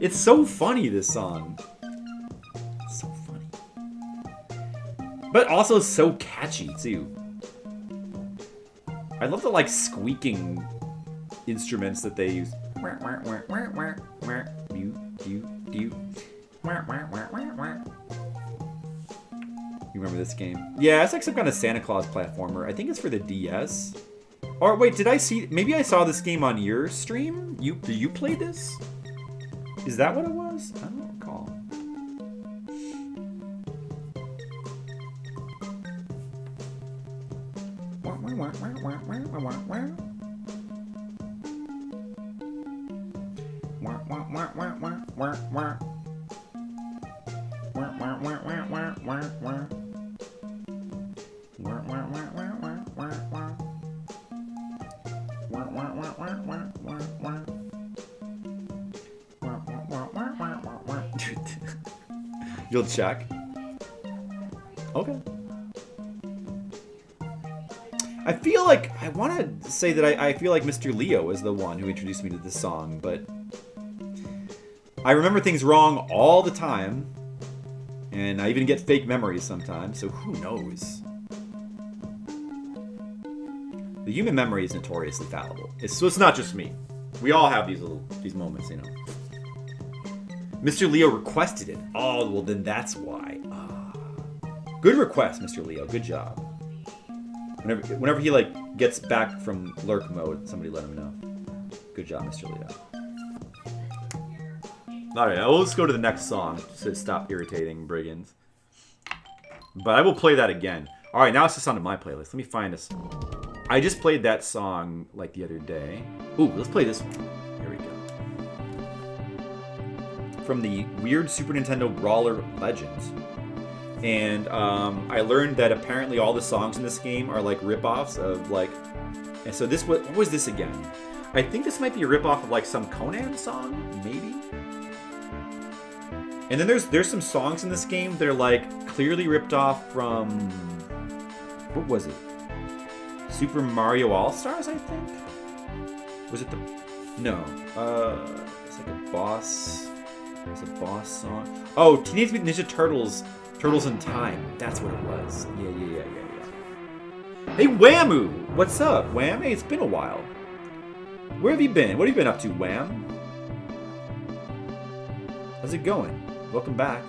It's so funny, this song. It's so funny. But also so catchy, too. I love the, like, squeaking instruments that they use. You remember this game? Yeah, it's like some kind of Santa Claus platformer. I think it's for the DS. Or wait, did I see... Maybe I saw this game on your stream? Did you play this? Is that what it was? I don't recall. You'll check. Okay. I feel like I want to say that I feel like Mr. Leo is the one who introduced me to this song, but I remember things wrong all the time, and I even get fake memories sometimes, so who knows? The human memory is notoriously fallible. So it's not just me. We all have these moments, you know. Mr. Leo requested it. Oh, well then that's why. Good request, Mr. Leo. Good job. Whenever he like gets back from lurk mode, somebody let him know. Good job, Mr. Leo. Alright, well, let's go to the next song to stop irritating brigands. But I will play that again. Alright, now it's just onto my playlist. Let me find this. I just played that song like the other day. Ooh, let's play this one. Here we go. From the weird Super Nintendo Brawler Legends. And I learned that apparently all the songs in this game are like rip-offs of like... And so this, what was this again? I think this might be a rip-off of like some Conan song, maybe? And then there's some songs in this game that are like clearly ripped off from... What was it? Super Mario All-Stars, I think? Was it the... No. It's like a boss... There's a boss song. Oh, Teenage Mutant Ninja Turtles... Turtles in Time. That's what it was. Yeah. Hey, Whamu! What's up, Wham? Hey, it's been a while. Where have you been? What have you been up to, Wham? How's it going? Welcome back.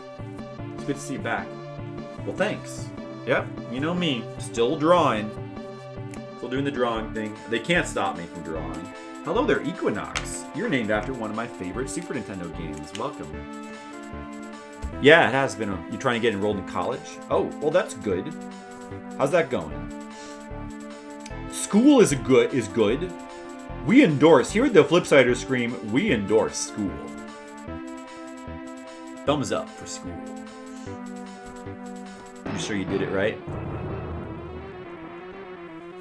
It's good to see you back. Well, thanks. Yep, you know me. Still drawing. Still doing the drawing thing. They can't stop me from drawing. Hello there, Equinox. You're named after one of my favorite Super Nintendo games. Welcome. Yeah, it has been. You trying to get enrolled in college? Oh, well, that's good. How's that going? School is good. We endorse. Here at the Flipsider Scream, we endorse school. Thumbs up for school. I'm sure you did it right.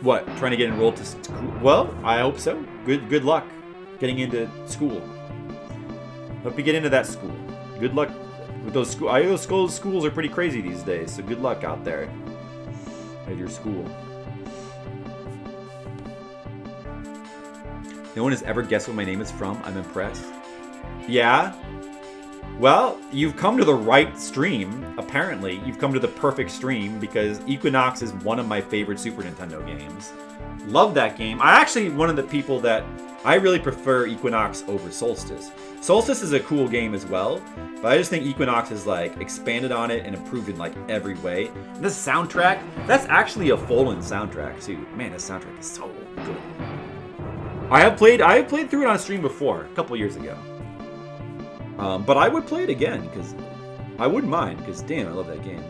What? Trying to get enrolled to school? Well, I hope so. Good luck getting into school. Hope you get into that school. Good luck With those schools are pretty crazy these days. So good luck out there at your school. No one has ever guessed what my name is from. I'm impressed. Yeah? Well, you've come to the right stream, apparently. You've come to the perfect stream, because Equinox is one of my favorite Super Nintendo games. Love that game. I actually one of the people that I really prefer Equinox over Solstice. Solstice is a cool game as well, but I just think Equinox has like expanded on it and improved in like every way. And this soundtrack, that's actually a Folan soundtrack too. Man, this soundtrack is so good. I have played through it on stream before, a couple years ago. But I would play it again, because I wouldn't mind, because damn, I love that game.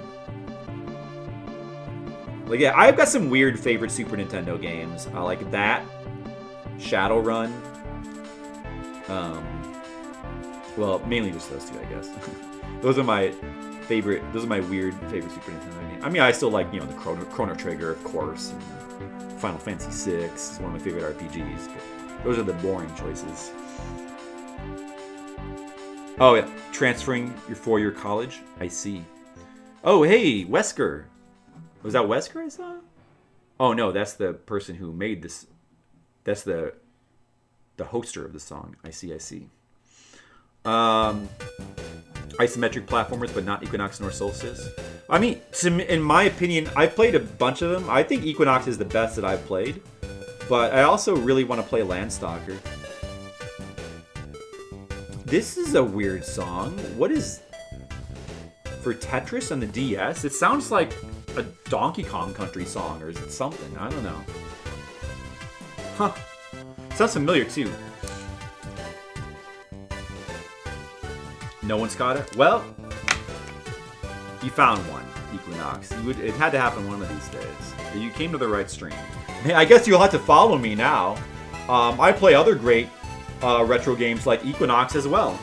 Like, yeah, I've got some weird favorite Super Nintendo games. I like that, Shadowrun. Well, mainly just those two, I guess. Those are my favorite. Those are my weird favorite Super Nintendo games. I mean, I still like, the Chrono Trigger, of course. And Final Fantasy VI is one of my favorite RPGs. But those are the boring choices. Oh yeah, transferring your four-year college. I see. Oh hey, Wesker. Was that Wesker I saw? Oh no, that's the person who made this. That's the hoster of the song. I see. Isometric platformers, but not Equinox nor Solstice. I mean, in my opinion, I've played a bunch of them. I think Equinox is the best that I've played, but I also really want to play Landstalker. This is a weird song. What is... For Tetris on the DS? It sounds like a Donkey Kong Country song, or is it something? I don't know. Huh. Sounds familiar, too. No one's got it? Well, you found one, Equinox. It had to happen one of these days. You came to the right stream. Hey, I guess you'll have to follow me now. I play other great retro games like Equinox as well.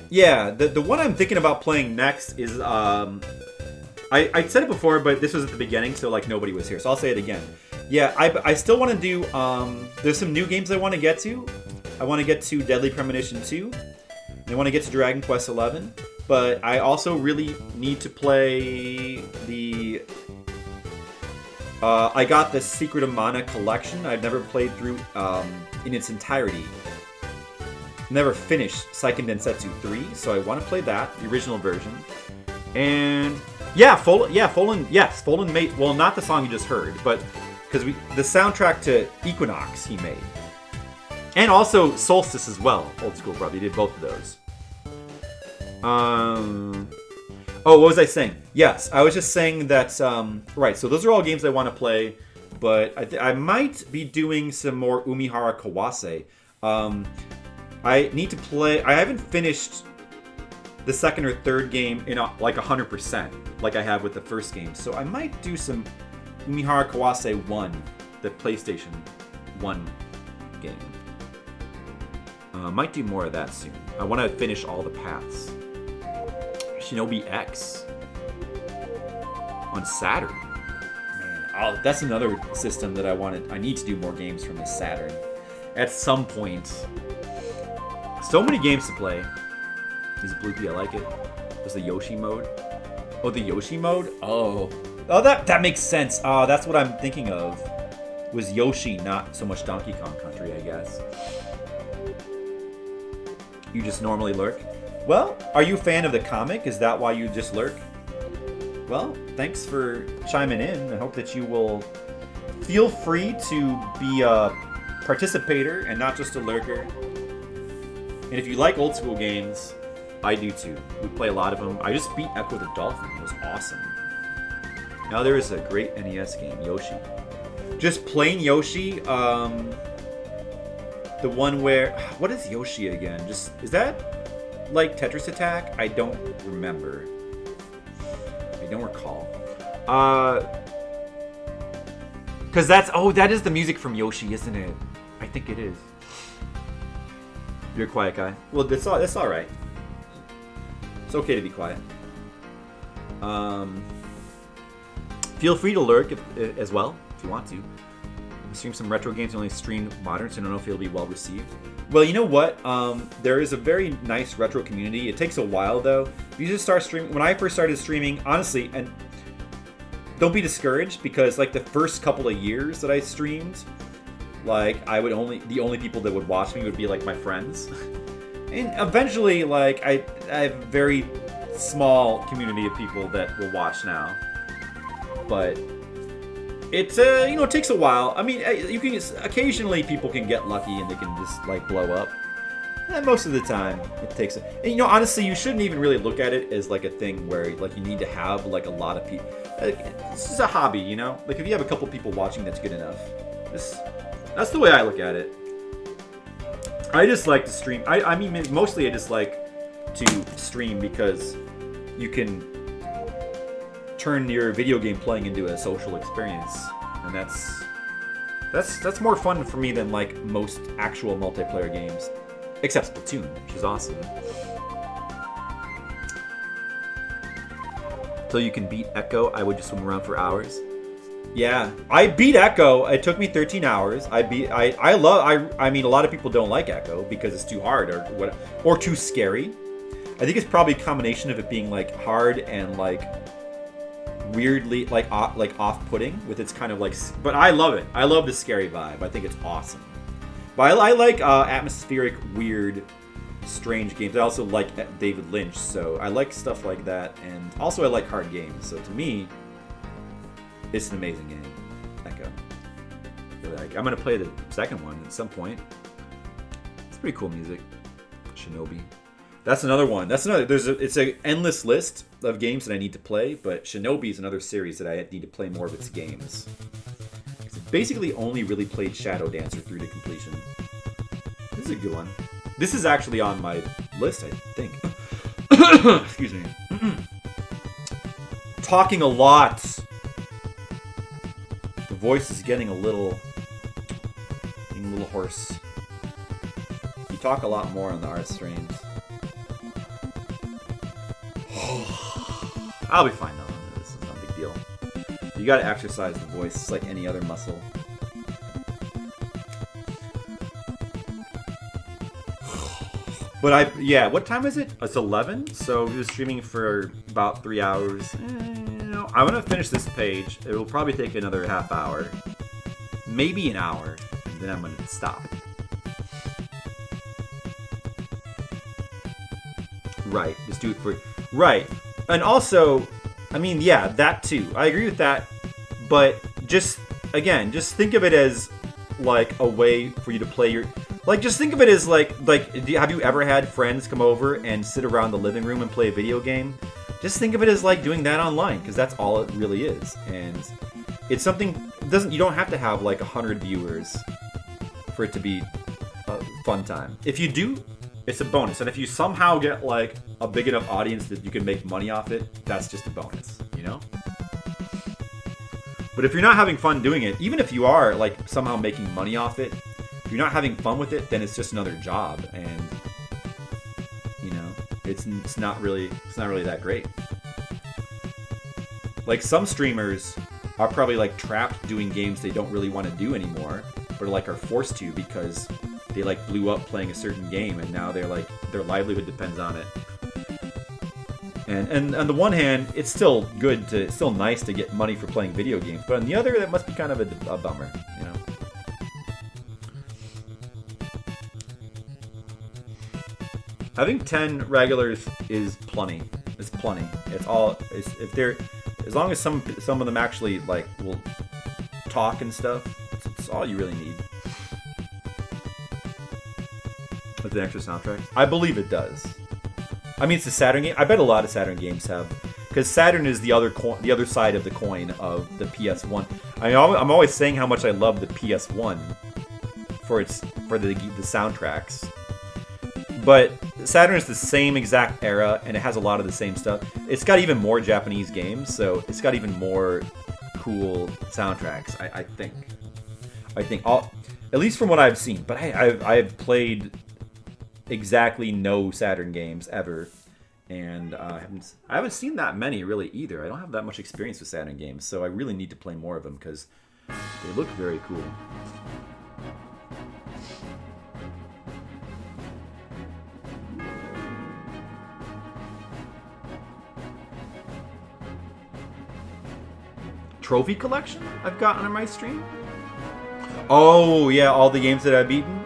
Yeah, the one I'm thinking about playing next is I said it before, but this was at the beginning, so like nobody was here, so I'll say it again. Yeah, I still want to do there's some new games I want to get to. I want to get to Deadly Premonition 2. And I want to get to Dragon Quest 11, but I also really need to play the I got the Secret of Mana collection. I've never played through in its entirety. Never finished Seiken Densetsu 3, so I want to play that, the original version. And yeah, Folan made, well, not the song you just heard, but because the soundtrack to Equinox he made. And also Solstice as well, Old School Brother. He did both of those. Oh, what was I saying? Yes, I was just saying that, right, so those are all games I want to play, but I might be doing some more Umihara Kawase. I need to play, I haven't finished the second or third game in like 100%, like I have with the first game, so I might do some Umihara Kawase 1, the PlayStation 1 game. Might do more of that soon. I want to finish all the paths. Shinobi X on Saturn. Man, that's another system that I need to do more games from the Saturn at some point. So many games to play. He's Bloopy, I like it. There's the Yoshi mode. Oh, the Yoshi mode? Oh, that makes sense. That's what I'm thinking of. Was Yoshi, not so much Donkey Kong Country, I guess. You just normally lurk? Well, are you a fan of the comic? Is that why you just lurk? Well, thanks for chiming in. I hope that you will feel free to be a participator and not just a lurker. And if you like old school games, I do too. We play a lot of them. I just beat Echo the Dolphin. It was awesome. Now there is a great NES game, Yoshi. Just plain Yoshi. The one where... What is Yoshi again? Is that like Tetris Attack? I don't remember. I don't recall. Because that is the music from Yoshi, isn't it? I think it is. You're a quiet guy. Well, that's all right. It's okay to be quiet. Feel free to lurk as well if you want to. stream some retro games. I only stream modern, so I don't know if it'll be well received. Well, you know what? There is a very nice retro community. It takes a while though. If you just start streaming, when I first started streaming, honestly, and don't be discouraged because like the first couple of years that I streamed, like the only people that would watch me would be like my friends, and eventually like I have a very small community of people that will watch now, but. It's it takes a while. I mean, you can occasionally people can get lucky and they can just like blow up. And most of the time, it takes. And honestly, you shouldn't even really look at it as like a thing where like you need to have like a lot of people. This is a hobby, Like if you have a couple people watching, that's good enough. That's the way I look at it. I just like to stream. I mean, mostly I just like to stream because you can turn your video game playing into a social experience, and that's more fun for me than like most actual multiplayer games, except Splatoon, which is awesome. So you can beat Echo. I would just swim around for hours. Yeah, I beat Echo. It took me 13 hours. I mean, a lot of people don't like Echo because it's too hard or too scary. I think it's probably a combination of it being like hard and like weirdly like off-putting with its kind of like, but I love it. I love the scary vibe. I think it's awesome. But I like atmospheric, weird, strange games. I also like David Lynch, so I like stuff like that, and also I like hard games. So to me, it's an amazing game. Echo. I'm gonna play the second one at some point. It's pretty cool music. Shinobi. That's another one. It's an endless list of games that I need to play, but Shinobi is another series that I need to play more of its games. I basically only really played Shadow Dancer through to completion. This is a good one. This is actually on my list, I think. Excuse me. Talking a lot. The voice is getting a little hoarse. You talk a lot more on the art streams. I'll be fine though. This is no big deal. You gotta exercise the voice. It's like any other muscle. But what time is it? It's 11, so we're streaming for about 3 hours. I'm gonna finish this page. It will probably take another half hour, maybe an hour, and then I'm gonna stop. Right, just do it for... Right. And also, I mean, yeah, that too. I agree with that. But just think of it as like a way for you to play your... Like, just think of it as like have you ever had friends come over and sit around the living room and play a video game? Just think of it as like doing that online, because that's all it really is. And it's something... You don't have to have like 100 viewers for it to be a fun time. If you do... It's a bonus, and if you somehow get like a big enough audience that you can make money off it, that's just a bonus, But if you're not having fun doing it, even if you are like somehow making money off it, if you're not having fun with it, then it's just another job, and it's not really that great. Like some streamers are probably like trapped doing games they don't really want to do anymore, but like are forced to because they like blew up playing a certain game, and now they're like their livelihood depends on it. And on the one hand, it's still nice to get money for playing video games, but on the other, that must be kind of a bummer, Having 10 regulars is plenty. It's plenty. As long as some of them actually like will talk and stuff, it's all you really need. With the extra soundtrack? I believe it does. I mean, it's a Saturn game. I bet a lot of Saturn games have, because Saturn is the other side of the coin of the PS1. I mean, I'm always saying how much I love the PS1 for the soundtracks, but Saturn is the same exact era, and it has a lot of the same stuff. It's got even more Japanese games, so it's got even more cool soundtracks. I think at least from what I've seen. But I've played exactly no Saturn games ever, and I haven't seen that many really either. I don't have that much experience with Saturn games, so I really need to play more of them, because They look very cool. Trophy collection I've gotten on my stream? Oh, yeah, all the games that I've beaten?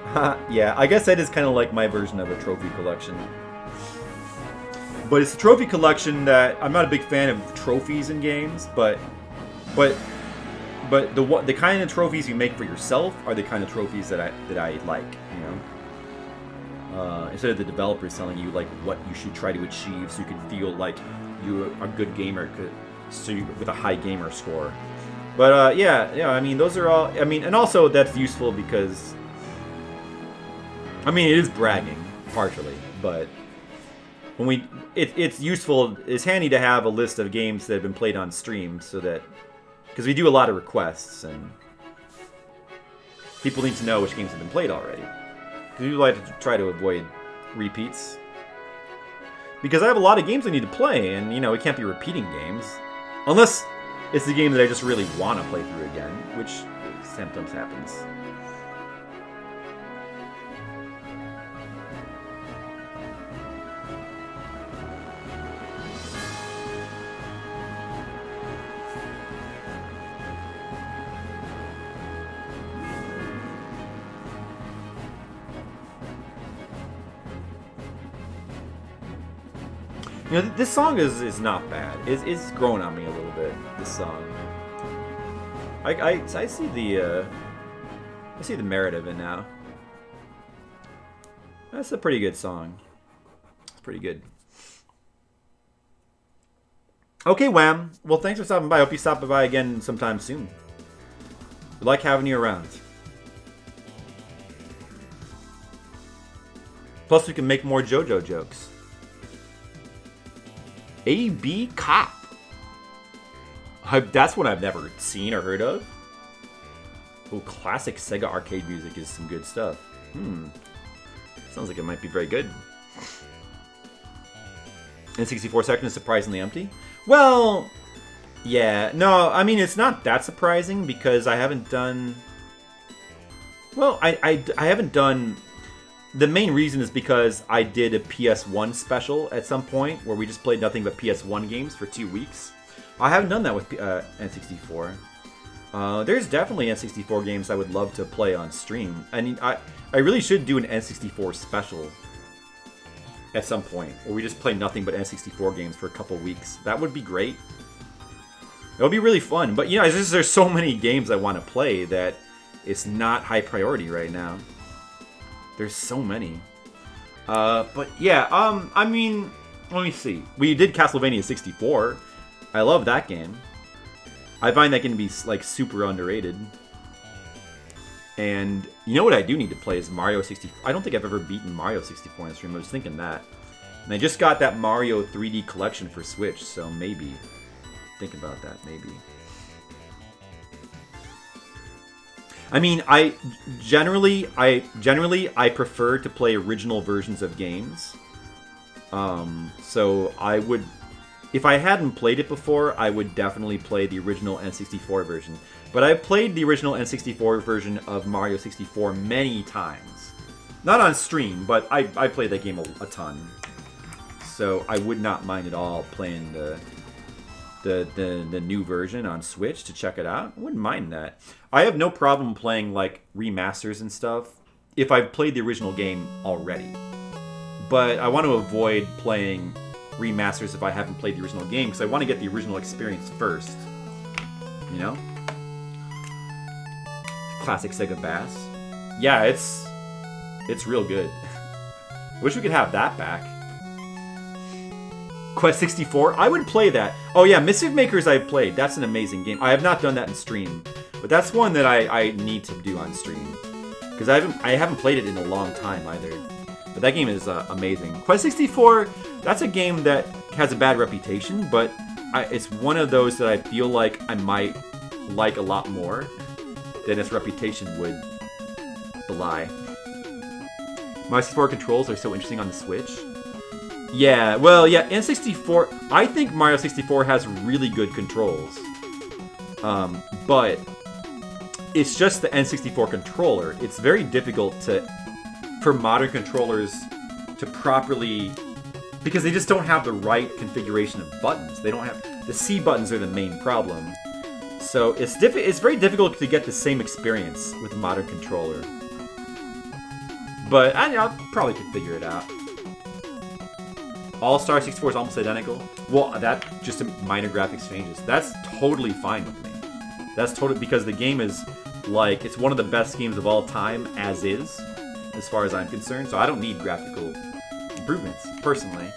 Yeah, I guess that is kind of like my version of a trophy collection. But it's a trophy collection that I'm not a big fan of trophies in games, but the kind of trophies you make for yourself are the kind of trophies that I like, you know. Instead of the developers telling you like what you should try to achieve, so you can feel like you're a good gamer, with a high gamer score. But yeah, I mean those are all. I mean, and also that's useful because I mean it is bragging partially, but when it's useful. It's handy to have a list of games that have been played on stream, so that because we do a lot of requests and people need to know which games have been played already. Because we like to try to avoid repeats. Because I have a lot of games I need to play, and you know, it can't be repeating games. Unless it's the game that I just really want to play through again, which sometimes happens. You know, this song is not bad. It's growing on me a little bit. This song. I see the merit of it now. That's a pretty good song. It's pretty good. Okay, Wham. Well, thanks for stopping by. I hope you stop by again sometime soon. We like having you around. Plus, we can make more JoJo jokes. A.B. Cop. That's one I've never seen or heard of. Oh, classic Sega arcade music is some good stuff. Sounds like it might be very good. N64 section is surprisingly empty. Well, yeah. No, I mean, it's not that surprising because I haven't done... Well, I haven't done... The main reason is because I did a PS1 special at some point where we just played nothing but PS1 games for 2 weeks. I haven't done that with N64. There's definitely N64 games I would love to play on stream. I mean, I really should do an N64 special at some point where we just play nothing but N64 games for a couple weeks. That would be great. It would be really fun. But, you know, there's so many games I want to play that it's not high priority right now. There's so many. But yeah, I mean, let me see. We did Castlevania 64. I love that game. I find that game to be like super underrated. And you know what I do need to play is Mario 64. I don't think I've ever beaten Mario 64 on the stream. I was thinking that. And I just got that Mario 3D collection for Switch, so maybe. Think about that, maybe. I mean, I generally prefer to play original versions of games. So I would, if I hadn't played it before, I would definitely play the original N64 version. But I've played the original N64 version of Mario 64 many times. Not on stream, but I played that game a ton. So I would not mind at all playing the new version on Switch to check it out. I wouldn't mind that. I have no problem playing like remasters and stuff if I've played the original game already. But I want to avoid playing remasters if I haven't played the original game because I want to get the original experience first. You know? Classic Sega Bass. Yeah, it's real good. Wish we could have that back. Quest 64? I would play that. Oh yeah, Mischief Makers I've played. That's an amazing game. I have not done that in stream. But that's one that I need to do on stream. Because I haven't played it in a long time either. But that game is amazing. Quest 64, that's a game that has a bad reputation, but it's one of those that I feel like I might like a lot more than its reputation would belie. My 64 controls are so interesting on the Switch. Yeah, well, yeah, N64... I think Mario 64 has really good controls. But it's just the N64 controller. It's very difficult for modern controllers to properly, because they just don't have the right configuration of buttons. They don't have, the C buttons are the main problem. So it's very difficult to get the same experience with a modern controller. But I'll probably could figure it out. All-Star 64 is almost identical. Well, that just minor graphics changes. That's totally fine with me. That's totally, because the game is like, it's one of the best games of all time as is, as far as I'm concerned. So I don't need graphical improvements personally.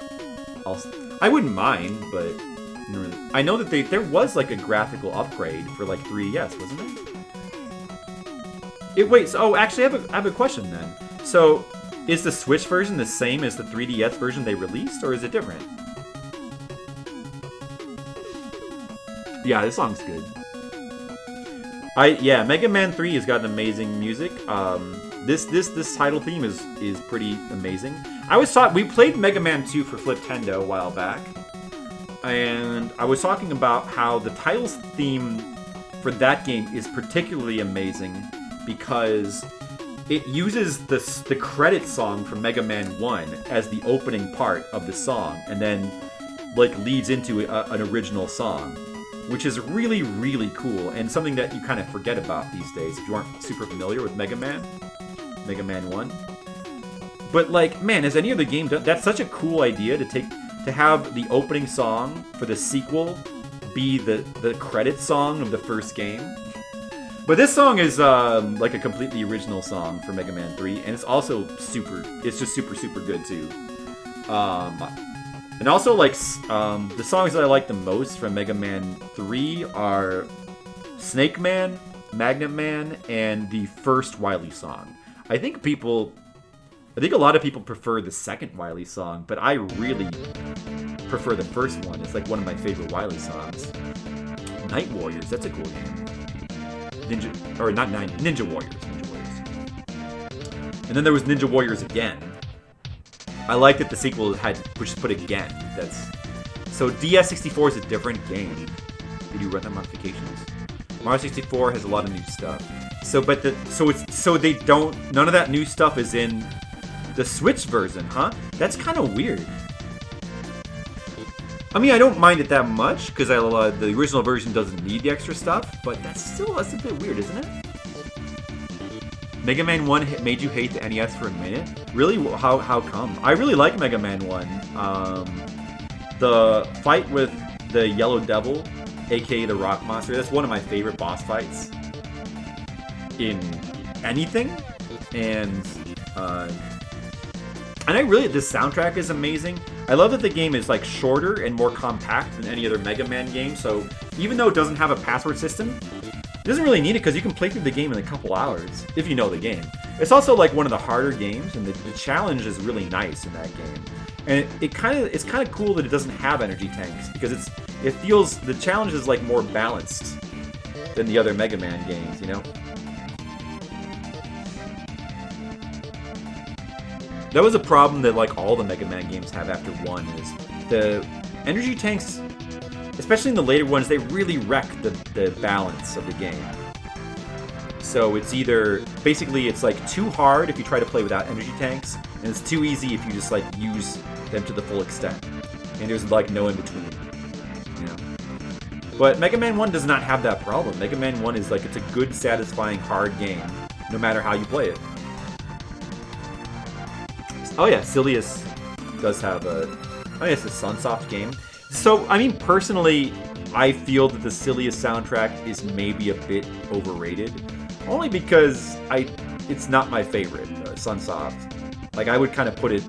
I wouldn't mind, but I know that there was like a graphical upgrade for like 3DS, wasn't it? Wait, so actually I have a question then. So is the Switch version the same as the 3DS version they released, or is it different? Yeah, this song's good. Mega Man 3 has got amazing music. This title theme is pretty amazing. We played Mega Man 2 for Fliptendo a while back, and I was talking about how the titles theme for that game is particularly amazing because it uses the credit song from Mega Man 1 as the opening part of the song, and then like leads into an original song, which is really, really cool, and something that you kind of forget about these days if you aren't super familiar with Mega Man 1. But like, man, has any other game done? That's such a cool idea to have the opening song for the sequel be the credit song of the first game. But this song is like a completely original song for Mega Man 3, and it's also it's just super, super good too. And also, like, the songs that I like the most from Mega Man 3 are Snake Man, Magnet Man, and the first Wily song. I think a lot of people prefer the second Wily song, but I really prefer the first one. It's like one of my favorite Wily songs. Night Warriors, that's a cool name. Ninja Warriors. And then there was Ninja Warriors again. I like that the sequel had just put again. So DS64 is a different game. Did you run the modifications? Mario 64 has a lot of new stuff. None of that new stuff is in the Switch version, huh? That's kind of weird. I mean, I don't mind it that much because the original version doesn't need the extra stuff, but that's a bit weird, isn't it? Mega Man 1 made you hate the NES for a minute? Really? How come? I really like Mega Man 1. The fight with the Yellow Devil, aka the Rock Monster, that's one of my favorite boss fights in anything. And this soundtrack is amazing. I love that the game is like shorter and more compact than any other Mega Man game, so even though it doesn't have a password system, it doesn't really need it because you can play through the game in a couple hours, if you know the game. It's also like one of the harder games, and the challenge is really nice in that game. And it's kind of cool that it doesn't have energy tanks, because it feels, the challenge is like more balanced than the other Mega Man games, you know? That was a problem that like all the Mega Man games have after 1, is the energy tanks, especially in the later ones, they really wreck the balance of the game. So it's basically it's like too hard if you try to play without energy tanks, and it's too easy if you just like use them to the full extent. And there's like no in between, you know. But Mega Man 1 does not have that problem. Mega Man 1 is like, it's a good, satisfying, hard game, no matter how you play it. Oh yeah, Silius does have it's a Sunsoft game. So, I mean, personally, I feel that the Silius soundtrack is maybe a bit overrated. Only because it's not my favorite, Sunsoft. Like, I would kind of put it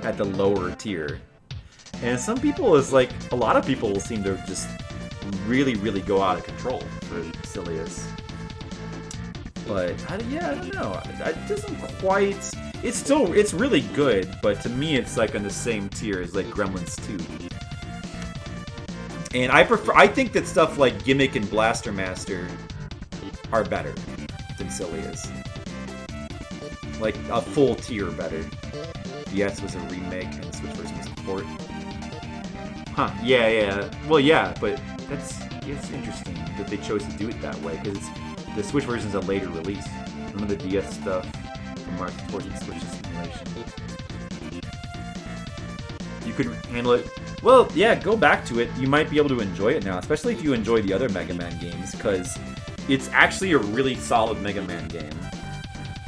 at the lower tier. And some people a lot of people seem to just really, really go out of control for Silius. But, I don't know. It doesn't quite... It's really good, but to me it's like on the same tier as like Gremlins 2. And I think that stuff like Gimmick and Blaster Master are better than Silius. Like a full tier better. DS was a remake and the Switch version was a port. Huh, yeah. Well, yeah, but it's interesting that they chose to do it that way, because The Switch version is a later release. None of the DS stuff from March 14th Switch simulation. You could handle it. Well, yeah, go back to it. You might be able to enjoy it now, especially if you enjoy the other Mega Man games, because it's actually a really solid Mega Man game.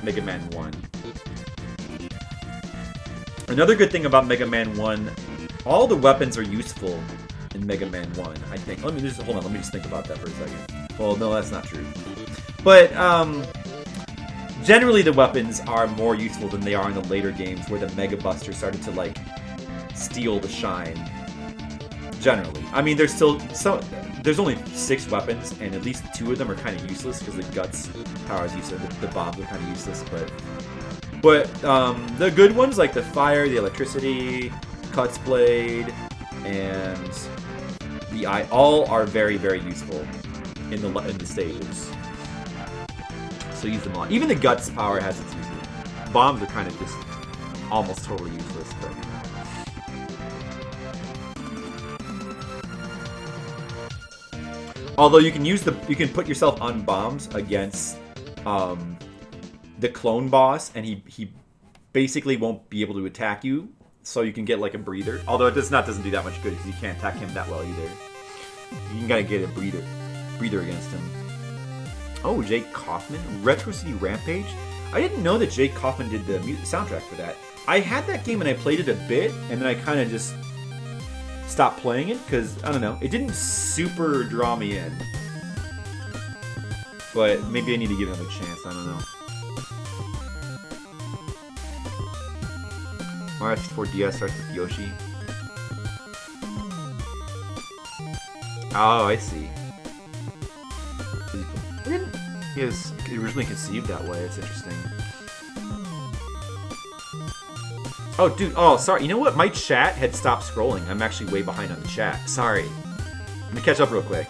Mega Man 1. Another good thing about Mega Man 1, all the weapons are useful in Mega Man 1, I think. Hold on, let me just think about that for a second. Well, no, that's not true. But, generally the weapons are more useful than they are in the later games where the Mega Buster started to, like, steal the shine. Generally. I mean, there's only 6 weapons, and at least 2 of them are kind of useless, because the Guts power is useless, the bombs are kind of useless, but the good ones, like the fire, the electricity, Cuts Blade, and the eye, all are very, very useful in the stages. So use them all. Even the Guts power has its uses. Bombs are kind of just almost totally useless, but... Although you can put yourself on bombs against the clone boss, and he basically won't be able to attack you, so you can get like a breather. Although it doesn't do that much good because you can't attack him that well either. You gotta get a breather against him. Oh, Jake Kaufman, Retro City Rampage. I didn't know that Jake Kaufman did the soundtrack for that. I had that game and I played it a bit, and then I kind of just stopped playing it because, I don't know, it didn't super draw me in. But maybe I need to give him a chance, I don't know. Mario 64 DS starts with Yoshi. Oh, I see. He was originally conceived that way, it's interesting. Oh, dude. Oh, sorry. You know what? My chat had stopped scrolling. I'm actually way behind on the chat. Sorry. Let me catch up real quick.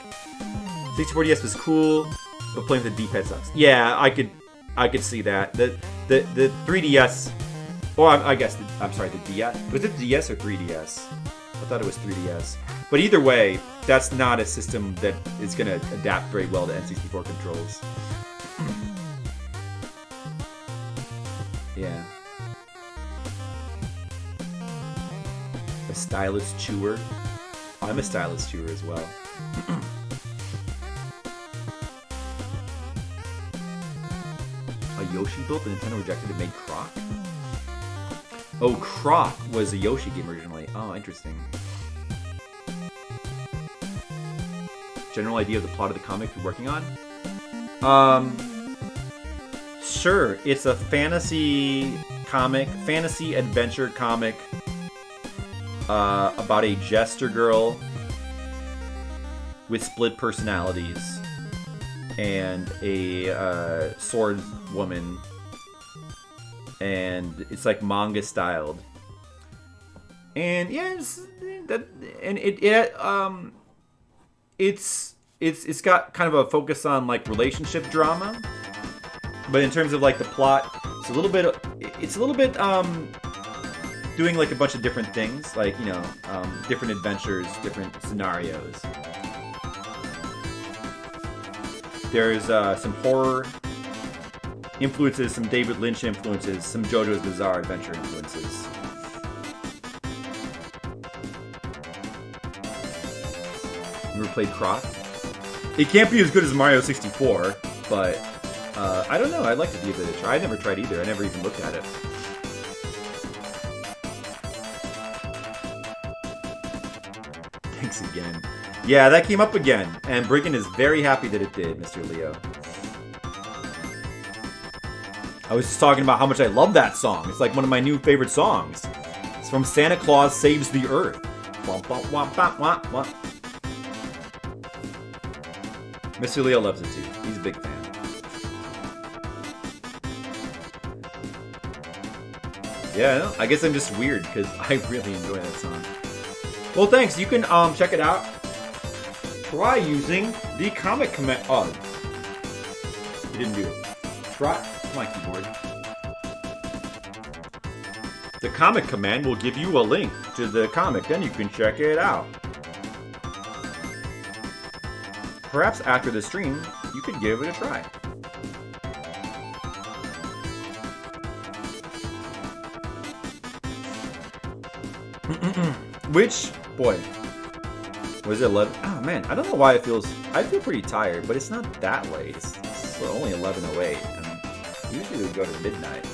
64DS was cool, but playing with the D-pad sucks. Yeah, I could see that. The 3DS. Or I guess I'm sorry. The DS. Was it DS or 3DS? I thought it was 3DS. But either way, that's not a system that is going to adapt very well to N64 controls. Yeah. A stylus chewer. I'm a stylus chewer as well. A Yoshi built, the Nintendo rejected and made Croc? Oh, Croc was a Yoshi game originally. Oh, interesting. General idea of the plot of the comic you're working on? Sure. It's a fantasy adventure comic about a jester girl with split personalities and a sword woman, and it's like manga styled. And yeah, it's got kind of a focus on like relationship drama, but in terms of like the plot, it's a little bit doing like a bunch of different things, like, you know, different adventures, different scenarios. There's some horror influences, some David Lynch influences, some JoJo's Bizarre Adventure influences. You ever played Croc? It can't be as good as Mario 64, but I don't know. I'd like to give it a try. I never tried either. I never even looked at it. Thanks again. Yeah, that came up again, and Brigand is very happy that it did, Mr. Leo. I was just talking about how much I love that song. It's like one of my new favorite songs. It's from Santa Claus Saves the Earth. Mr. Leo loves it too. He's a big fan. Yeah, I guess I'm just weird because I really enjoy that song. Well, thanks. You can check it out. Try using the comic command. Oh, you didn't do it. Try my keyboard. The comic command will give you a link to the comic, then you can check it out. Perhaps after the stream, you could give it a try. Which, boy, was it 11? Oh man, I don't know why it feels. I feel pretty tired, but it's not that late. It's only 11:08, and usually we go to midnight.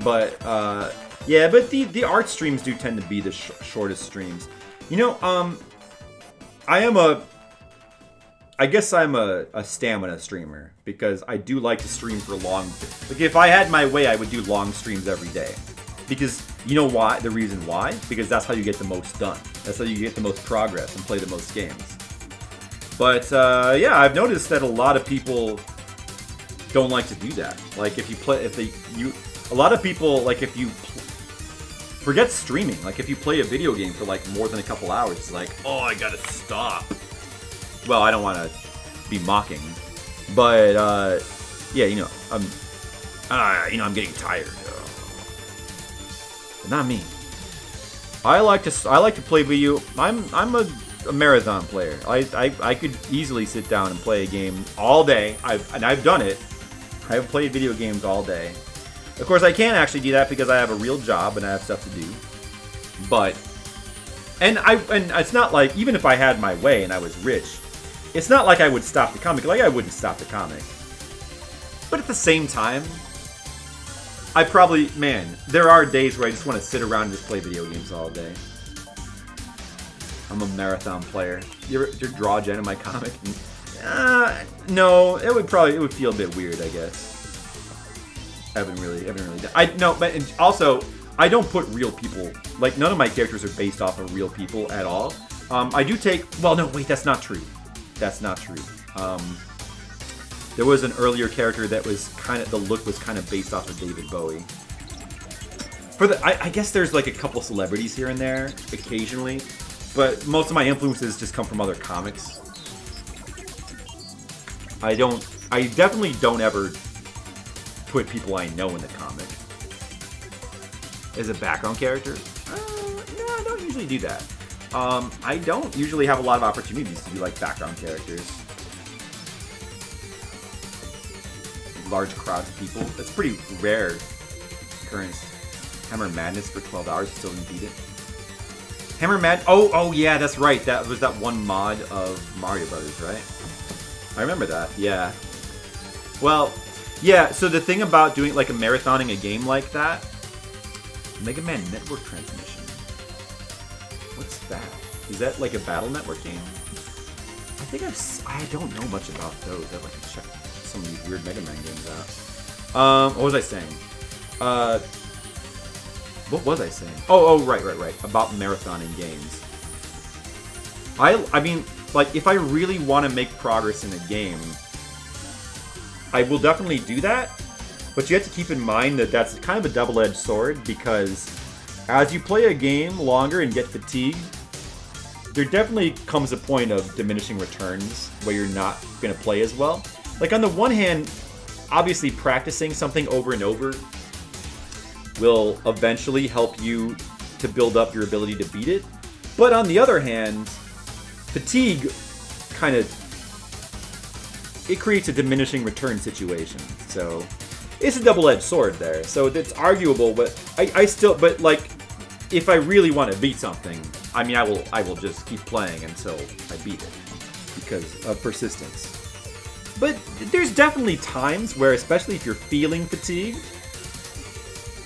But yeah, but the art streams do tend to be the shortest streams. You know, I guess I'm a stamina streamer because I do like to stream for long. Like if I had my way, I would do long streams every day. Because you know why? The reason why? Because that's how you get the most done. That's how you get the most progress and play the most games. But yeah, I've noticed that a lot of people don't like to do that. Like if you play, a lot of people like if you forget streaming. Like if you play a video game for like more than a couple hours, it's like, oh, I gotta stop. Well, I don't want to be mocking, but yeah, you know, I'm getting tired. But not me. I like to play video. I'm a marathon player. I could easily sit down and play a game all day. I've done it. I've played video games all day. Of course, I can't actually do that because I have a real job and I have stuff to do. But and it's not like even if I had my way and I was rich, it's not like I would stop the comic. Like I wouldn't stop the comic. But at the same time, there are days where I just want to sit around and just play video games all day. I'm a marathon player. You ever draw Jen in my comic? No, it would feel a bit weird, I guess. I haven't really done. But also, I don't put real people, like none of my characters are based off of real people at all. I do take, well, no, wait, that's not true. That's not true. There was an earlier character that was the look was kind of based off of David Bowie. I guess there's like a couple celebrities here and there occasionally, but most of my influences just come from other comics. I definitely don't ever put people I know in the comic as a background character. No, I don't usually do that. I don't usually have a lot of opportunities to do like background characters. Large crowds of people. That's pretty rare occurrence. Hammer Madness for 12 hours, still didn't beat it. Hammer Mad. Oh yeah, that's right. That was that one mod of Mario Brothers, right? I remember that. Yeah. Well, yeah. So the thing about doing like marathoning a game like that, Mega Man Network Transmission. What's that? Is that like a Battle Network game? I don't know much about those. I'd like to check some of these weird Mega Man games out. What was I saying? What was I saying? Oh, right. About marathoning games. I mean, like, if I really want to make progress in a game, I will definitely do that. But you have to keep in mind that that's kind of a double-edged sword, because as you play a game longer and get fatigued, there definitely comes a point of diminishing returns where you're not going to play as well. Like, on the one hand, obviously practicing something over and over will eventually help you to build up your ability to beat it. But on the other hand, fatigue it creates a diminishing return situation. So it's a double-edged sword there. So it's arguable, but but like, if I really want to beat something, I mean, I will just keep playing until I beat it because of persistence. But there's definitely times where, especially if you're feeling fatigued,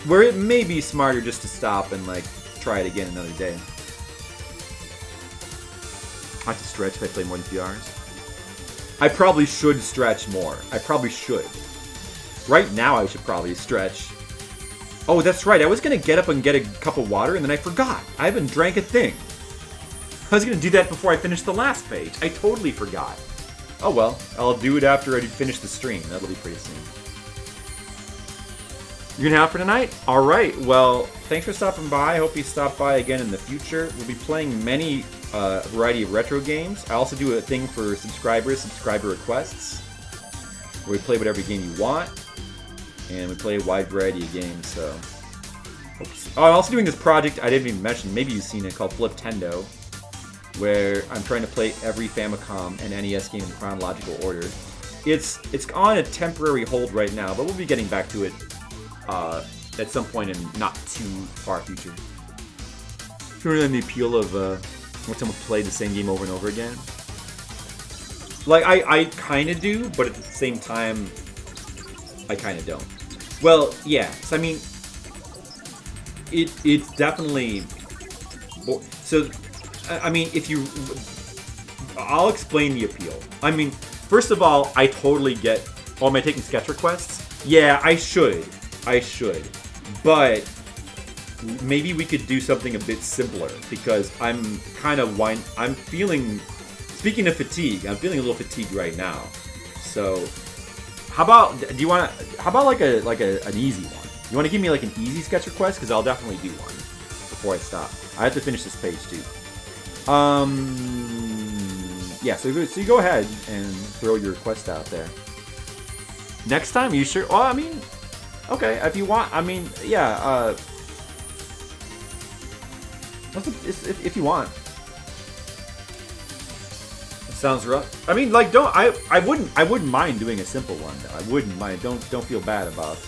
where it may be smarter just to stop and like try it again another day. I have to stretch if I play more than a few hours. I probably should stretch more. I probably should. Right now I should probably stretch. Oh, that's right. I was going to get up and get a cup of water, and then I forgot. I haven't drank a thing. I was going to do that before I finished the last page. I totally forgot. Oh well, I'll do it after I finish the stream. That'll be pretty soon. You're gonna have for tonight? Alright, well, thanks for stopping by. I hope you stop by again in the future. We'll be playing many variety of retro games. I also do a thing for subscriber requests, where we play whatever game you want, and we play a wide variety of games, so... Oops. Oh, I'm also doing this project I didn't even mention, maybe you've seen it, called Fliptendo, where I'm trying to play every Famicom and NES game in chronological order. It's on a temporary hold right now, but we'll be getting back to it at some point in not too far future. understand the appeal of when someone play the same game over and over again. Like, I kind of do, but at the same time, I kind of don't. Well, yeah. So, I mean, it's definitely... So, I mean, if you... I'll explain the appeal. I mean, first of all, I totally get... Oh, am I taking sketch requests? Yeah, I should. But maybe we could do something a bit simpler, because I'm kind of I'm feeling... Speaking of fatigue, I'm feeling a little fatigued right now. So, how about like an easy one? You want to give me like an easy sketch request? Because I'll definitely do one before I stop. I have to finish this page too. Yeah. So you go ahead and throw your request out there. Next time, you sure? Oh, I mean, okay. If you want, I mean, yeah. If you want. Sounds rough. I mean, like, I wouldn't mind doing a simple one though. I wouldn't mind. Don't feel bad about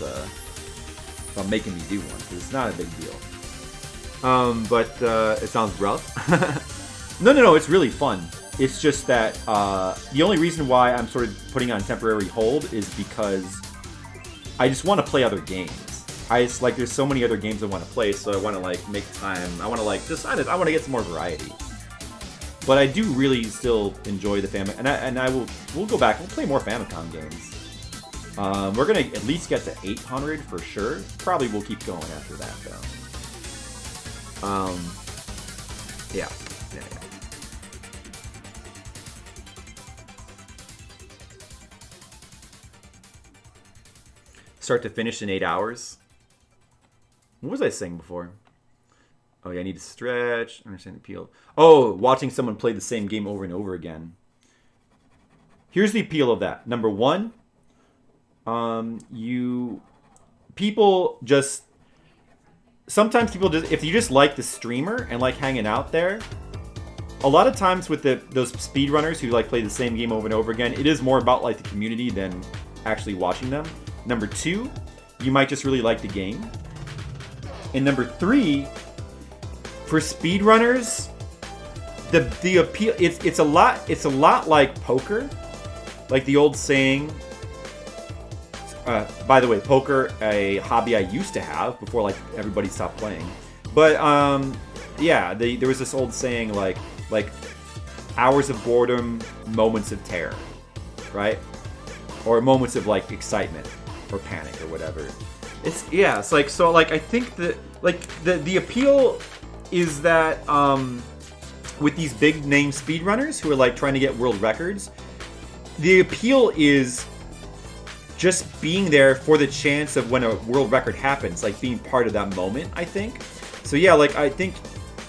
making me do one, because it's not a big deal. But it sounds rough. No, it's really fun. It's just that the only reason why I'm sort of putting on temporary hold is because I just want to play other games. There's so many other games I want to play, so I want to like make time. I want to like I want to get some more variety. But I do really still enjoy the Famicom, and we'll go back. We'll play more Famicom games. We're gonna at least get to 800 for sure. Probably we'll keep going after that though. Yeah. Start to finish in 8 hours. What was I saying before? Oh, yeah, I need to stretch, understand the appeal. Oh, watching someone play the same game over and over again. Here's the appeal of that. Number one, sometimes people just, if you just like the streamer and like hanging out there, a lot of times with those speedrunners who like play the same game over and over again, it is more about like the community than actually watching them. Number two, you might just really like the game. And number three, for speedrunners, the appeal it's a lot like poker, like the old saying. By the way, poker, a hobby I used to have before like everybody stopped playing. But yeah, there was this old saying like hours of boredom, moments of terror, right? Or moments of like excitement or panic or whatever. It's like, so like I think that like the appeal is that with these big name speedrunners who are like trying to get world records, the appeal is just being there for the chance of when a world record happens, like being part of that moment, I think. So yeah, like I think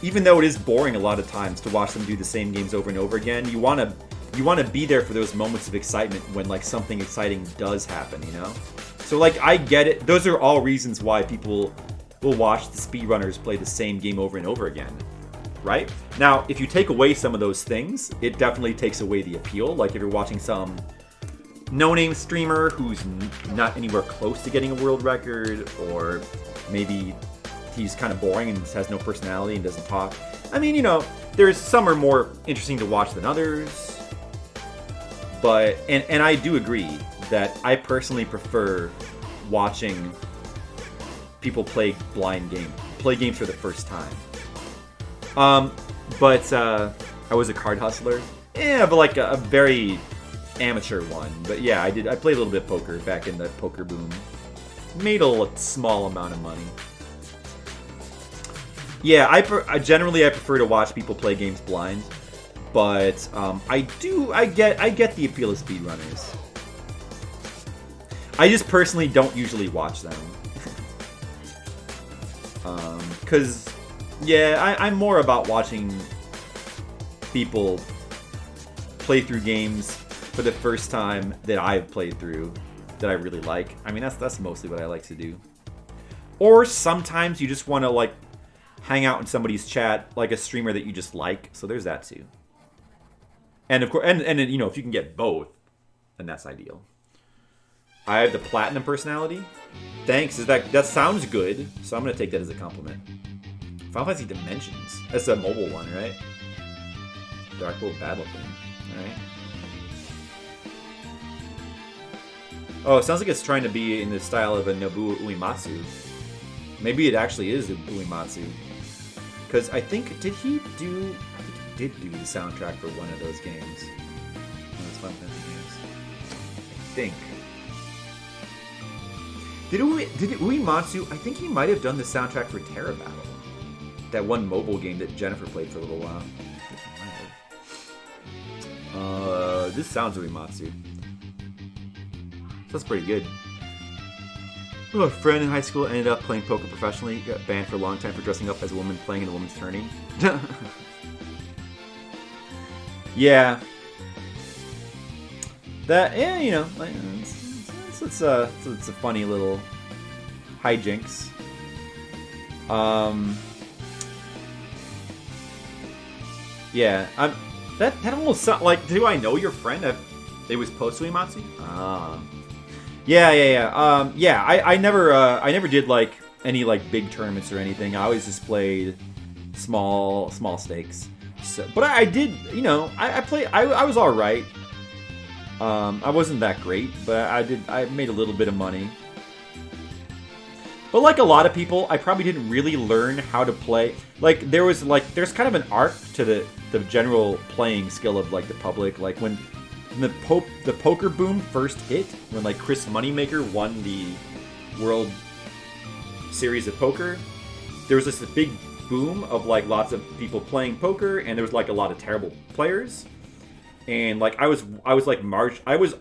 even though it is boring a lot of times to watch them do the same games over and over again, you want to be there for those moments of excitement when like something exciting does happen, you know? So like I get it. Those are all reasons why people will watch the speedrunners play the same game over and over again, right? Now, if you take away some of those things, it definitely takes away the appeal. Like if you're watching some no-name streamer who's not anywhere close to getting a world record, or maybe he's kind of boring and just has no personality and doesn't talk. I mean, you know, there's some are more interesting to watch than others. But, and I do agree that I personally prefer watching people play games for the first time. But I was a card hustler. Yeah, but like a very amateur one. But yeah, I played a little bit of poker back in the poker boom. Made a small amount of money. Yeah, I prefer to watch people play games blind. But I get the appeal of speedrunners. I just personally don't usually watch them. Because, yeah, I'm more about watching people play through games for the first time that I've played through that I really like. I mean, that's mostly what I like to do. Or sometimes you just want to, like, hang out in somebody's chat, like a streamer that you just like. So there's that, too. And, of course, and you know, if you can get both, then that's ideal. I have the platinum personality. Thanks. That sounds good, so I'm gonna take that as a compliment. Final Fantasy Dimensions. That's a mobile one, right? Dark World Battle thing. Alright. Oh, it sounds like it's trying to be in the style of a Nobuo Uematsu. Maybe it actually is Uematsu. Because I think, did he do the soundtrack for one of those games. One of those Final Fantasy games. I think. Did Uematsu, I think he might have done the soundtrack for Terra Battle. That one mobile game that Jennifer played for a little while. This sounds Uematsu. That's pretty good. Oh, a friend in high school ended up playing poker professionally. Got banned for a long time for dressing up as a woman playing in a woman's tourney. Yeah. That, yeah, you know, it's a funny little hijinks. Yeah, that almost sounds like, do I know your friend? It was post Uematsu? Yeah. I never did like any like big tournaments or anything. I always just played small stakes. So, but I did, you know, I was all right. I wasn't that great, but I made a little bit of money. But like a lot of people, I probably didn't really learn how to play. Like there's kind of an art to the general playing skill of like the public. Like when the poker boom first hit, when like Chris Moneymaker won the World Series of Poker, there was this big boom of like lots of people playing poker, and there was like a lot of terrible players. And like I was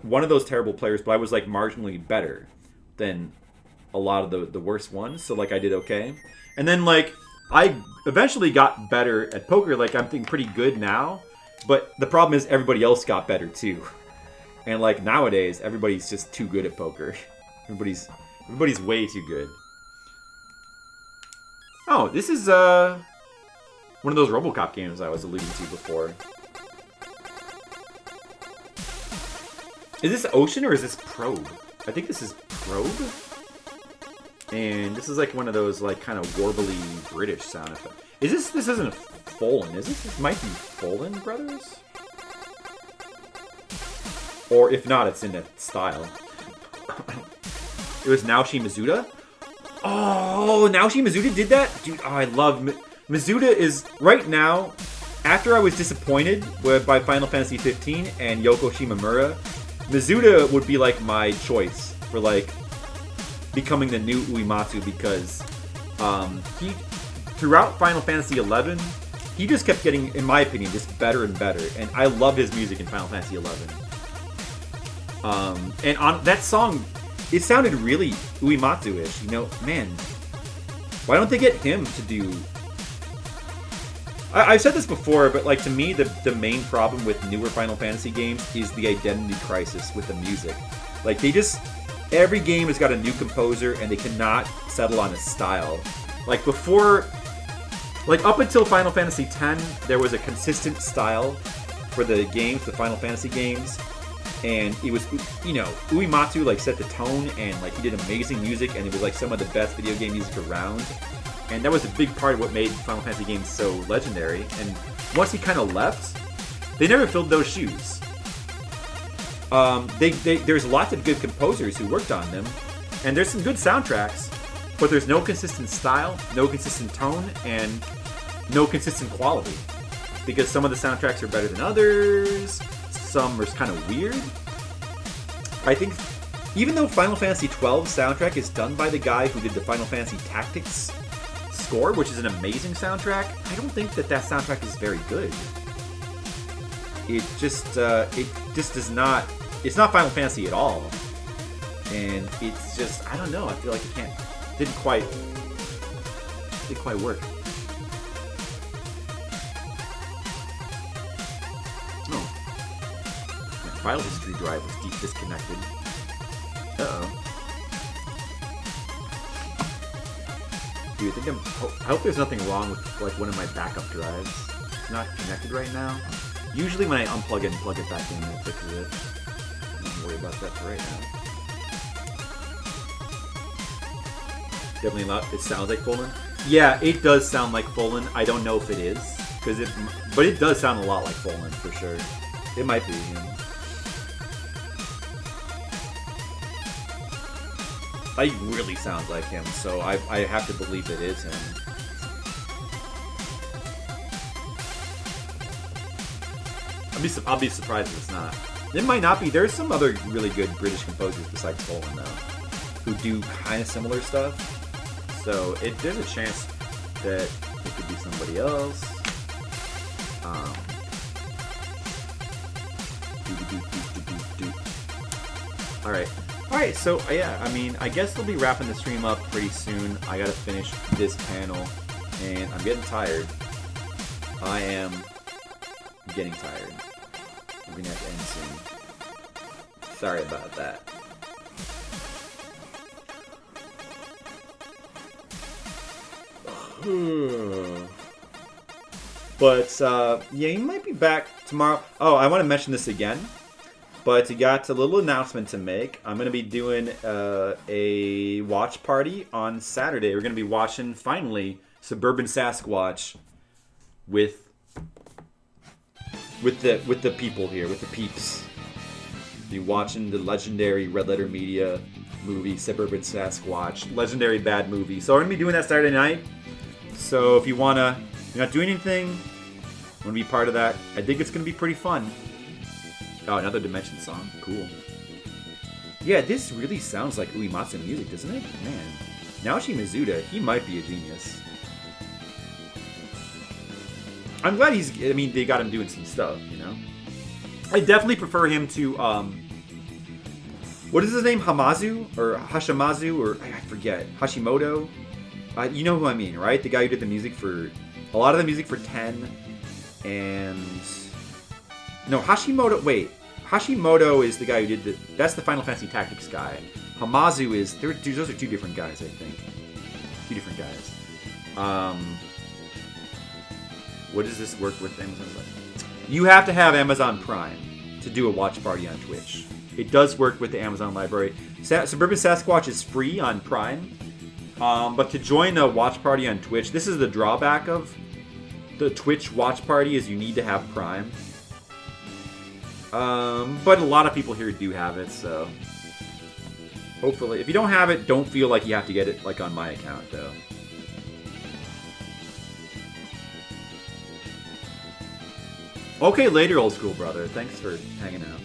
one of those terrible players, but I was like marginally better than a lot of the worst ones. So like I did okay. And then like I eventually got better at poker. Like I'm thinking pretty good now. But the problem is everybody else got better too. And like nowadays everybody's just too good at poker. Everybody's way too good. Oh, this is one of those RoboCop games I was alluding to before. Is this Ocean or is this Probe? I think this is Probe. And this is like one of those like kind of warbly British sound effects. This isn't Folan, is this? This might be Folan Brothers? Or if not, it's in that style. It was Naoshi Mizuta? Oh, Naoshi Mizuta did that? Dude, I love... Mizuta is, right now, after I was disappointed by Final Fantasy 15 and Yoko Shimomura, Mizuta would be like my choice for like becoming the new Uematsu, because he, throughout Final Fantasy 11, he just kept getting, in my opinion, just better and better. And I loved his music in Final Fantasy 11. And on that song, it sounded really Uematsu-ish. You know, man, why don't they get him to do... I've said this before, but like to me, the main problem with newer Final Fantasy games is the identity crisis with the music. Like they just... Every game has got a new composer, and they cannot settle on a style. Like before... Like up until Final Fantasy X, there was a consistent style for the games, the Final Fantasy games. And it was, you know, Uematsu like set the tone, and like he did amazing music, and it was like some of the best video game music around. And that was a big part of what made Final Fantasy games so legendary. And once he kind of left, they never filled those shoes. There's lots of good composers who worked on them, and there's some good soundtracks, but there's no consistent style, no consistent tone, and no consistent quality. Because some of the soundtracks are better than others, some are kind of weird. I think, even though Final Fantasy XII soundtrack is done by the guy who did the Final Fantasy Tactics score, which is an amazing soundtrack, I don't think that soundtrack is very good. It just does not... It's not Final Fantasy at all. And it's just... I don't know. I feel like it didn't quite work. Oh. My file history drive was disconnected. Uh-oh. Dude, I hope there's nothing wrong with like one of my backup drives. It's not connected right now. Usually when I unplug it and plug it back in, it fixes it. Don't worry about that for right now. Definitely not. It sounds like Poland. Yeah, it does sound like Folan. I don't know if it is, but it does sound a lot like Folan for sure. It might be him. It really sounds like him, so I have to believe it is him. I'll be surprised if it's not. It might not be. There's some other really good British composers besides Folan, though, who do kind of similar stuff. So there's a chance that it could be somebody else. Alright, so yeah, I mean, I guess we'll be wrapping the stream up pretty soon. I gotta finish this panel, and I'm getting tired. I am getting tired. We're gonna have to end soon. Sorry about that. But, yeah, you might be back tomorrow. Oh, I want to mention this again. But you got a little announcement to make. I'm going to be doing a watch party on Saturday. We're going to be watching, finally, Suburban Sasquatch with the people here, with the peeps. Be watching the legendary Red Letter Media movie, Suburban Sasquatch. Legendary bad movie. So we're going to be doing that Saturday night. So if you're not doing anything, want to be part of that, I think it's going to be pretty fun. Oh, another Dimension song. Cool. Yeah, this really sounds like Uematsu music, doesn't it? Man. Naoshi Mizuta, he might be a genius. I'm glad they got him doing some stuff, you know? I definitely prefer him to, what is his name? Hamazu? Or Hashimazu? Or, I forget. Hashimoto? You know who I mean, right? The guy who did a lot of the music for 10, and... No, Hashimoto, wait. Hashimoto is the guy who did that's the Final Fantasy Tactics guy. Hamazu is, those are two different guys, I think. Two different guys. What does this work with Amazon? You have to have Amazon Prime to do a watch party on Twitch. It does work with the Amazon library. Suburban Sasquatch is free on Prime. But to join a watch party on Twitch, this is the drawback of the Twitch watch party, is you need to have Prime. But a lot of people here do have it, so hopefully, if you don't have it, don't feel like you have to get it like on my account, though. Okay, later, old school brother. Thanks for hanging out.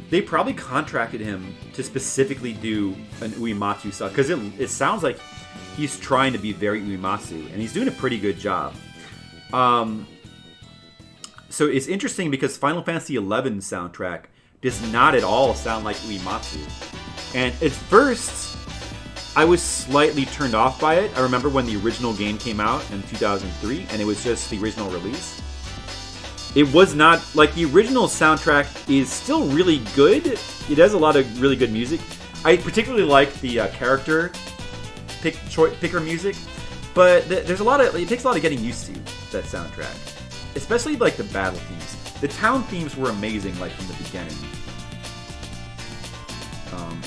They probably contracted him to specifically do an Uematsu song, because it sounds like he's trying to be very Uematsu, and he's doing a pretty good job. So it's interesting because Final Fantasy XI soundtrack does not at all sound like Uematsu. And at first, I was slightly turned off by it. I remember when the original game came out in 2003, and it was just the original release. It was not, like, the original soundtrack is still really good. It has a lot of really good music. I particularly like the character picker music, but there's a lot of, it takes a lot of getting used to, that soundtrack. Especially, like, the battle themes. The town themes were amazing, like, from the beginning.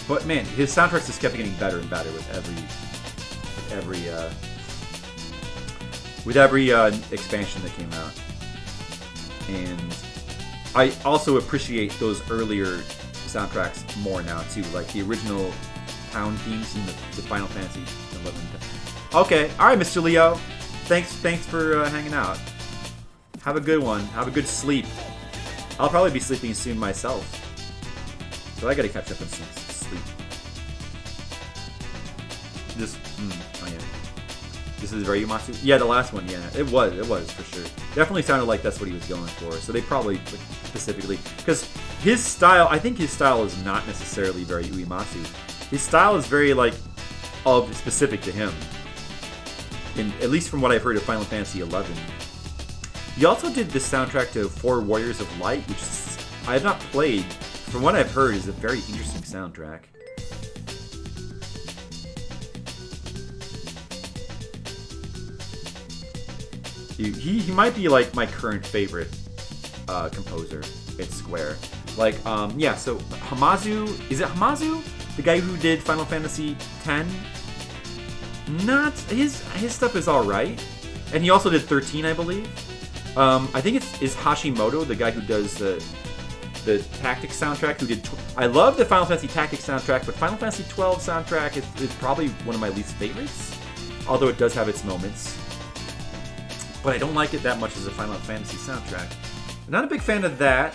But, man, his soundtracks just kept getting better and better with every expansion that came out. And I also appreciate those earlier soundtracks more now too, like the original town themes in the Final Fantasy 11. Okay, all right, Mr. Leo, thanks for hanging out. Have a good one. Have a good sleep. I'll probably be sleeping soon myself, so I gotta catch up on some sleep. Oh yeah. This is very Uematsu? Yeah, the last one, yeah. It was, for sure. Definitely sounded like that's what he was going for. So they probably, specifically... Because his style, I think his style is not necessarily very Uematsu. His style is very, like, specific to him. At least from what I've heard of Final Fantasy XI. He also did the soundtrack to Four Warriors of Light, which I have not played. From what I've heard, is a very interesting soundtrack. He might be like my current favorite composer at Square. Like, yeah, so Hamazu, is it Hamazu? The guy who did Final Fantasy X? Not, his stuff is alright. And he also did 13, I believe. I think is Hashimoto, the guy who does the Tactics soundtrack, who did... I love the Final Fantasy Tactics soundtrack, but Final Fantasy 12 soundtrack is probably one of my least favorites. Although it does have its moments. But I don't like it that much as a Final Fantasy soundtrack. I'm not a big fan of that.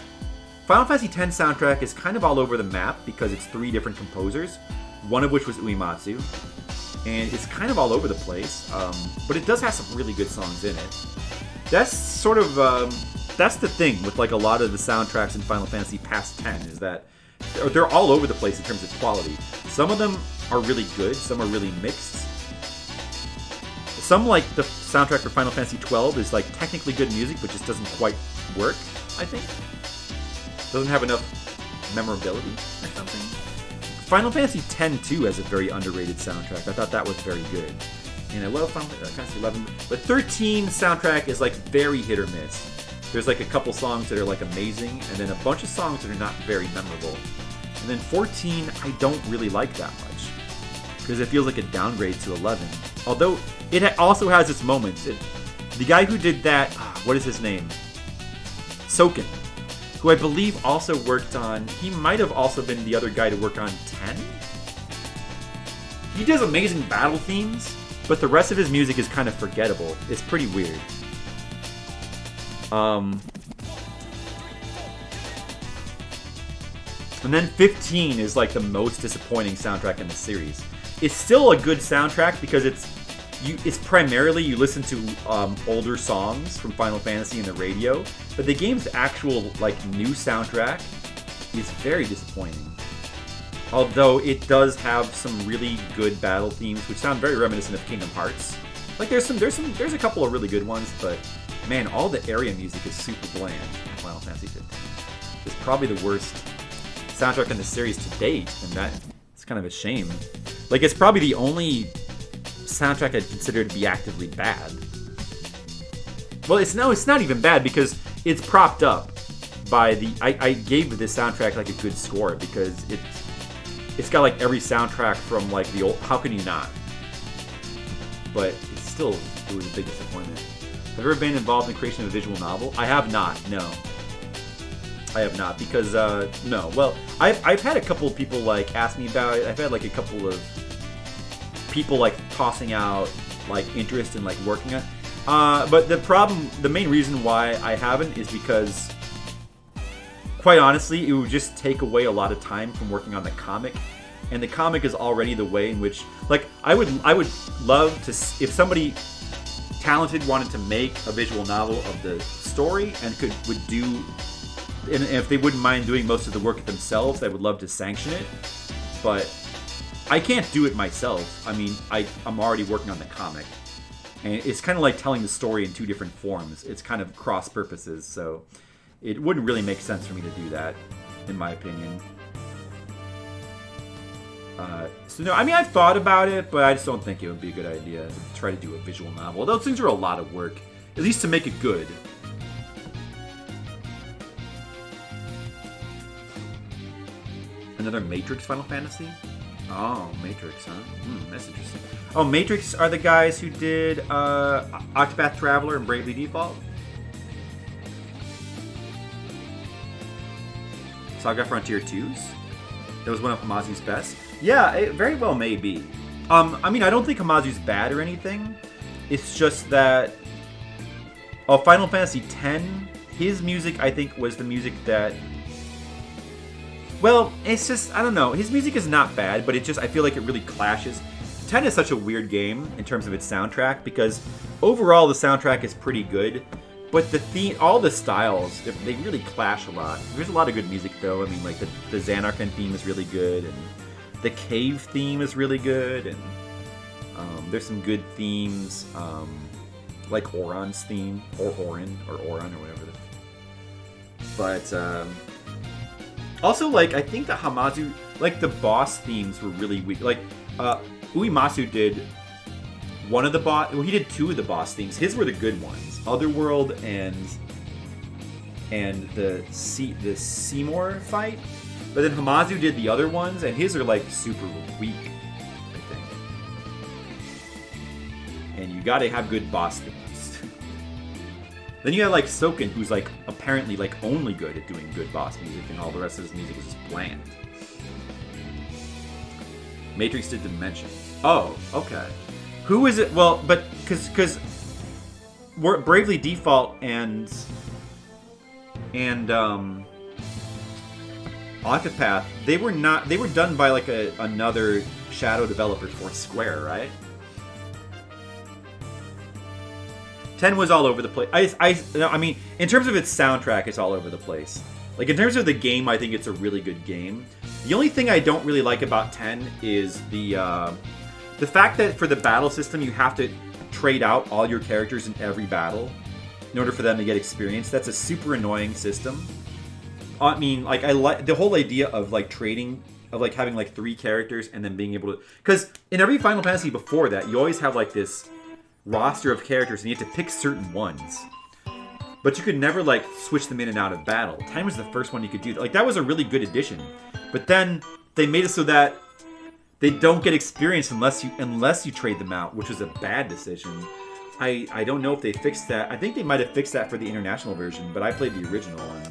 Final Fantasy X soundtrack is kind of all over the map because it's 3 different composers, one of which was Uematsu. And it's kind of all over the place, but it does have some really good songs in it. That's sort of, that's the thing with like a lot of the soundtracks in Final Fantasy past 10, is that they're all over the place in terms of quality. Some of them are really good, some are really mixed. Some, like the soundtrack for Final Fantasy 12, is like technically good music, but just doesn't quite work, I think. Doesn't have enough memorability or something. Final Fantasy X too has a very underrated soundtrack. I thought that was very good. And I love Final Fantasy 11. But 13 soundtrack is like very hit or miss. There's like a couple songs that are like amazing, and then a bunch of songs that are not very memorable. And then 14 I don't really like that much, because it feels like a downgrade to 11. Although it also has its moments. The guy who did that, what is his name? Soken, who I believe also worked on... He might have also been the other guy to work on 10? He does amazing battle themes, but the rest of his music is kind of forgettable. It's pretty weird. And then 15 is like the most disappointing soundtrack in the series. It's still a good soundtrack because it's primarily you listen to older songs from Final Fantasy in the radio, but the game's actual like new soundtrack is very disappointing. Although it does have some really good battle themes, which sound very reminiscent of Kingdom Hearts. Like there's a couple of really good ones, but man, all the area music is super bland in Final Fantasy 15. It's probably the worst soundtrack in the series to date, and that's kind of a shame. Like, it's probably the only soundtrack I'd consider to be actively bad. Well, it's not even bad because it's propped up by the... I gave this soundtrack like a good score because it's got like every soundtrack from like the old... How can you not? But it was a big disappointment. Have you ever been involved in the creation of a visual novel? I have not, no. I have not, because, no. Well, I've had a couple of people, like, ask me about it. I've had, like, a couple of people, like, tossing out, like, interest in, like, working on it. But the main reason why I haven't is because, quite honestly, it would just take away a lot of time from working on the comic. And the comic is already the way in which, like, I would love to, if somebody talented wanted to make a visual novel of the story and would do, and if they wouldn't mind doing most of the work themselves, I would love to sanction it. But I can't do it myself. I mean, I'm already working on the comic, and it's kind of like telling the story in 2 different forms. It's kind of cross purposes, so it wouldn't really make sense for me to do that, in my opinion. So no, I mean, I've thought about it, but I just don't think it would be a good idea to try to do a visual novel. Those things are a lot of work, at least to make it good. Another Matrix Final Fantasy? Oh, Matrix, huh? That's interesting. Oh, Matrix are the guys who did Octopath Traveler and Bravely Default? Saga Frontier 2s? That was one of Hamazu's best? Yeah, it very well may be. I mean, I don't think Hamazu's bad or anything. It's just that... Oh, Final Fantasy X, his music, I think, was the music that... Well, it's just, I don't know. His music is not bad, but it just, I feel like it really clashes. 10 is such a weird game in terms of its soundtrack, because overall the soundtrack is pretty good, but the theme, all the styles, they really clash a lot. There's a lot of good music, though. I mean, like, the Xanarkand theme is really good, and the Cave theme is really good, and there's some good themes, like Oran's theme, or Oran, or whatever. But, also, like, I think the Hamazu, like, the boss themes were really weak. Like, Uematsu did one of the boss... Well, he did 2 of the boss themes. His were the good ones. Otherworld and and the Seymour fight. But then Hamazu did the other ones, and his are like super weak, I think. And you gotta have good boss themes. Then you have like Soken, who's like apparently like only good at doing good boss music, and all the rest of his music is just bland. Matrix did Dimensions. Oh, okay. Who is it? Well, but because Bravely Default and Octopath, they were done by like another shadow developer for Square, right? 10 was all over the place. I mean, in terms of its soundtrack, it's all over the place. Like, in terms of the game, I think it's a really good game. The only thing I don't really like about 10 is the fact that for the battle system, you have to trade out all your characters in every battle in order for them to get experience. That's a super annoying system. I mean, like, I like the whole idea of, like, trading, of, like, having, like, 3 characters and then being able to... Because in every Final Fantasy before that, you always have, like, this roster of characters and you have to pick certain ones. But you could never, like, switch them in and out of battle. 10 was the first one you could do. Like, that was a really good addition. But then they made it so that they don't get experience unless you trade them out, which was a bad decision. I don't know if they fixed that. I think they might have fixed that for the international version, but I played the original ones.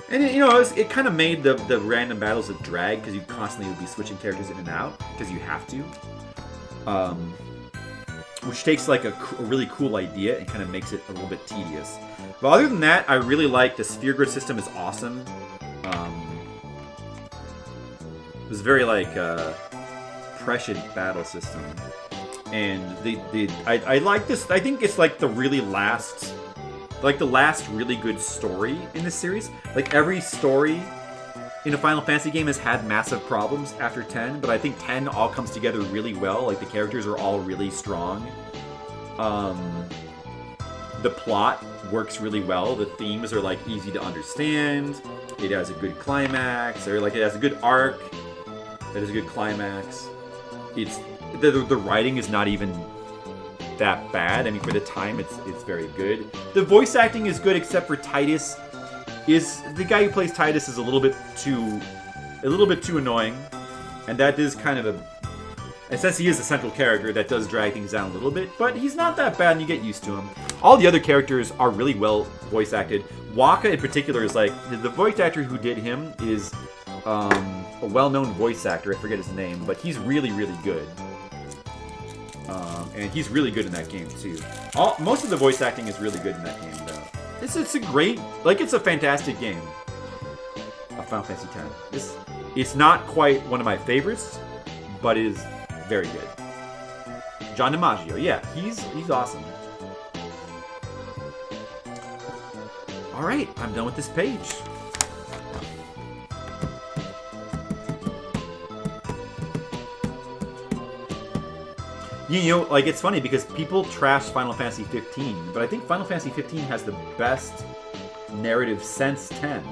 And it kind of made the random battles a drag because you constantly would be switching characters in and out because you have to. Which takes like a really cool idea and kind of makes it a little bit tedious. But other than that, I really like the Sphere Grid system is awesome. It was very like prescient battle system, and I like this. I think it's like the last really good story in this series. Like every story in a Final Fantasy game has had massive problems after 10, but I think 10 all comes together really well. Like the characters are all really strong. The plot works really well. The themes are like easy to understand. It has a good climax, or like it has a good arc. That is a good climax. It's the writing is not even that bad. I mean, for the time, it's very good. The voice acting is good, except for Tidus. The guy who plays Tidus is a little bit too annoying, and that is kind of and since he is the central character, that does drag things down a little bit. But he's not that bad, and you get used to him. All the other characters are really well voice acted. Waka in particular is like the voice actor who did him is a well-known voice actor. I forget his name, but he's really, really good. And he's really good in that game too. Most of the voice acting is really good in that game, though. It's a great, like, it's a fantastic game. Final Fantasy X. It's not quite one of my favorites, but it is very good. John DiMaggio, yeah, he's awesome. All right, I'm done with this page. You know, like, it's funny because people trash Final Fantasy 15, but I think Final Fantasy 15 has the best narrative since 10.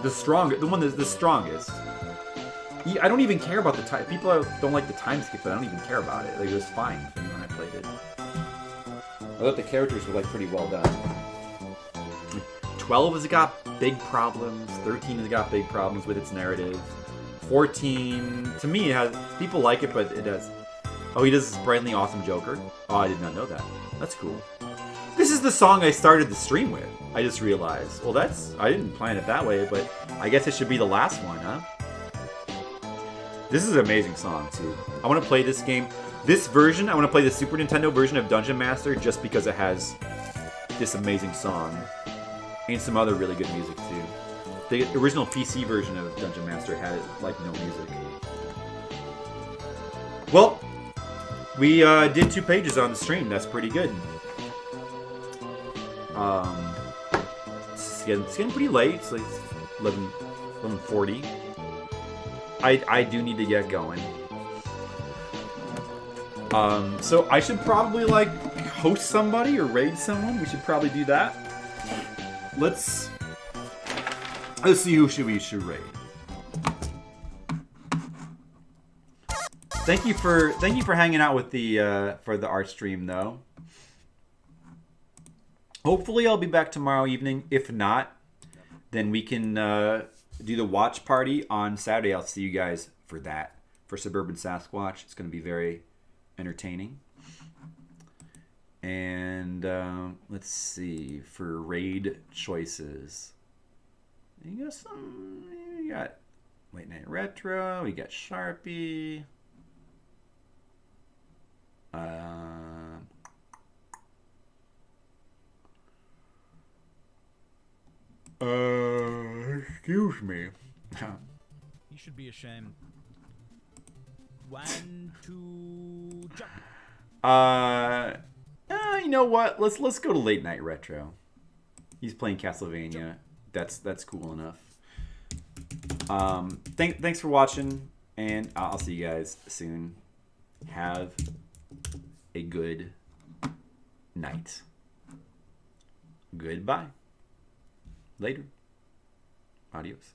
The one that's the strongest. I don't even care about the time. People don't like the time skip, but I don't even care about it. Like, it was fine for me when I played it. I thought the characters were, like, pretty well done. 12 has got big problems. 13 has got big problems with its narrative. 14, to me, people like it, but it does. Oh, he does this brightly awesome Joker? Oh, I did not know that. That's cool. This is the song I started the stream with. I just realized. Well, I didn't plan it that way, but I guess it should be the last one, huh? This is an amazing song, too. I want to play this game. This version, I want to play the Super Nintendo version of Dungeon Master just because it has this amazing song. And some other really good music, too. The original PC version of Dungeon Master had, like, no music. Well, we did 2 pages on the stream. That's pretty good. It's getting pretty late. It's like 11:40. I do need to get going. So I should probably like host somebody or raid someone. We should probably do that. Let's see who we should raid. Thank you for hanging out with the for the art stream though. Hopefully, I'll be back tomorrow evening. If not, then we can do the watch party on Saturday. I'll see you guys for that. For Suburban Sasquatch. It's going to be very entertaining. And let's see. For raid choices, you got Late Night Retro. We got Sharpie. Excuse me. You should be ashamed. 1, 2, jump. You know what? Let's go to Late Night Retro. He's playing Castlevania. That's cool enough. Thanks for watching, and I'll see you guys soon. Have a good night. Goodbye. Later. Adios.